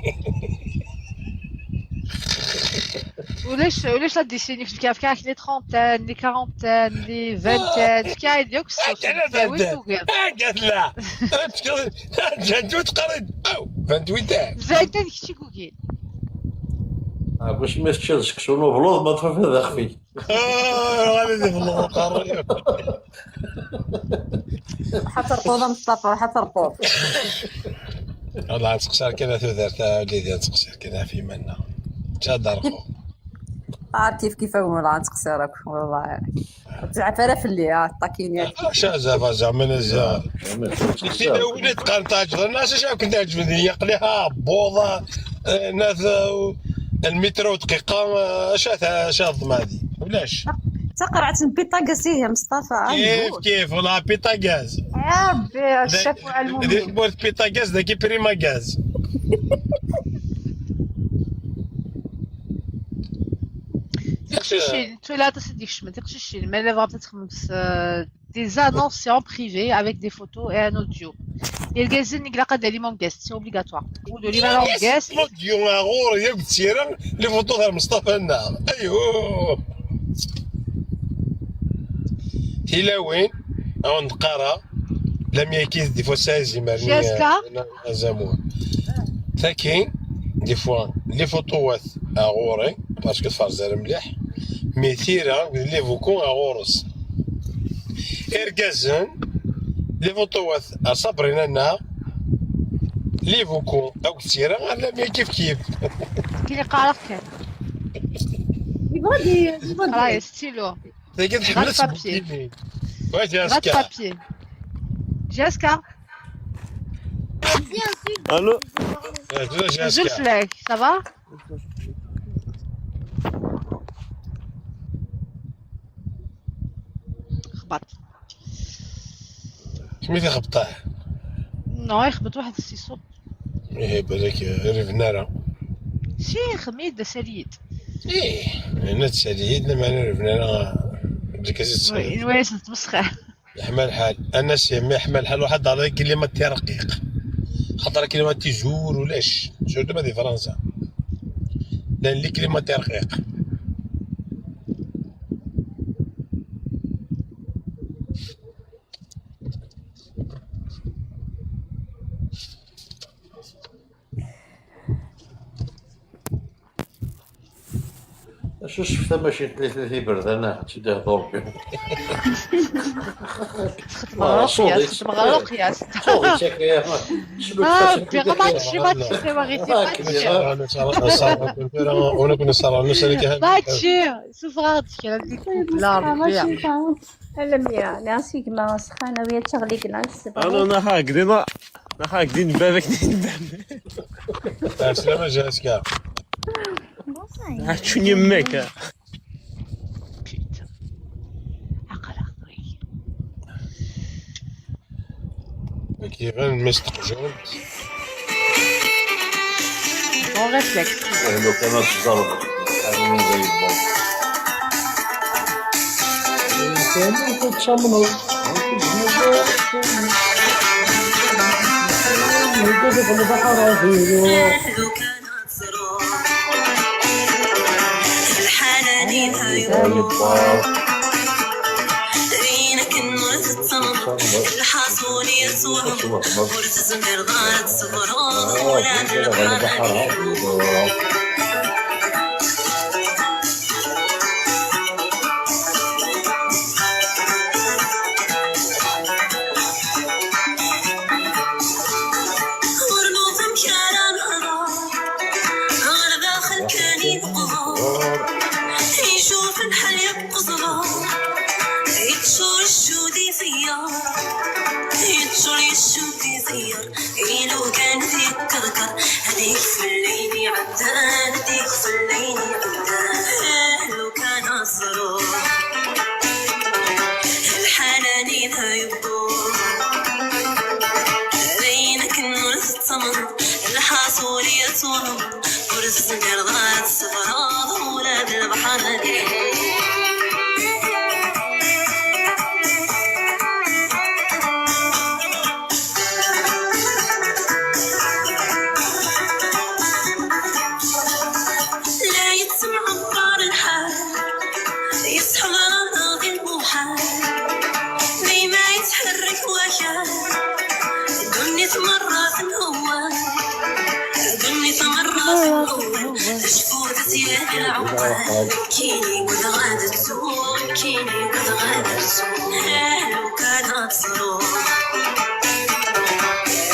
ولاش لا ديسيني في الكاف كاع لي ترونتان لي كارونتان لي فانتان كاع ديوك قالت لا جاتو تقريد او 28 فانتان كشي كوكين واش ما تشرش كسونو بلوض ما تخاف هذا خفي غادي في القريه حتى رقوده مصطفى حتى رقود. والله نتقصر كذا ثوثرت وليدي نتقصر كذا في منا تدرقوا كيف ولا نتقصرك والله تعرف في اللي طاكينيات شازا زعما نزا كي وليت قال الناس اش كنت تعجبني يقليها بوضه ناس المترو دقيقه اش هضم هذه ولاش تقرعت البيطاغاز يا مصطفى كيف والله بيطاغاز يا ربي الشكوى على المهم. بورت بيطاغاز داكي بريما غاز Tu là, tu dis je me dis mais elle va peut-être des annonces en privé avec des photos et un audio. Et le gazine il a pas d'élément guest, c'est obligatoire. Ou de l'élément guest. audio غور ياك تسيرا لي فوتو تاع مصطفى النار ايوه الى وين او نقرا لم يكيز دي فوا سازي مرني زمون ثاكين دي فوا لي فوتوات غوري باسكو تفرزر مليح مثيرة لي فوكون غورس إركازن لي فوتوات صبرنا لنا لي فوكون أو كثيرة على مي كيف كيف كي قارق كان يبغى راهي ستيلو لكن حملت بابي واش جاسكا بابي جاسكا الو زلف لك سافا خبط سميتي خبطاه نو يخبط واحد السيصوب ايه بالك ريفنارا شي خميد سليد ايه انا تساليدنا ما نعرفنا بلك صغير نواس تمسخه يحمل الحال انا سي يحمل الحال واحد على كلمه رقيق خاطر كلمه تيجور ولاش شو دابا دي فرنسا لان لي كلمه رقيق شو شفت ماشي 33 برد انا تشدي هضور بهم تخدم غلقيا صوتي شكلي شنو ما تشي ما تشي واغيتي انا كنا صار نسالك ما تشي سفراتك لا ربي المياه ناسيك ما سخانة ويا تشغلي كلاس انا هاكدين بابك سلامة جاسكا شنو يمك عقل أخضري كي غير مستقجون بون ريفلكس لو كانت تضرب هذا من زي تصوم ورزقنا رضات السفرات ولاد البحر هذه لا يتسمع الطار الحال يسحب راضي المحال ديما يتحرك وشال قلني مرات هو قلني مرات هو تشفوت زياد العقال كيني وتغادر سوق كيني وتغادر سوق لو كانت صروح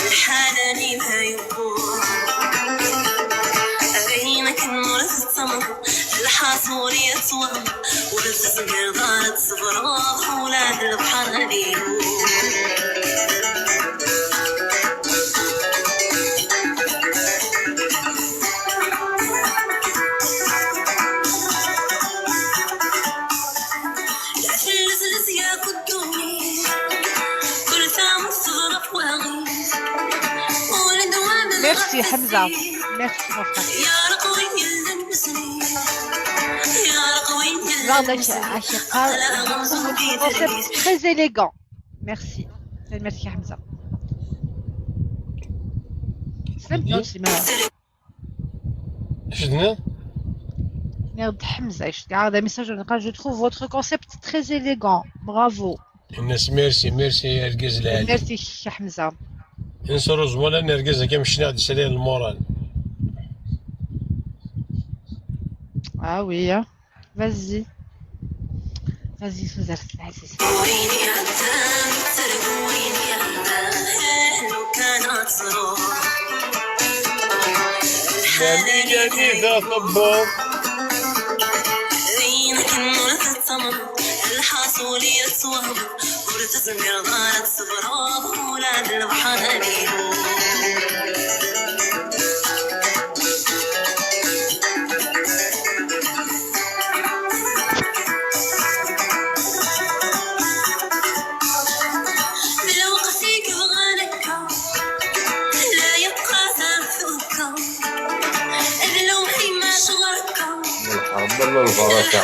الحناني ما يبور أغينك النورث الصمم الحاصول يتصوم ورزق دارت صفراء ولاد البحر هذه Merci Hamza. Merci mon frère. Concept très élégant. Merci. Merci Hamza. Merde Hamza. Je trouve votre concept très élégant. Bravo. ميرسي يا رجز العالي. Merci Hamza. نصرو زمولا نرجزها كم شنو هاد السرير المورال. Ah oui, hein. Vas-y. Vas-y, Suzette, العزيز. الحاصول يتصوم ورتزمر ضارت صفراء ولاد البحر هذه والله البركة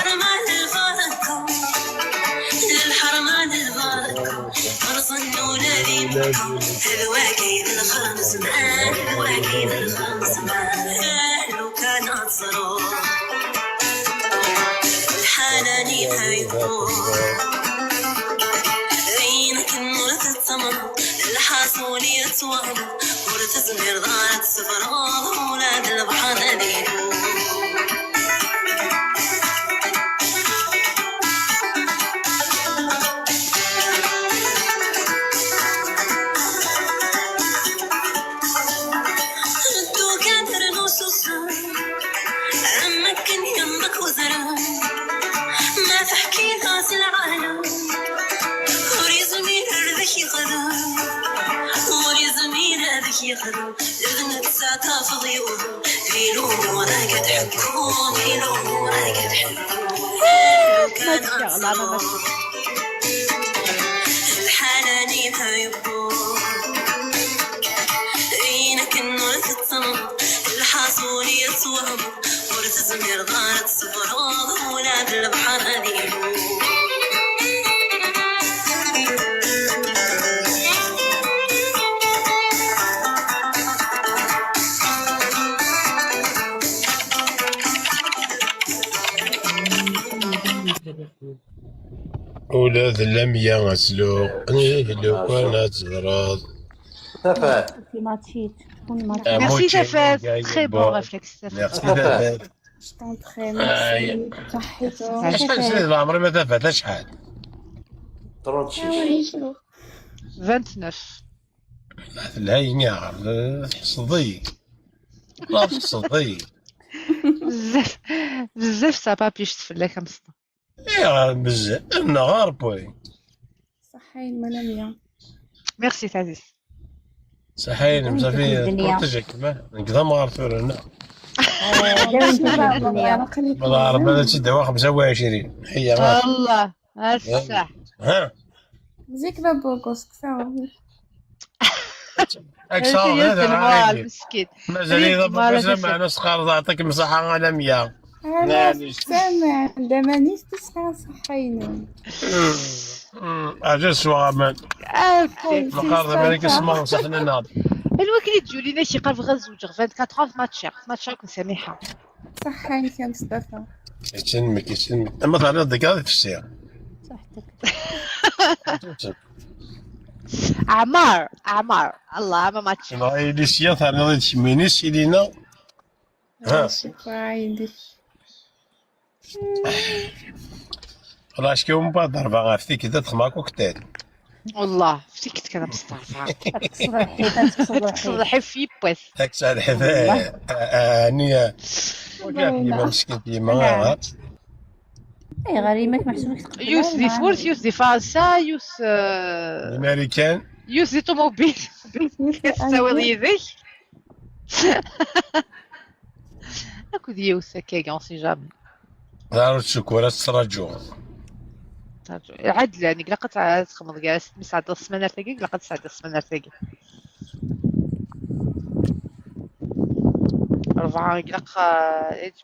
للحرمان البركة فرصنا ولادي الواكيد الخمس مان الواكيد الخمس مان لو كانت صروح الحناني ما يبور عينك النور تتصمم الحاصول يتصوم ورتزمر ضاعت صفراء ولاد البحر هذه ما تحكي ناس العالم وري زميل ذكي خدم وري زميل ذكي خدم لذنك ساعتها فضيوه فيلوم وراك تحكم فيلوم وراك تحكم كان أنصار الحناني ما يبور عينك النور تتصمم الحاصول يتصوم ورتزمر ضارت صفراء ولاد البحر هذه ولاد اللمية غسلو لو كانت زراض تفات Merci Tafat. Très bon réflexe. تفات شحال عمري ما تفات شحال 36 29. الهيني صدي لا تصدي بزاف صعبة باش تفلى كمسطة. يا بزاف النهار بوي صحين ملامية. ميرسي تعزيز. صحين مزافي تجيك ما نقدر ما غرفور هنا. والله عرب هذا تدوا 25 هي الله الصح. ها زيك بابوكوس كفاو. اكسر يهز هذا المال عادي مسكين. مازال اذا بغيت معنا سقار يعطيك مساحه على 100 أنا سامع عندما مانيش تسعى صحينا. اجل سواء مقارنه مالك اسمه صحنا ناض الوكيل تجولينا شي قرب غنزوج 24 في ماتشير كون سامحه. صحيت يا مصطفى. يتسلمك اما تعرف ديك هذه تفسير صحتك. عمار الله ما ماتشير. ما يدي سياط انا تشميني سيدينا ها شكرا عندك. خلاص كيوم بعد ضربه غافتي كذا تخما كوكتيل والله فتيكت كذا مصطفى. تصلحي في بوس. داك ساعه الحذاء اني كيما مسكين كيما اي غريمك محسوبك تقبل. يوس دي فورس يوس دي فرنسا يوس الامريكان يوس دي طوموبيل كتساوي يديك. اكو ديوس هكاكا اون سي جامي. داروا السكورة تراجعوا عدل يعني قلقت تخمض كاع 6 السمانه تلاقي قلقت 9 السمانه تلاقي 4 قلق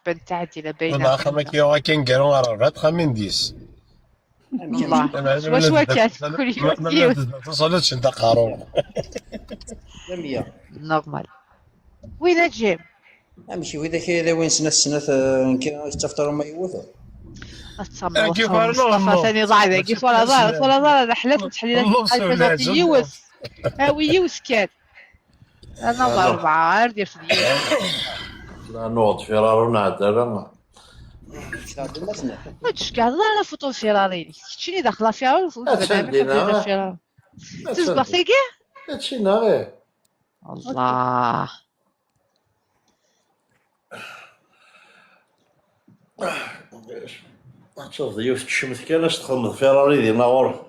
تبان تعديله باينه. والله خما كيوغا كنقالوا 4 خمين ديس والله واش كانت كل يوم توصلتش انت قارون 100 نورمال. وين جيم امشي وذاك الا وين سنه كاين تفطروا ما يوث تصمم مصطفى ثاني ضايع كيف ولا ضاع حلات تحليلات البازات يوس هاوي يوس كان انا 4 غير دير في لا نوض فيرارو نعدل ما تش كاع لا فوتو فيراري شتيني داخله فيراري فيراري تسبق تلقى هادشي غير الله. شوف ضيوف تشمت كانش تخمض فيراري ديال ناور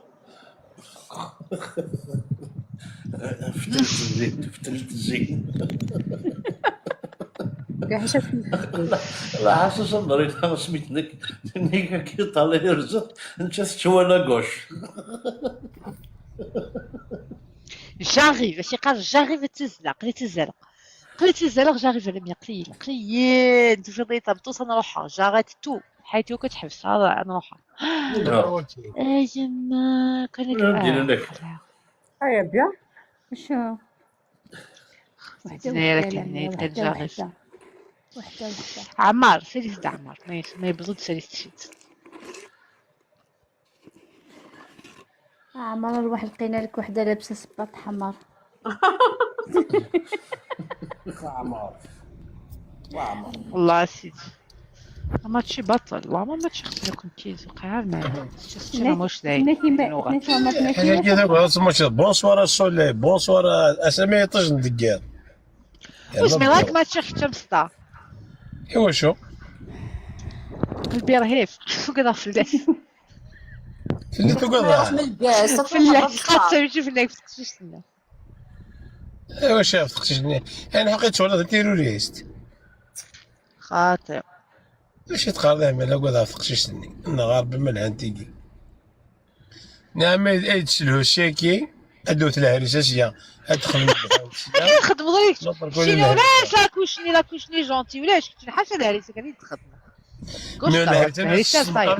فتلت الزين كاع شاف لا حاسس نضريت انا سميت نيك كي طالع رزق انت تشوانا غوش جاريف شي قال جاريف تزلق قلت الزلق جاريف لم قليل تفضيت توصل نروحها جارات تو حيث كتحبس هذا نروحها. جما كانت هيا بيان واش وحده لكن جاريف عمار سيريس عمار ما يبغض سيريس شيت عمر الواحد لقينا لك وحده لابسه صباط حمر. وعمر والله سيدي ما تشي بطل والله ما تشخص لكم كيز وقع معنا شفتي مش داير حاجه كذا سموش بونسوار السولي بونسوار اسامي طجن دقال واسمي راك ما تشخص تمسطا ايوا شو البرهيف وكذا في الداس في اللي تقضى في اللاس خاصة يجي في اللاس تشتنا. ايوا شاف تختشني انا حقيت ولا تيروريست خاطر ماشي تقارض مالا قضا تختشني انا غارب الملعن تيجي نعم اي تسلو الشاكي ادوت الهرساسيه ادخل خدموا ضيك شنو علاش لا كوشني جونتي ولاش كنت حاسه الهريسه كان يتخدم الهرسه صاير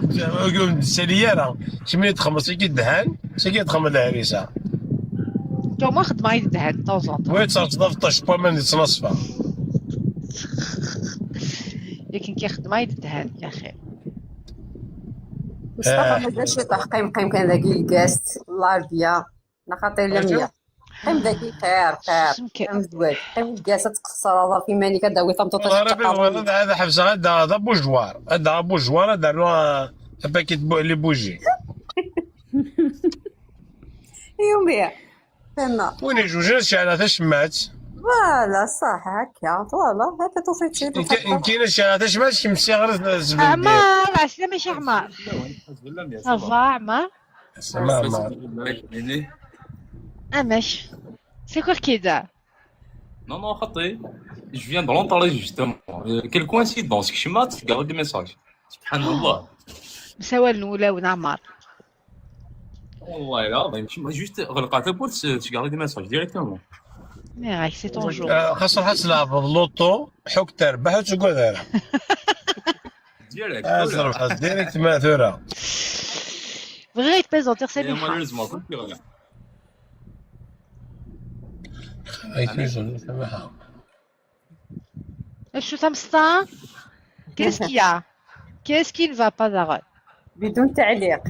السلياره شمي تخمص كي الدهان سكي تخمص الهرسه جو ما خدمه يدهن طوزون وين صارت ضفطه با من تصنصفها لكن كي خدمه يدهن يا اخي مصطفى ما داش تحقيم قيم كان ذاكي الكاست الله بيا نخاطر لمية قيم ذاكي خير قيم دوال قيم الكاسة تقصر هذا في ماني كداوي ثمطوطة هذا حبس هذا بوجوار هذا بوجوار داروا باكيت لي بوجي يوميا فهمنا وين جوج شعلات شمات فوالا صح هكا فوالا هذا توفيت إن كاين شعلات شمات كيمشي غير الزبل عمار عسلامة ماشي عمار صافا عمار ماشي c'est quoi qui est là? Non, non, raté. Je viens de l'entendre justement. Quelle coïncidence, que je mate, tu gardes des messages. Subhanallah. مساوى الأولى ونعمر. والله لا, juste, regarde la porte, tu gardes des messages directement. Mais c'est ton jour. خاصها تلعب اللوطو حك تربح وتقعد دايره. ديالك تربح ديريكت ماثوره. بغيت تبيزونتيغ سامحة. مالوريزمون كلشي غير سامحها. شو تمسطا؟ Qu'est-ce qu'il y a? Qu'est-ce qui ne va pas Zara? بدون تعليق.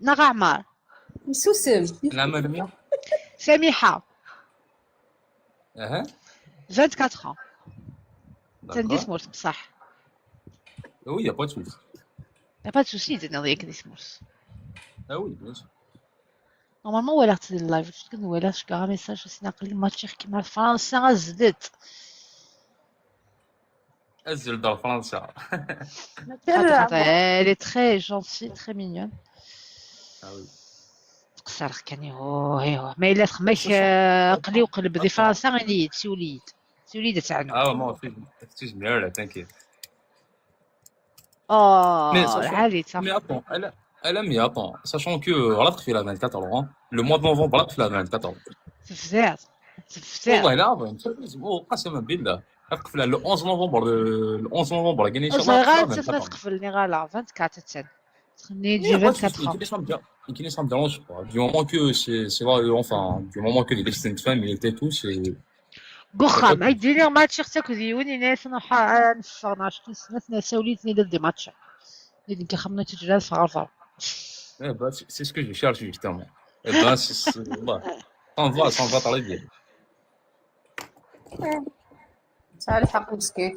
نغا عمار. يسوسم. نعم مية. سامحة. اها 24 ans. تنديسموس بصح. وي يا با de souci. Y'a pas de souci تنضيك ديسموس. Ah oui, bien sûr. نورمالمون ولات اللايف شفت كنولات شكا ميساج سناقل الماتشيخ كيما فرنسا زدت. أزل دار فرنسا. Elle est très gentille, très mignonne. Ah oui. قصر كان ايوا ما الا خماك قلي وقلب دي فرنسا غنيت سوليد تاعنا. Ah non, c'est mieux là, t'inquiète. عادي صح. Mais attends, mais attends, sachant que voilà في la 24 ans, le mois de novembre voilà في la 24 ans. تفزات والله لا قسما بالله تقفل le 11 novembre le 11 novembre كاين ان شاء الله. غير تقفلني غالا 24 تسن تخني تجي 24. Qui ça me dérange pas. Du moment que c'est là, enfin, du moment que les extended family et tout, c'est. قخا ما يدير ماتش اختك ديوني ناس نحا نفرناش ناس نسوليتني دي ماتش اللي كخمنا تجرال صغار. Eh ben, c'est ce que je cherche justement. Eh ben, ça va très bien. صالح حق مسكين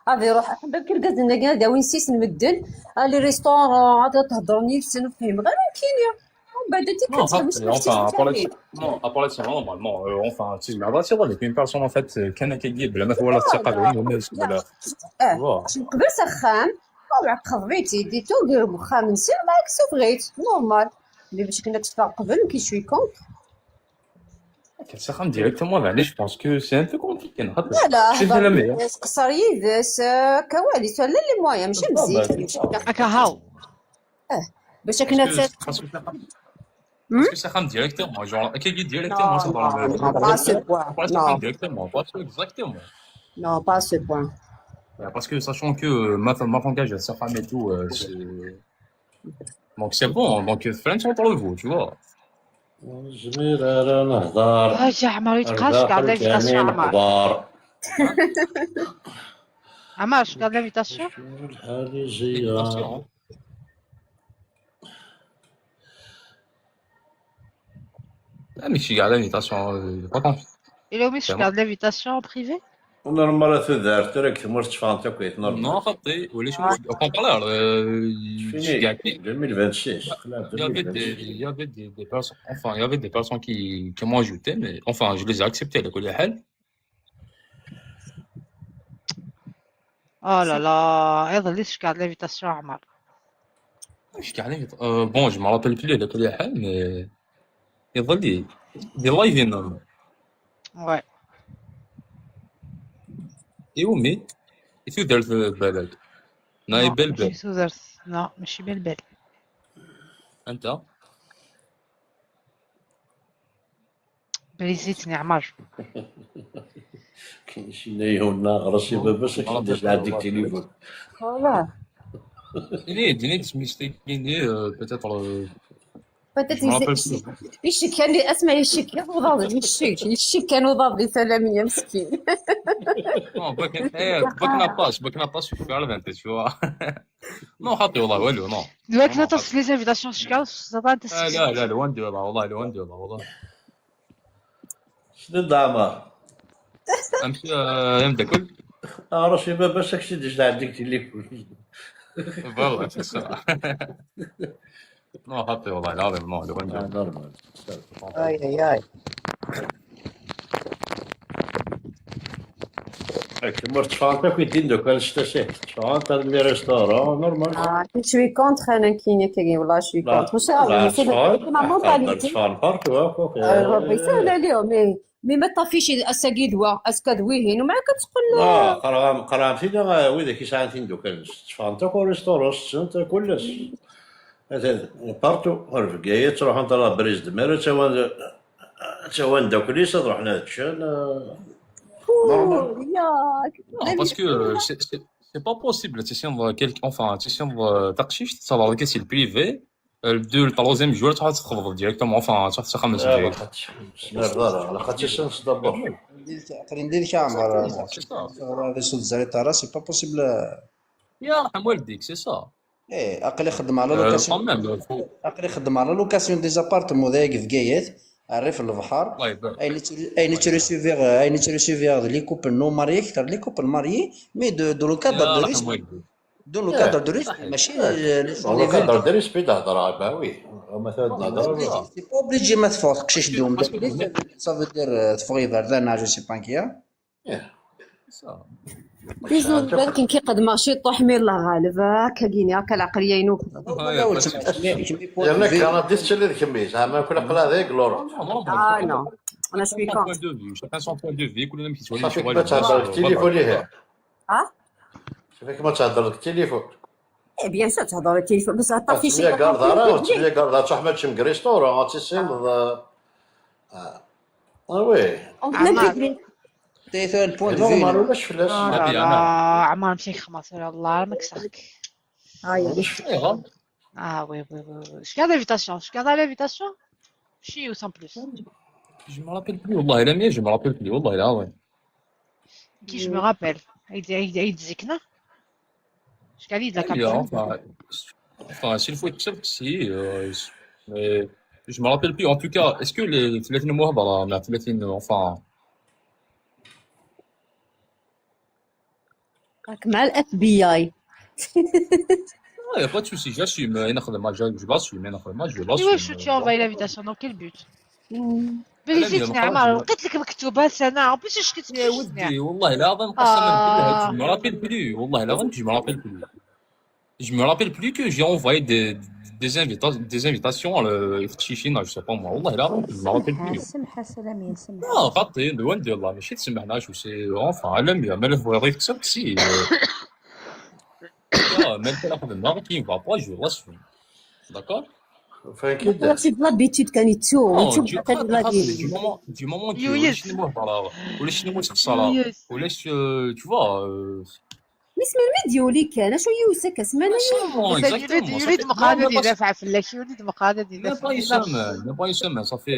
غادي يروح حبا كي لقات لنا كاع داوي نسيت نمدل لي ريستورون عاد تهضرني نفهم غير كاين ومن بعد Non, enfin, normalement, enfin, si je m'adresse, c'est une personne en fait, كان كيجيب بلا ما هو لا الثقة والناس ولا. قبل سخان وعقد بغيتي ديتو دير واخا من سير معاك سو بغيت نورمال اللي باش كنا تفاق قبل كي شوي كونت. Ça rame directement là, je pense que c'est un peu compliqué. لا تقصر يدس كواليس ولا اللي مويا ماشي مزيد هكا هاو باش كنا Parce que ça rame directement, genre, qui dit directement, ça va. pas ce point. Ça rame directement, pas exactement. Non, pas ce point. Parce que sachant que ma fangage, sa femme et tout, donc c'est bon, donc French entre vous, tu vois. جميل نهضر يا عمر يتقاش قاعد لافيتاسيون عمر عمر شو قاعد لافيتاسيون الحاليجية ماشي قاعد لافيتاسيون با كونفي إلا مش قاعد لافيتاسيون بريفي نورمال تدار ترك مور تفان تاكويت نورمال نو خطي ولا شو اون بارلور فيني 2026 il y avait des personnes enfin il y avait des personnes qui m'ont ajouté mais enfin je les ai acceptées على كل حال. Oh là là ايضا ليش قاعد لافيتاسيون عمر مش قاعد bon je me rappelle plus على كل حال mais يظل لي دي لايف ouais يومي شو درت في بالك؟ نايب بلبل. شو درت؟ لا ماشي بلبل. أنت؟ بليزيتني عمر. كاين شي نايهونا غرسي باباس كيدير عندك تليفون. والله. ديني ميستيكيني بيتيتر. يشك كان لي اسمع يشك وضاض يشك كان وضاض لي سلامية مسكين. باك ناباس في فعلا انت شو نو خاطي والله والو نو دواك لا تصل لي انفيتاسيون شكاو زعما انت لا لوان دو والله شنو الدعمة؟ امشي يمدا كل راسي باباس كيدير عندك تليفون. والله صح نو خاطي والله العظيم نو لوان دو نورمال. اي مرت فانتا كي دوك الشتاشي فانتا لي ريستورون نورمال شوي كونتر انا كاين والله شوي كونتر واش راه مونطاليتي فان بارك ربي يسهل عليهم مي ما طافيش اساكي دواء اسكادويهين ومع كتقول قرام فينا وإذا كي ساعتين دوكا تفانتا كوريستوروس انت كلش بارتو رفقاية تروح انت لا بريز دمير تاوان دوكليس تروح ناتشان ياك Non, parce que c'est pas possible. Enfin, tu تقشيش تصور كاس البريفي الثالوزيام جوار تروح تخبط ديريكتومون. enfin تروح تخمس ديريكت. على خاطر دابور قري ندير كامر هذا يسد زريطه راه سي با بوسيبل. يا رحم والديك سي سا. ايه عقل يخدم على لوكاسيون، عقل يخدم على لوكاسيون دي زابارتمون ذاك في كايات الريف البحر. اين تريسيفير لي كوبل نو ماريي اكثر لي كوبل ماريي مي دو لو كادر دو ريسك دو لو كادر دو ريسك ماشي لو كادر دو ريسك تهضر باوي مثلا نهضر سي با اوبليجي ما تفوقش دوم صافي دير تفويفر ذا جو سي بانكيا بيزون بالك كيقد ماشي طوح مي الله غالب هكا كيني هكا العقليه ينوب. ياك انا ديت اللي كمي زعما كل قلا ذاك لورا. نو انا شوي كون شكون سون بوين دو في كل يوم كيتولي صافي ما تهضر التليفون ليه صافي ما تهضر التليفون. اي بيان سور تهضر التليفون بس طافي شي قال تحمل شي ريستورون تسيم وي تيثون بوين دو نورمال ولاش فلاش عمار مشي خماس ولا الله ما كساك. وي je garde l'invitation, شي ou sans plus. Je me rappelle plus والله لا مي je me rappelle plus والله لا وين كي je me rappelle عيد زكنا je قاعد لك enfin s'il faut être sûr si mais je me rappelle plus en tout cas est-ce que les 30 مهضره مع 30 enfin راك مع الاف بي اي. يا با de souci j'assume انا خدمه je l'assume انا خدمه je l'assume. واش tu envoies l'invitation dans quel but؟ بليزيتني عمار لقيت لك مكتوبه سنه بس اش كتبت يا ودي والله لا غنقسم بالله je me rappelle plus والله لا je me rappelle plus. Je me rappelle plus que j'ai envoyé des invitations à Chine, je sais pas moi والله لا je me rappelle plus. سمحة سلامية سمحة. غطي لوين ديال الله ماشي تسمحناش وسي enfin علم يا مالف بغيت تكسب سي مالك ناخذ النهار كي va pas je l'assume. D'accord. لا سي بلابيتود كان يتسوق du moment que شنو مهضره ولا شنو تخسر ولا tu vois اسم الفيديو اللي كان شو يوسك اسمنا يريد مقالة يدافع في الله يريد مقالة يدافع ما با يسمى صافي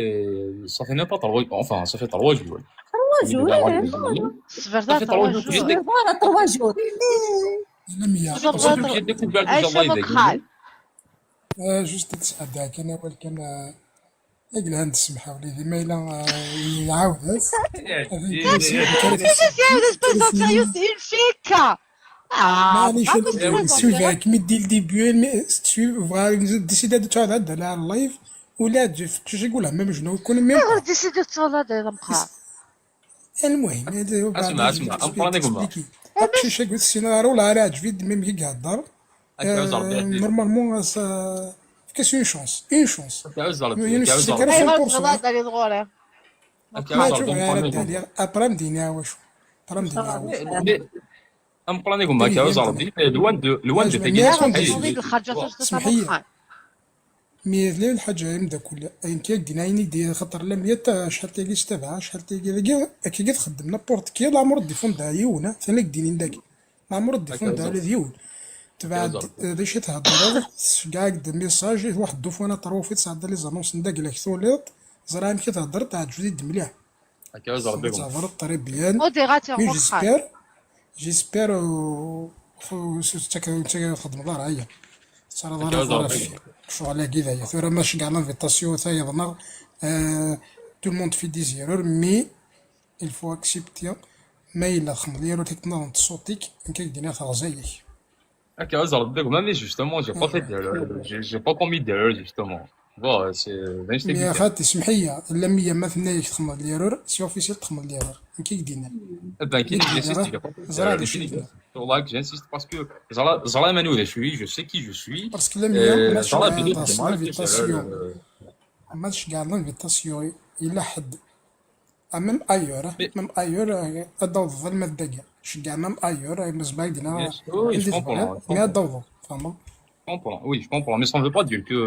نبا 3 enfin ça fait 3 jours. 3 jours صافي 3 jours لميا j'ai découvert déjà الله يديك جوست تسعد كان ولكن يقل عند السمحة وليدي ما إلا يعاود معليش سوفاك مي دي الديبيو ديسيدا دو تهضر على اللايف ولا تجي شي يقولها ما مجنون يكون ميم ديسيدا تهضر هذا مقال. المهم اسمع امبراني قولنا شي قلت السيناريو ولا راج فيد ميم كي يهضر نورمالمون كاس اون شونس ابرا مدينة واش امبراني قولنا كاوز عربي لوان دو سمحية مي لي الحاجة يمدا كل اين كي دينا عيني دي خاطر لم يتا شحال تيجي تتابع شحال تيجي كي تخدم نابورت كي العمر ديفون دا يونا ثاني ديني داك العمر ديفون دا ديون تبعد ديش تهضر كاع قد ميساج واحد الدوفونه طرو في تصعد لي زانونس نداك لك ثوليط زرا كي تهضر تاع جديد مليح هكا زعما تهضر طري بيان جيسبر تاك تخدم دار هي صار شغل كذا ثورة ماشي كاع لانفيتاسيون ثا يظنر تو الموند في دي زيرور مي الفو اكسبتي ما إلا خمديرو تكنون تصوتيك كي دينا ثا زيك هكا زعما مي جوستومون جي با فيت جي با كومي ديرور جوستومون فوا سي يا خالتي سمحية لمية ما ثنايا تخمد ليرور سي اوفيسيال تخمد ليرور كي دينا ben qui j'insiste والله j'insiste parce que زعما ماني ولا شوي je sais qui je suis باسكو لمية ماشي كاع لانفيتاسيون ماشي كاع لانفيتاسيون إلا حد ميم ايور Mais, ميم ايور ادوض المادة كاع شكاع ميم ايور بالنسبة bien لنا sûr, oui, je عندي comprends, تبغى je مي comprends. ادوض فهمت. Je comprends, oui, je comprends. Mais ça ne veut pas dire que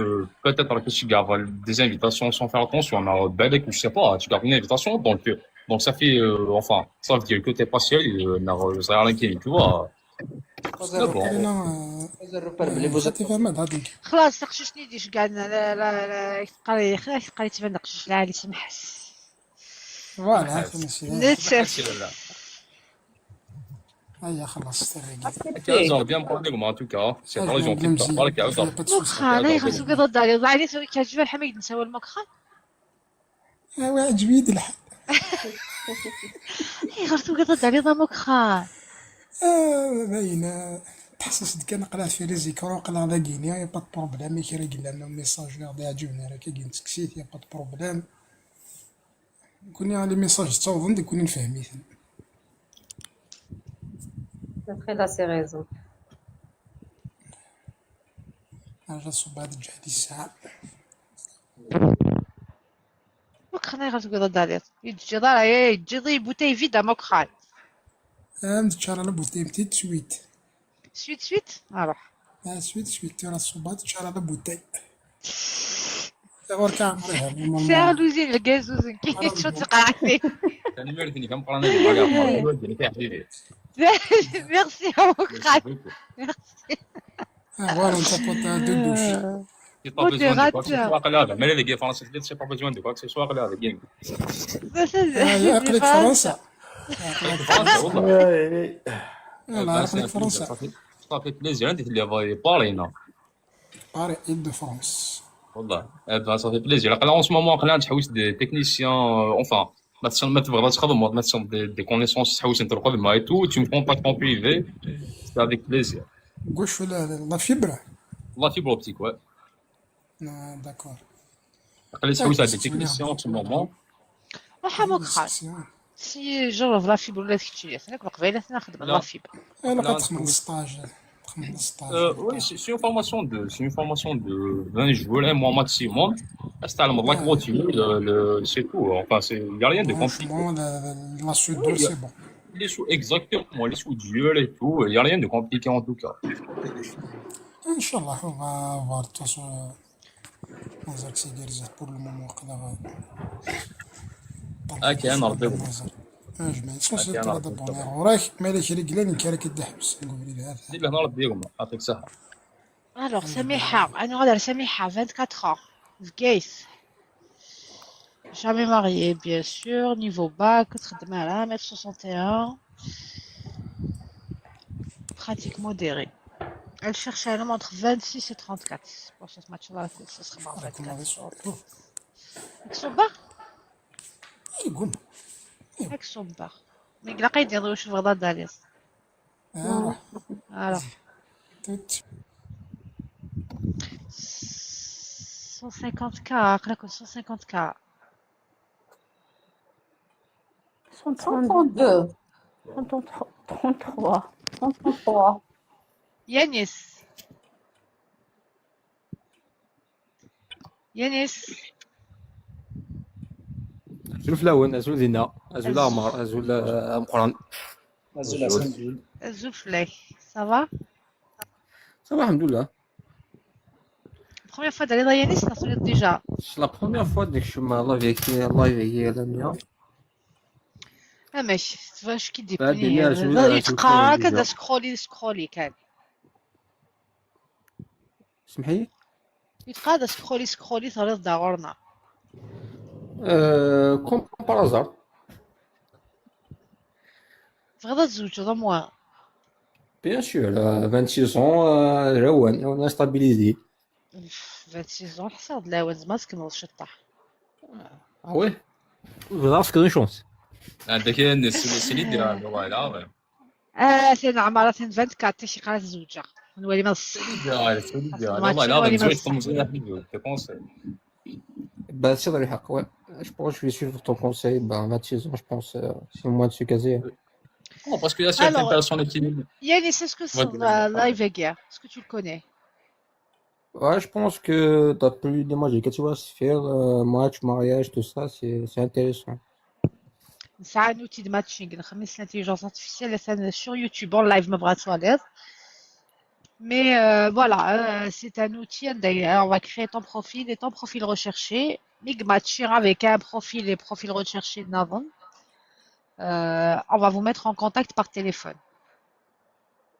peut-être que tu gardes des invitations sans faire attention. Mais Balek, je sais pas, tu gardes une invitation, donc ça fait, enfin, ça veut dire que t'es partiel, ça n'a rien qui, tu vois. Mais bon, لنا خاطي فهمت هذيك. خلاص تقششني ديش قعدنا لا قالي تبان نقشش لا علي سمحس فوالا خلينا نسير. نتسف هيا خلاص تريقل. ok, ça va bien prendre en tout cas. C'est pas gentil de ta part, مخا انا يغسو قضا داري ضاعي سوي كاجوا الحميد نسوي المخا واحد جبيد الحال. يغسو قضا داري ضا مخا باينه تحسست كان قلعت في لي زيكرون قلع لاكيني يا با بروبليم كي قال لنا ميساج غادي يعجبني راه كي نتكسيت يا با بروبليم كوني لي ميساج تصاوبون كوني نفهميت. Après, là, c'est raison. انا صوب هاد الجهدي الساعه مخا انا يغسو قضا داري يجي دارا يجي بوتي فيدا مخا تشارع لبوتي متي سويت سويت اروح سويت ترى الصوبات تشارع لبوتي غير كامريها ساعدوزين الكازوزين كي شو تقعدي انا ميرتني كم قرانا لي باقي ودني كي حبيبي. ميرسي مخا ميرسي فوالا انت كنت دوش. J'ai pas besoin de quoi que ce soit là. Mais les gars français, j'ai pas besoin de quoi que ce soit là, les gars. عقلك فرنسا. والله. لا عقلك فرنسا. Ça fait plaisir d'être là parler non. باري إيل دو فرانس. والله. Ça fait plaisir. Là en ce moment, on a des techniciens enfin ما تبغاش تخدم ما تسمع des connaissances تحوس انت الخدمه et tout, tu me contactes en privé. C'est avec plaisir. واش لا فيبرا. La fibre optique, ouais. داكور. خلي تحوس على des techniciens en ce moment. وحا مخا سي جرب لا فيبر ولا تكتشي هناك قبيله ناخذ لا فيبر. انا كتخدم ستاج. Oui, c'est une formation de 20 jours, un mois maximum. C'est à la continue, c'est tout. Enfin, il n'y a rien de compliqué. La suite, c'est bon. Les sous, exactement, les sous duel et tout, il n'y a rien de compliqué en tout cas. Inch'Allah, on va voir de toute façon. مازال سيدير pour le moment قدا. Ok, on a le جماعة شنو هذا بونير وراك مالك رجلين كارك الدحبس نقول لي هذا. دير لهنا ربي يقوم يعطيك الصحة. Alors سميحة أنا غادر سميحة 24 ans في كايس jamais mariée bien sûr niveau bac تخدم على 1m61 pratique modérée. Elle cherche un homme entre 26 et 34 pour ce match-là ce sera 24. Exobar يقول Exobar mais لقى يدير واش بغدا داليس alors 150k عقلك 150k 132. 33. 133. يانيس أزول فلاون أزول دينا أزول عمر أزول مقران أزول فلاي صافا صافا الحمد لله. première fois d'aller dans Yanis ça sonne déjà C'est la première fois que je suis live avec la mienne. ماشي فاش كي بعد ديبني دنيا يتقرا زوج كذا سكرولي كان سمحي يتقاد سكرولي صار داغورنا كوم بارازار غدا تزوجوا ضموا بيان سور 26 ans روان on a stabilisé. 26 ans حساب لا وين ما تكمل الشطح Ah ouais? Vous avez que une chance. عندك السيدي ديال والله ثاني عمارة 24 شي قالت زوجة نولي ما نص والله لا زوج طموزين حبيبي كونسي. Bah c'est dans les hacks, ouais. Je pense que je vais suivre ton conseil. Bah 26 ans, je pense, c'est le moins de se caser. Non, parce qu'il y a certaines personnes qui... Yannis, est-ce que c'est live guerre? Est-ce que tu le connais? Ouais, je pense que t'as plus des matchs que tu vas se faire, match, mariage, tout ça, c'est intéressant. C'est un outil de matching. نخمس l'intelligence artificielle c'est sur YouTube en live ما بغات صوالير. Mais voilà, c'est un outil. On va créer ton profil et ton profil recherché. Mig matching avec un profil et profil recherché d'avant. On va vous mettre en contact par téléphone.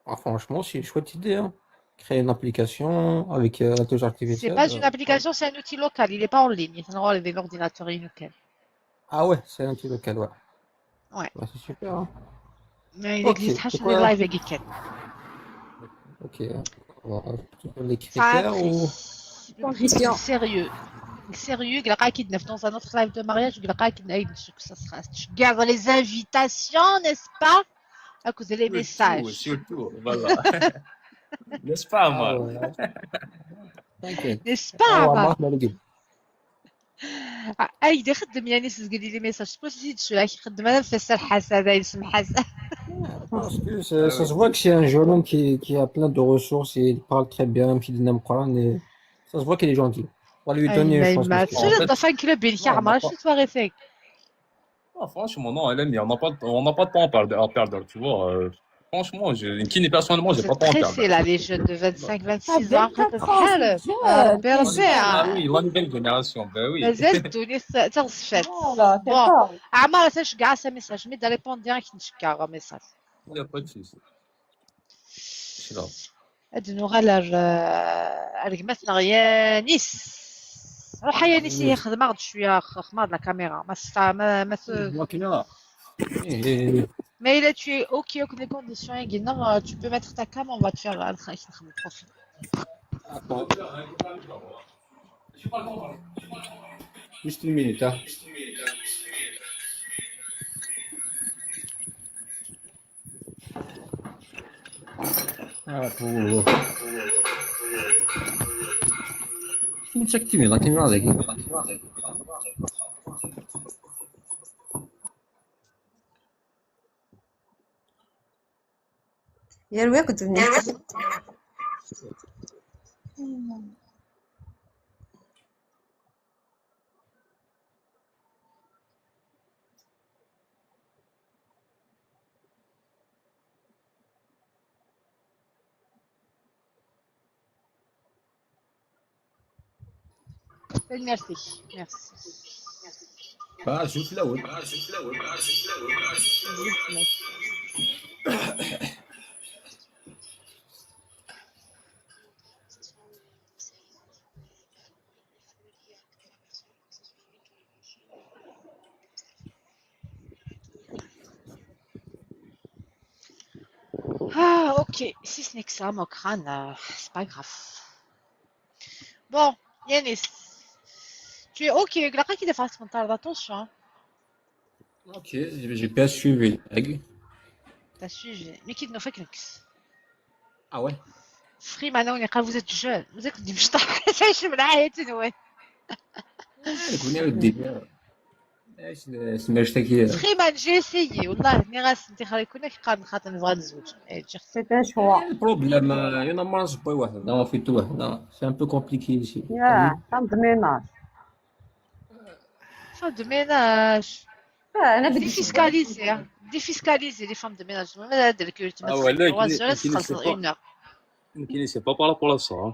Ah, franchement, c'est une chouette idée, hein. Créer une application avec l'intelligence C'est artificielle. pas une application, c'est un outil local. Il n'est pas en ligne. C'est avec l'ordinateur local. Ah ouais, c'est un outil local, ouais. Ouais. Bah, c'est super, hein. Mais il Ok, existe c'est des quoi? live avec Geekend. Ok. Alors, les Ça a un critères prix. ou... Le prix, c'est sérieux. Sérieux, il y a dans un autre live de mariage, il y a que ça sera. Tu gardes les invitations, n'est-ce pas? À cause des messages. Surtout, voilà. N'est-ce pas, Ah moi? ouais. T'inquiète. N'est-ce Ah pas, ouais, Amar? Marc Malugui. اي دي خدم يعني تسقلي لي ميساج سبوس زيد شويه خدم انا نفسر حسن يسم حسن Parce que ça se voit que c'est un jeune homme qui a plein de ressources et il parle très bien, qui dit Coran et ça se voit qu'il est gentil. On va lui اي donner une ما chance, ما monsieur. شنو En fait, الضفان كلا بين non, on n'a كعمر pas. شنو تواغي فيك Ah, franchement, non, elle aime, on n'a pas de temps à perdre, tu vois. Franchement, personnellement, j'ai Vous pas êtes de temps à perdre. pressés là les jeunes de 25 Ah, 26 ans 24 ans, c'est بحال jeune, ربي t'es ربي Ah jeune. oui, la nouvelle génération, ben oui. مازال الدنيا تغصفات Voilà, c'est بون ça. عمر تنشكع سا ميساج مي دا ريبون ديريكت نشكع ميساج Il n'y a pas de souci. Je suis là. هاد نغال رقمتنا يا نيس روحي يا نيس هي خدمة غد شوية خدمة لا كاميرا ما Moi qui là. Et- Mais là, tu es OK avec les conditions. Et non, tu peux mettre ta cam, on va te faire le profil. Attends. Juste une minute, hein. Ah, pour... شنو تكتبين لكن ما ذاك يرويك الدنيا. Merci. Merci. شوف الاول Ah, ok. Si ce n'est que ça, mon crâne, c'est pas grave. Bon, Yanis, tu es ok avec la qui défasse ton tarde, attention. Hein. Ok, j'ai bien suivi. T'as suivi. Mais qui ne fait que Ah ouais. Free, maintenant, vous êtes jeune. Vous êtes du je suis malade, tu vois. كنا ودي سمعت كي Freeman, j'ai essayé. والله مي غاس انت خلي كنا كيقال خاطر نبغى نزوج. C'est un choix. البروبليم انا ما نصبي واحد انا في تو واحد سي ان بو كومبليكي ici. يا فهم دميناج. Femme de ménage. أنا بدي Défiscaliser. Hein. Défiscaliser les femmes de ménage. Même là, dès que tu Ah ouais, là, une heure. c'est pas par rapport à ça. Hein.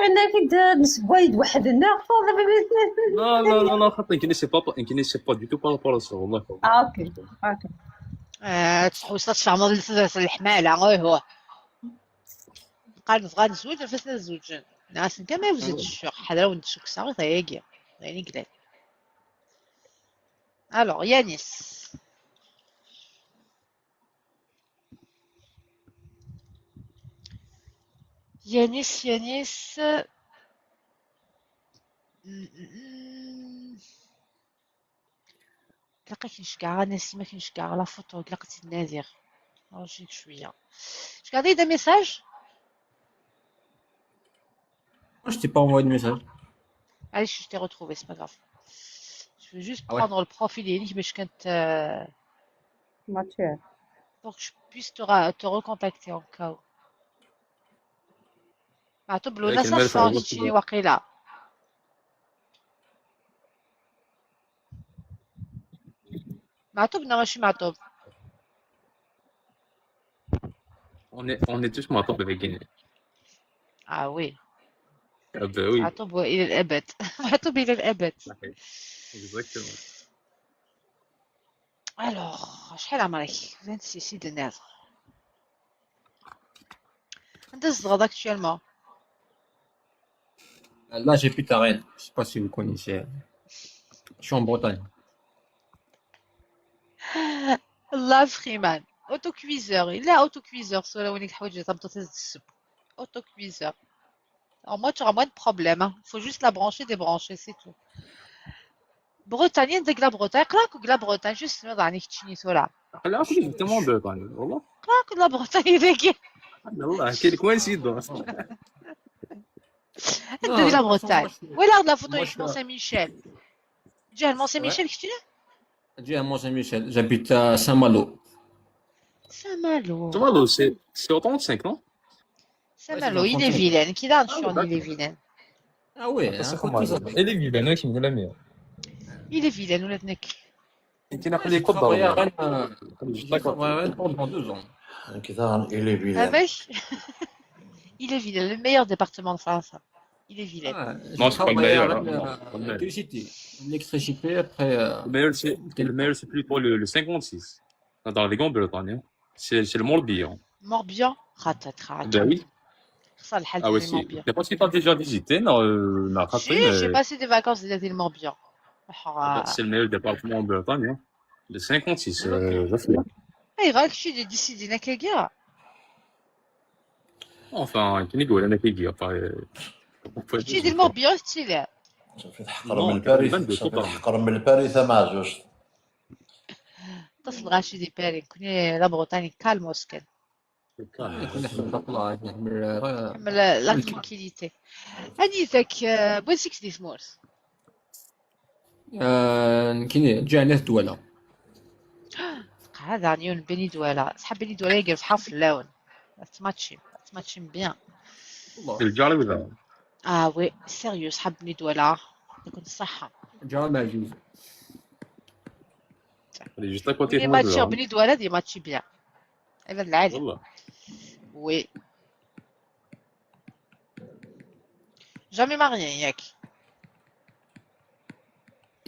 أنا كي نسبويد وحدنا فاضي Non, non, non, non, c'est pas du tout par rapport à ça, والله. اوكي اوكي. تحوس تفهم الحمالة غير هو. قال نبغى نزوج نفسنا نزوج. ناس كما وزيد الشوق حدا ونشوك صاغي ثايقي. يعني قلال. Alors, Yanis. Yanis. لقيت نشكع ناسي ما كنشكع لا فوتو لقيت النادر نرجيك شويه regardez des messages Moi je t'ai pas envoyé de message. allez je t'ai retrouvé c'est pas grave je veux juste Ah ouais. prendre le profil Yannick باش كنت Mathieu. pour que je puisse te recontacter en cas où معتب له ناس صافي واقيلا معطوب ولا ماشي معطوب؟ On est tous معطوب avec Guinée. اه وي Ah bah oui. معطوب الى الابد معطوب الى الابد. Exactement. الوغ شحال عمرك؟ 26 de ناس. انت صغير اكتوالمون. Là, j'ai plus ta reine. Je sais pas si vous connaissez. Je suis en Bretagne. الله فريمان اوتو كويزور لا اوتو كويزور سولا وينك حوايج تهبطو تهز السب اوتو كويزور au moins tu auras moins de problèmes hein. Faut juste la brancher débrancher c'est tout. بريطانيا ديك لا بريطانيا قراك لا بريطانيا جوست نوض عنيك تشيني سولا لا أخذ justement Bretagne والله. قراك لا بريطانيا ذاك والله كاين coïncidence. انت دي لا بريطانيا ولا لا فوتو مون سان ميشيل جا مون سان ميشيل كشتي Je dis à Mont-Saint-Michel. J'habite à Saint-Malo. Saint-Malo. Saint-Malo, c'est au 35, non? Saint-Malo, il est vilain. Qui l'a sur il est vilain. Ah ouais, C'est comment ça? Elle est vilaine, ouais, qui me l'a mis. Il est vilain, ou l'ethnique. Et qui n'a pas les codes travaillé à Rennes pendant 2 ans. Il est vilain. Avec il est vilain, le meilleur département de France. Il est vilain. Non, c'est pas le meilleur. L'électricité, après. Le meilleur, c'est plutôt le 56. Dans la région Bretagne. C'est le Morbihan. Morbihan? Ratatata. Ben oui. Ça, le hal Ah ouais, de si. Morbihan. Je sais pas si tu as déjà visité, non, Si, j'ai passé des vacances dans le Morbihan. C'est le meilleur département en Bretagne. Hein. Le 56, je sais. Eh, راك شي décidé نكاكا. Enfin, qui n'est pas là, qui dit, شتي ديال Morbihan شتي لا. تحقر من باريس تحقر من باريس مع جوج. تصل غاشي دي باري كوني لا بريطاني كالم وسكن. لا ترانكيليتي. هاني ذاك بغيتك دي سمورس. كاين جا ناس دوله. هذا نيون بني دوله صحاب بني دوله يقف حرف اللون تماتشي بيان الجاري ولا وي سيريو صحاب بني دوله يكون الصحه جا ماجوز اللي جوست كوتي دي ماتشي بني دوله دي ماتشي بيان هذا العادي والله وي جامي ماريان ياك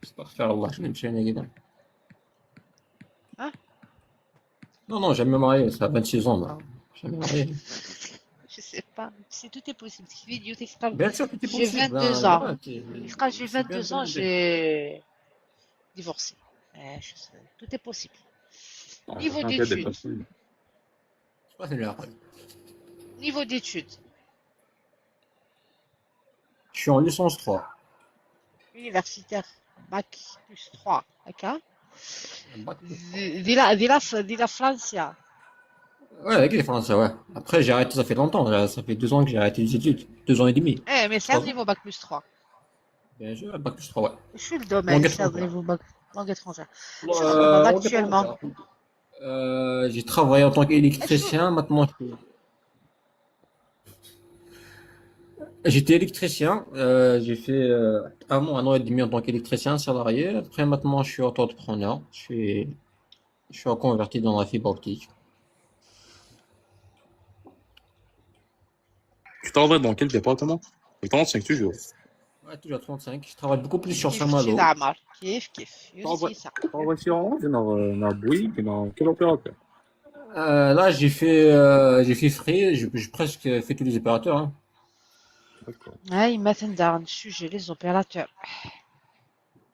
استغفر الله شنو نمشي انا كذا ها Non, non, jamais marié, ça a 26 ans, là. Jamais marié. Je sais pas, si tout est possible. Bien sûr que tout est possible. J'ai 22 ans. Quand j'ai 22 ans, j'ai divorcé. Tout est possible. Niveau d'études. Niveau d'études. Je suis en licence 3. Universitaire. Bac plus 3. D'accord. Dis la Francia. Ouais, avec les Français, ouais. Après, j'ai arrêté, ça fait longtemps. Ça fait 2 ans que j'ai arrêté les études. 2 ans et demi. Mais c'est un niveau Bac plus 3. Bien sûr, Bac plus 3, ouais. Je suis le domaine, c'est un niveau Bac langue étrangère. Actuellement. J'ai travaillé en tant qu'électricien, maintenant j'étais électricien, j'ai fait un an et demi en tant qu'électricien salarié. Après, maintenant, je suis auto-entrepreneur. Je suis reconverti dans la fibre optique. Tu travailles dans quel département? Le 35 toujours. Ouais, toujours 35. Je travaille beaucoup plus sur Saint-Malo. Kif. Tu travailles sur Orange, dans Bouygues, dans quel opérateur? Là, j'ai fait Free, j'ai presque fait tous les opérateurs. Hein. Il m'a fait un sujet, les opérateurs.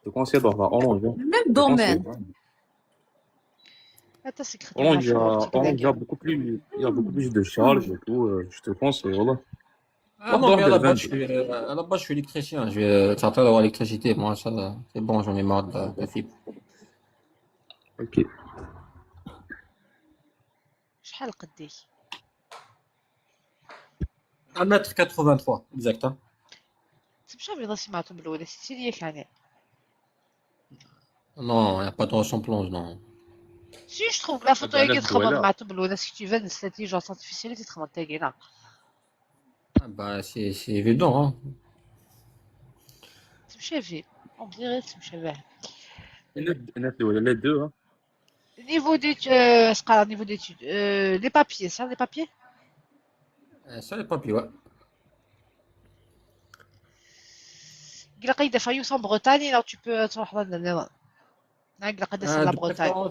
Je conseille d'avoir Orange. Le même domaine. Orange, il y a beaucoup plus de charges et tout. Je te conseille, voilà. Ah non, mais à la base, je suis électricien. Je vais traiter d'avoir l'électricité. Moi, ça, c'est bon, j'en ai marre de la fibre. Ok. شحال قدي 1m83 exact. تمشى بيضا سمعتو بالولا سيتي ليا كان Non, il n'y a pas de ressemblance, non. Si je trouve la photo اللي تخبط معتو بالولا si tu veux l'intelligence artificielle تتخبط تاكينا Bah, c'est évident, hein. تمشى فيه on dirait تمشى فيه Les deux, hein. Niveau d'études, c'est pas niveau d'études. Les papiers, ça, les papiers? Ça, les papiers, ouais. قلقي دفع يوصل بريطانيا لو tu peux تروح لندن. قلقي دسر la Bretagne.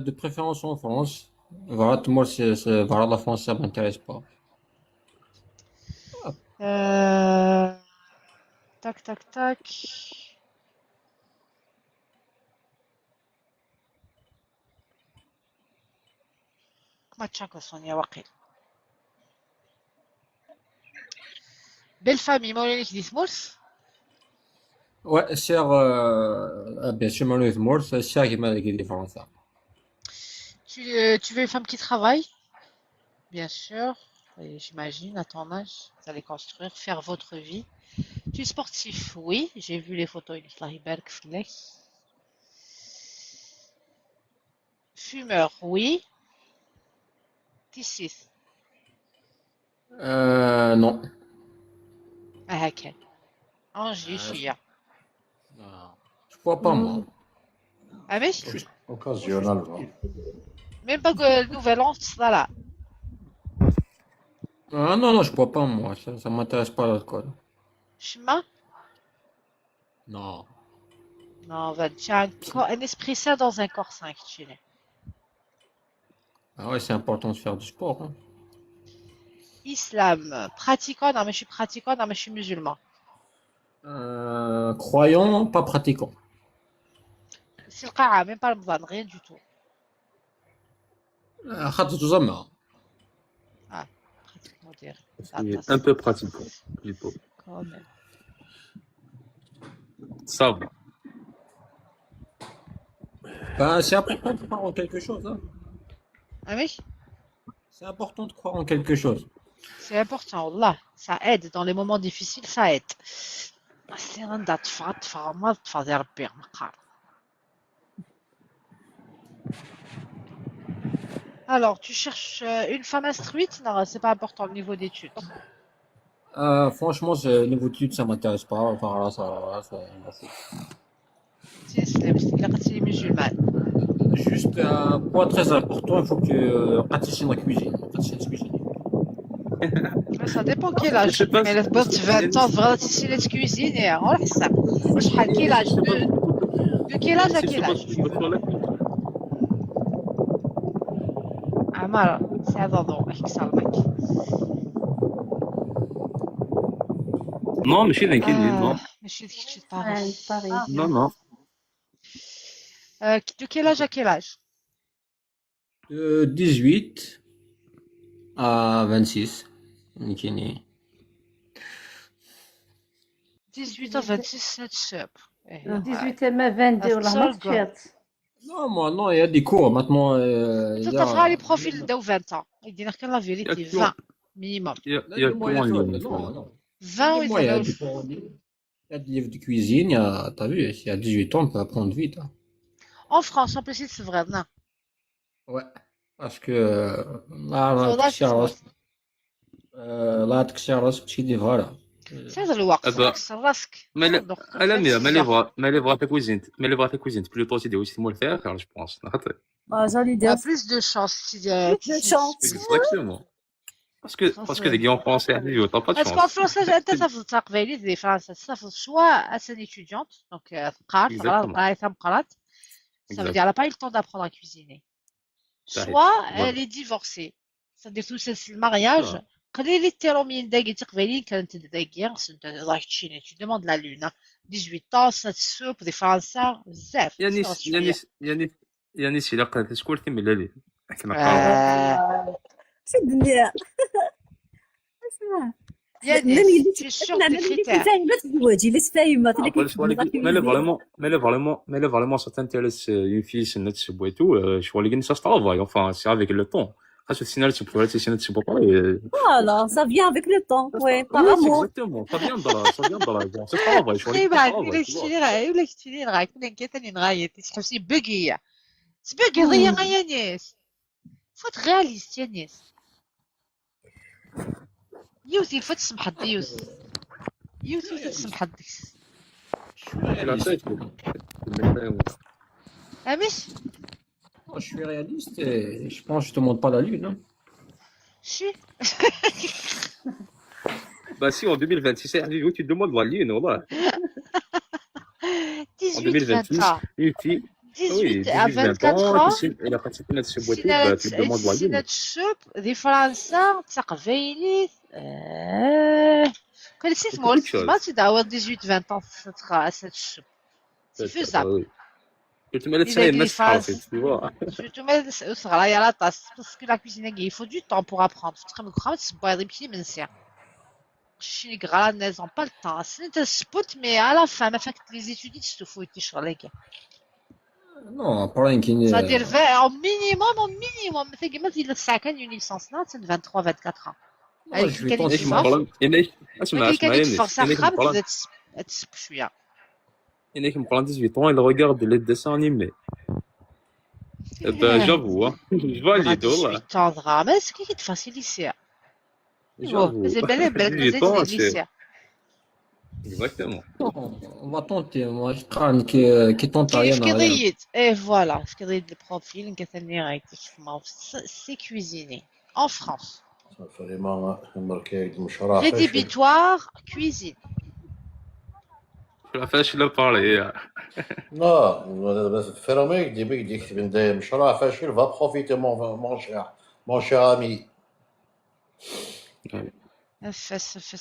De préférence en France. Voilà, moi, voilà, la France, ça m'intéresse pas. Tac, tac, tac. ما تشاكو صونيا وقيل. Belle famille, مولانيك دي ثمورس. Ouais, cher, bien sûr, malheureusement, c'est cher qui m'a dit France. Tu veux une femme qui travaille? Bien sûr. Et j'imagine, à ton âge, vous allez construire, faire votre vie. Tu es sportif? Oui, j'ai vu les photos. Fumeur? Oui. Tissis? Non. Ah, ok. Angie, Chia. Je crois pas, moi. Ah, mais? Occasionnellement. Même pas que le nouvel an, c'est là. Ah, non, je bois pas, moi. Ça m'intéresse pas, l'alcool. Chemin? Non. Non, tu as un esprit sain dans un corps sain, Chile. Ah ouais, c'est important de faire du sport. Hein. Islam, pratiquant, non mais je suis pratiquant, non mais je suis musulman. Croyant, pas pratiquant. C'est le cas, même pas le Ramadan, rien du tout. خدت زعما. Ah, pratiquement dire. Un peu pratiquant, plutôt. Quand même. Ça va. Ben, c'est important de croire en quelque chose. Hein. Ah oui? C'est important de croire en quelque chose. C'est important, Allah. Ça aide dans les moments difficiles, ça aide. C'est un date mal de pire, Alors, tu cherches une femme instruite? Non, c'est pas important le niveau d'études. Franchement, le niveau d'études, ça m'intéresse pas. Enfin, là, ça C'est musulmane. Juste un point très important, il faut que praticien la cuisine. Ça dépend quel âge. Mais la bonne 20 ans, vraiment, si la cuisine, on le sait. Quel âge? De quel âge à quel âge? Amara, c'est à Dordon, avec Non, mais je suis inquiet, non. Mais je suis de Paris. Non, non. De quel âge à quel âge? De 18 à 26. 18 à 26, c'est top. 18 à 22 ولا ما تفيت. Non, moi, non, il y a des cours maintenant. Tu feras les profils de 20 ans. Il dit que la vérité, 20 minimum. Il y a le point en ligne. 20 il y a des livres de cuisine, t'as vu, il y a 18 ans, on peut apprendre vite. Hein. En France, en plus, c'est vrai, non? Ouais, parce que là, تكسر راسك تشي دي فوالا. C'est هذا الوقت تكسر راسك. Mais les vrais cuisines, plutôt c'est aussi moi le faire, je pense. j'allais dire. Plus de chance. Plus de chance. Exactement. Parce que les gars en français, t'as pas de Parce chance. qu'en France, انت تفضل تقبلي des français, تفضل soit à une étudiante, donc قرات, ça veut dire elle n'a pas eu le temps d'apprendre à cuisiner. Soit elle est divorcée. Ça veut dire tout c'est le mariage. قليل التيرومين داقي تقبلين كانت داقية سنت راك تشيني tu demandes la lune 18 ans ça soupe des français بزاف يانيس إلا قرأت سكولتي من الليل في الدنيا اسمع يانيس tu es sûr des critères ما تزوجي لا تفاهمة mais vraiment ça t'intéresse une fille c'est net c'est beau et tout je vois les gars ça se travaille enfin c'est avec le temps au final tu peux rester c'est pas pareil voilà ça vient avec le temps ouais par amour exactement ça vient dans la c'est travail je vois les gars ولا كتير راك كنتني نغايت تحسي بقيه سبقي ضيع يا ناس فوت غاليست يا ناس يوسي فوت سمح ديوس يوسي فوت سمح ديس امش Je suis réaliste et je pense que je te montre pas la lune. Hein. Si. Bah si, en 2026, Hervé, tu te demandes la lune, voilà. En 18, 20 2026, ans. une fille, oui, 18 à 18, 20 24 ans, ans. elle a participé à ce boîtier, bah tu te demandes la lune. تشوب دي فرنسا تقبيلي كل شيء C'est اسمه beaucoup de ما choses. تدعوض 18 20 ans تشوب سي فيزابل قلت مالا إذا تسالي كلي الناس فرنسا تعرفي tu vois. surtout ما صغرى يا لاطاس باسكو لا كوزينه il faut du temps pour apprendre تخمم خمس صبايض يمشي من سير شي غران نازون با الطون انت سبوت مي على فا ما فاك لي زيتودي تستفوتي شغلك Non, après, c'est-à-dire au minimum مثلا مثلا الساعه كان يوني ليسونسنا 23 24 ans moi, هذيك je vais كان tenter. يتفرج اسمع هذيك كان اسمع يتفرج انك خام مقران تبدا تسب شويه انك مقران 18 ans il regarde les dessins animés. Ben j'avoue, hein. Je valide والله. 18 ans دغا ماس كي كيتفرج ليسيا J'avoue. مازال بالك 18 مازال ans تزيد c'est ليسيا exactement. On va tenter. Moi, je crains qui tente rien كيف à rien. كيضيد ايه فوالا كيف كيضيد البروفيل كثني غيكتشف سي كويزيني en France فريمون المركي مشروع فاشل. rédhibitoire cuisine فاشلة باري. Non, بس فريمون يدي يكتب عندي مشروع فاشل va profiter mon cher ami.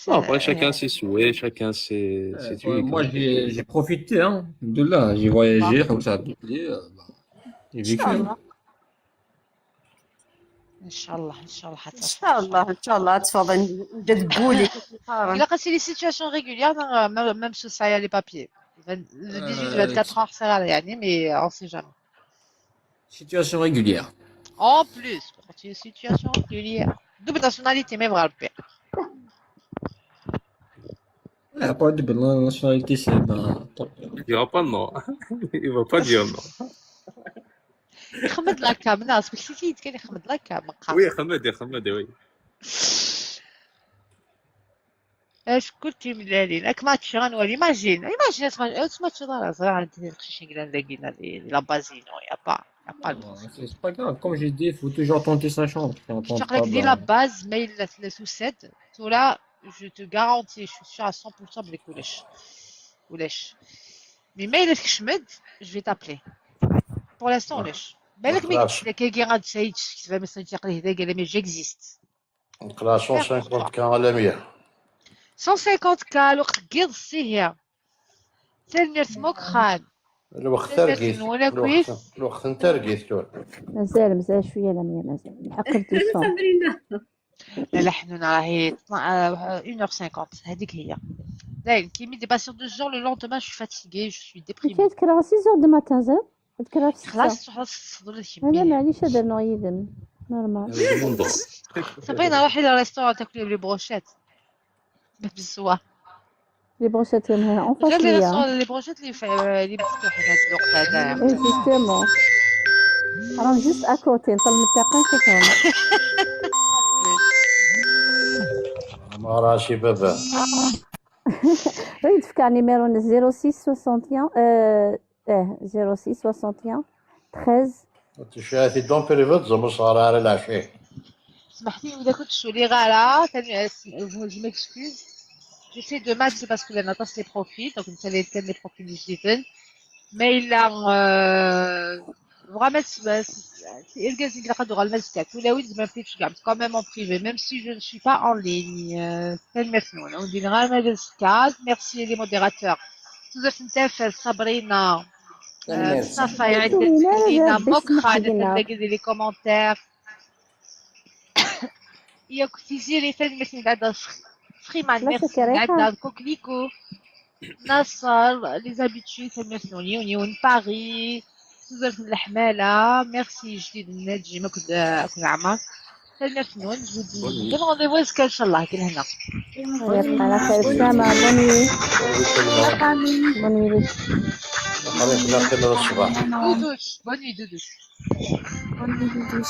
Non, après chacun ses souhaits, chacun ses trucs. Moi, j'ai profité, hein, de là. J'ai voyagé, comme ça, j'ai ان vécu. شاء Hein. الله ان شاء الله ان شاء الله ان حتى شاء الله ان شاء الله تفضل جدبولي il a cassé les situations régulières même si ça y a les papiers 18 24 heures ça va يعني mais on sait jamais Situation régulière. en plus quand il y a une situation régulière double nationalité mais vrai le pire À part de la nationalité, c'est ben. Il dira pas non. Il va pas dire non. يخمد لك الناس بالكثير كان يخمد لك Oui, Ahmed, oui. اش كنت ملالي لك ماتش غنولي ايماجين ماتش صغار عند الخشين كلا نلاقينا لا بازينو يا با C'est pas grave, comme j'ai dit, il faut toujours tenter sa chance. Si on tente شغلك pas, دي لا باز ما الا 3 و7 تولا جو تو غارونتي جو سي 100% بلي ولاش مي ما الا تكشمد جو في تابلي بور لانستون ولاش بالك ما قلتش لك كي غاد شي كتبها مثلا تقري هذا قال لي جيكزيست نقرا 150 كان على 100 150 كا الوقت قيض السيهيا تلميرت مكخان الوقت ترقيت ولا كويس الوقت ترقيت تول مازال شويه لا مية مازال نحقق التليفون لا حنونه راهي 1h50 هذيك هي داير كي مي ديباسيون دو جور لو لوندومان جو فاتيغي جو سوي ديبريمي كي تكرا 6 دو ماتان زاد تكرا في 6 خلاص الصدر انا معليش هذا نويدم نورمال صافي نروحي للريستوران تاكلي لي بروشيت بالسوا لي بروشيت هنا اون غير لي فاس ريستوران لي بروشيت اللي مفتوحين هاد الوقت هذايا جوستومون راهم جوست اكوتي نطل من الطاقه نشوفهم ما راشي بابا ريت فكر نيميرو 06 61 06 61 13 تشاتي دون بريفوت زعما صار على العشاء سمحتي اذا كنت شولي غالا كان جو ميكسكوز جيسي دو ماتش سي باسكو انا طاس لي بروفيل دونك نسالي كان لي بروفيل جديدين ما الا vraiment الجاز اللي قدروا المسكات ولا وين ما فيش كاع quand même en privé même si je ne suis pas en ligne merci on dit vraiment المسكات merci les modérateurs تقدر تنتفل صابرينا صافا يعدل لينا مكخا تلاقي لي كومونتير ياك تيجي فين مثل بعدا فريمان ميرسي بعدا كوكليكو نصر لي زابيتوي تمثلوا يونيون باريس وزارة الحمالة ميرسي جديد الناجي ما كنت عمر خلينا فنون جودي دون رونديفو اسكا ان شاء الله كل هنا يبقى على خير السلامة بوني بوني خلينا ناكل الصباح دودوش بوني دودوش دودوش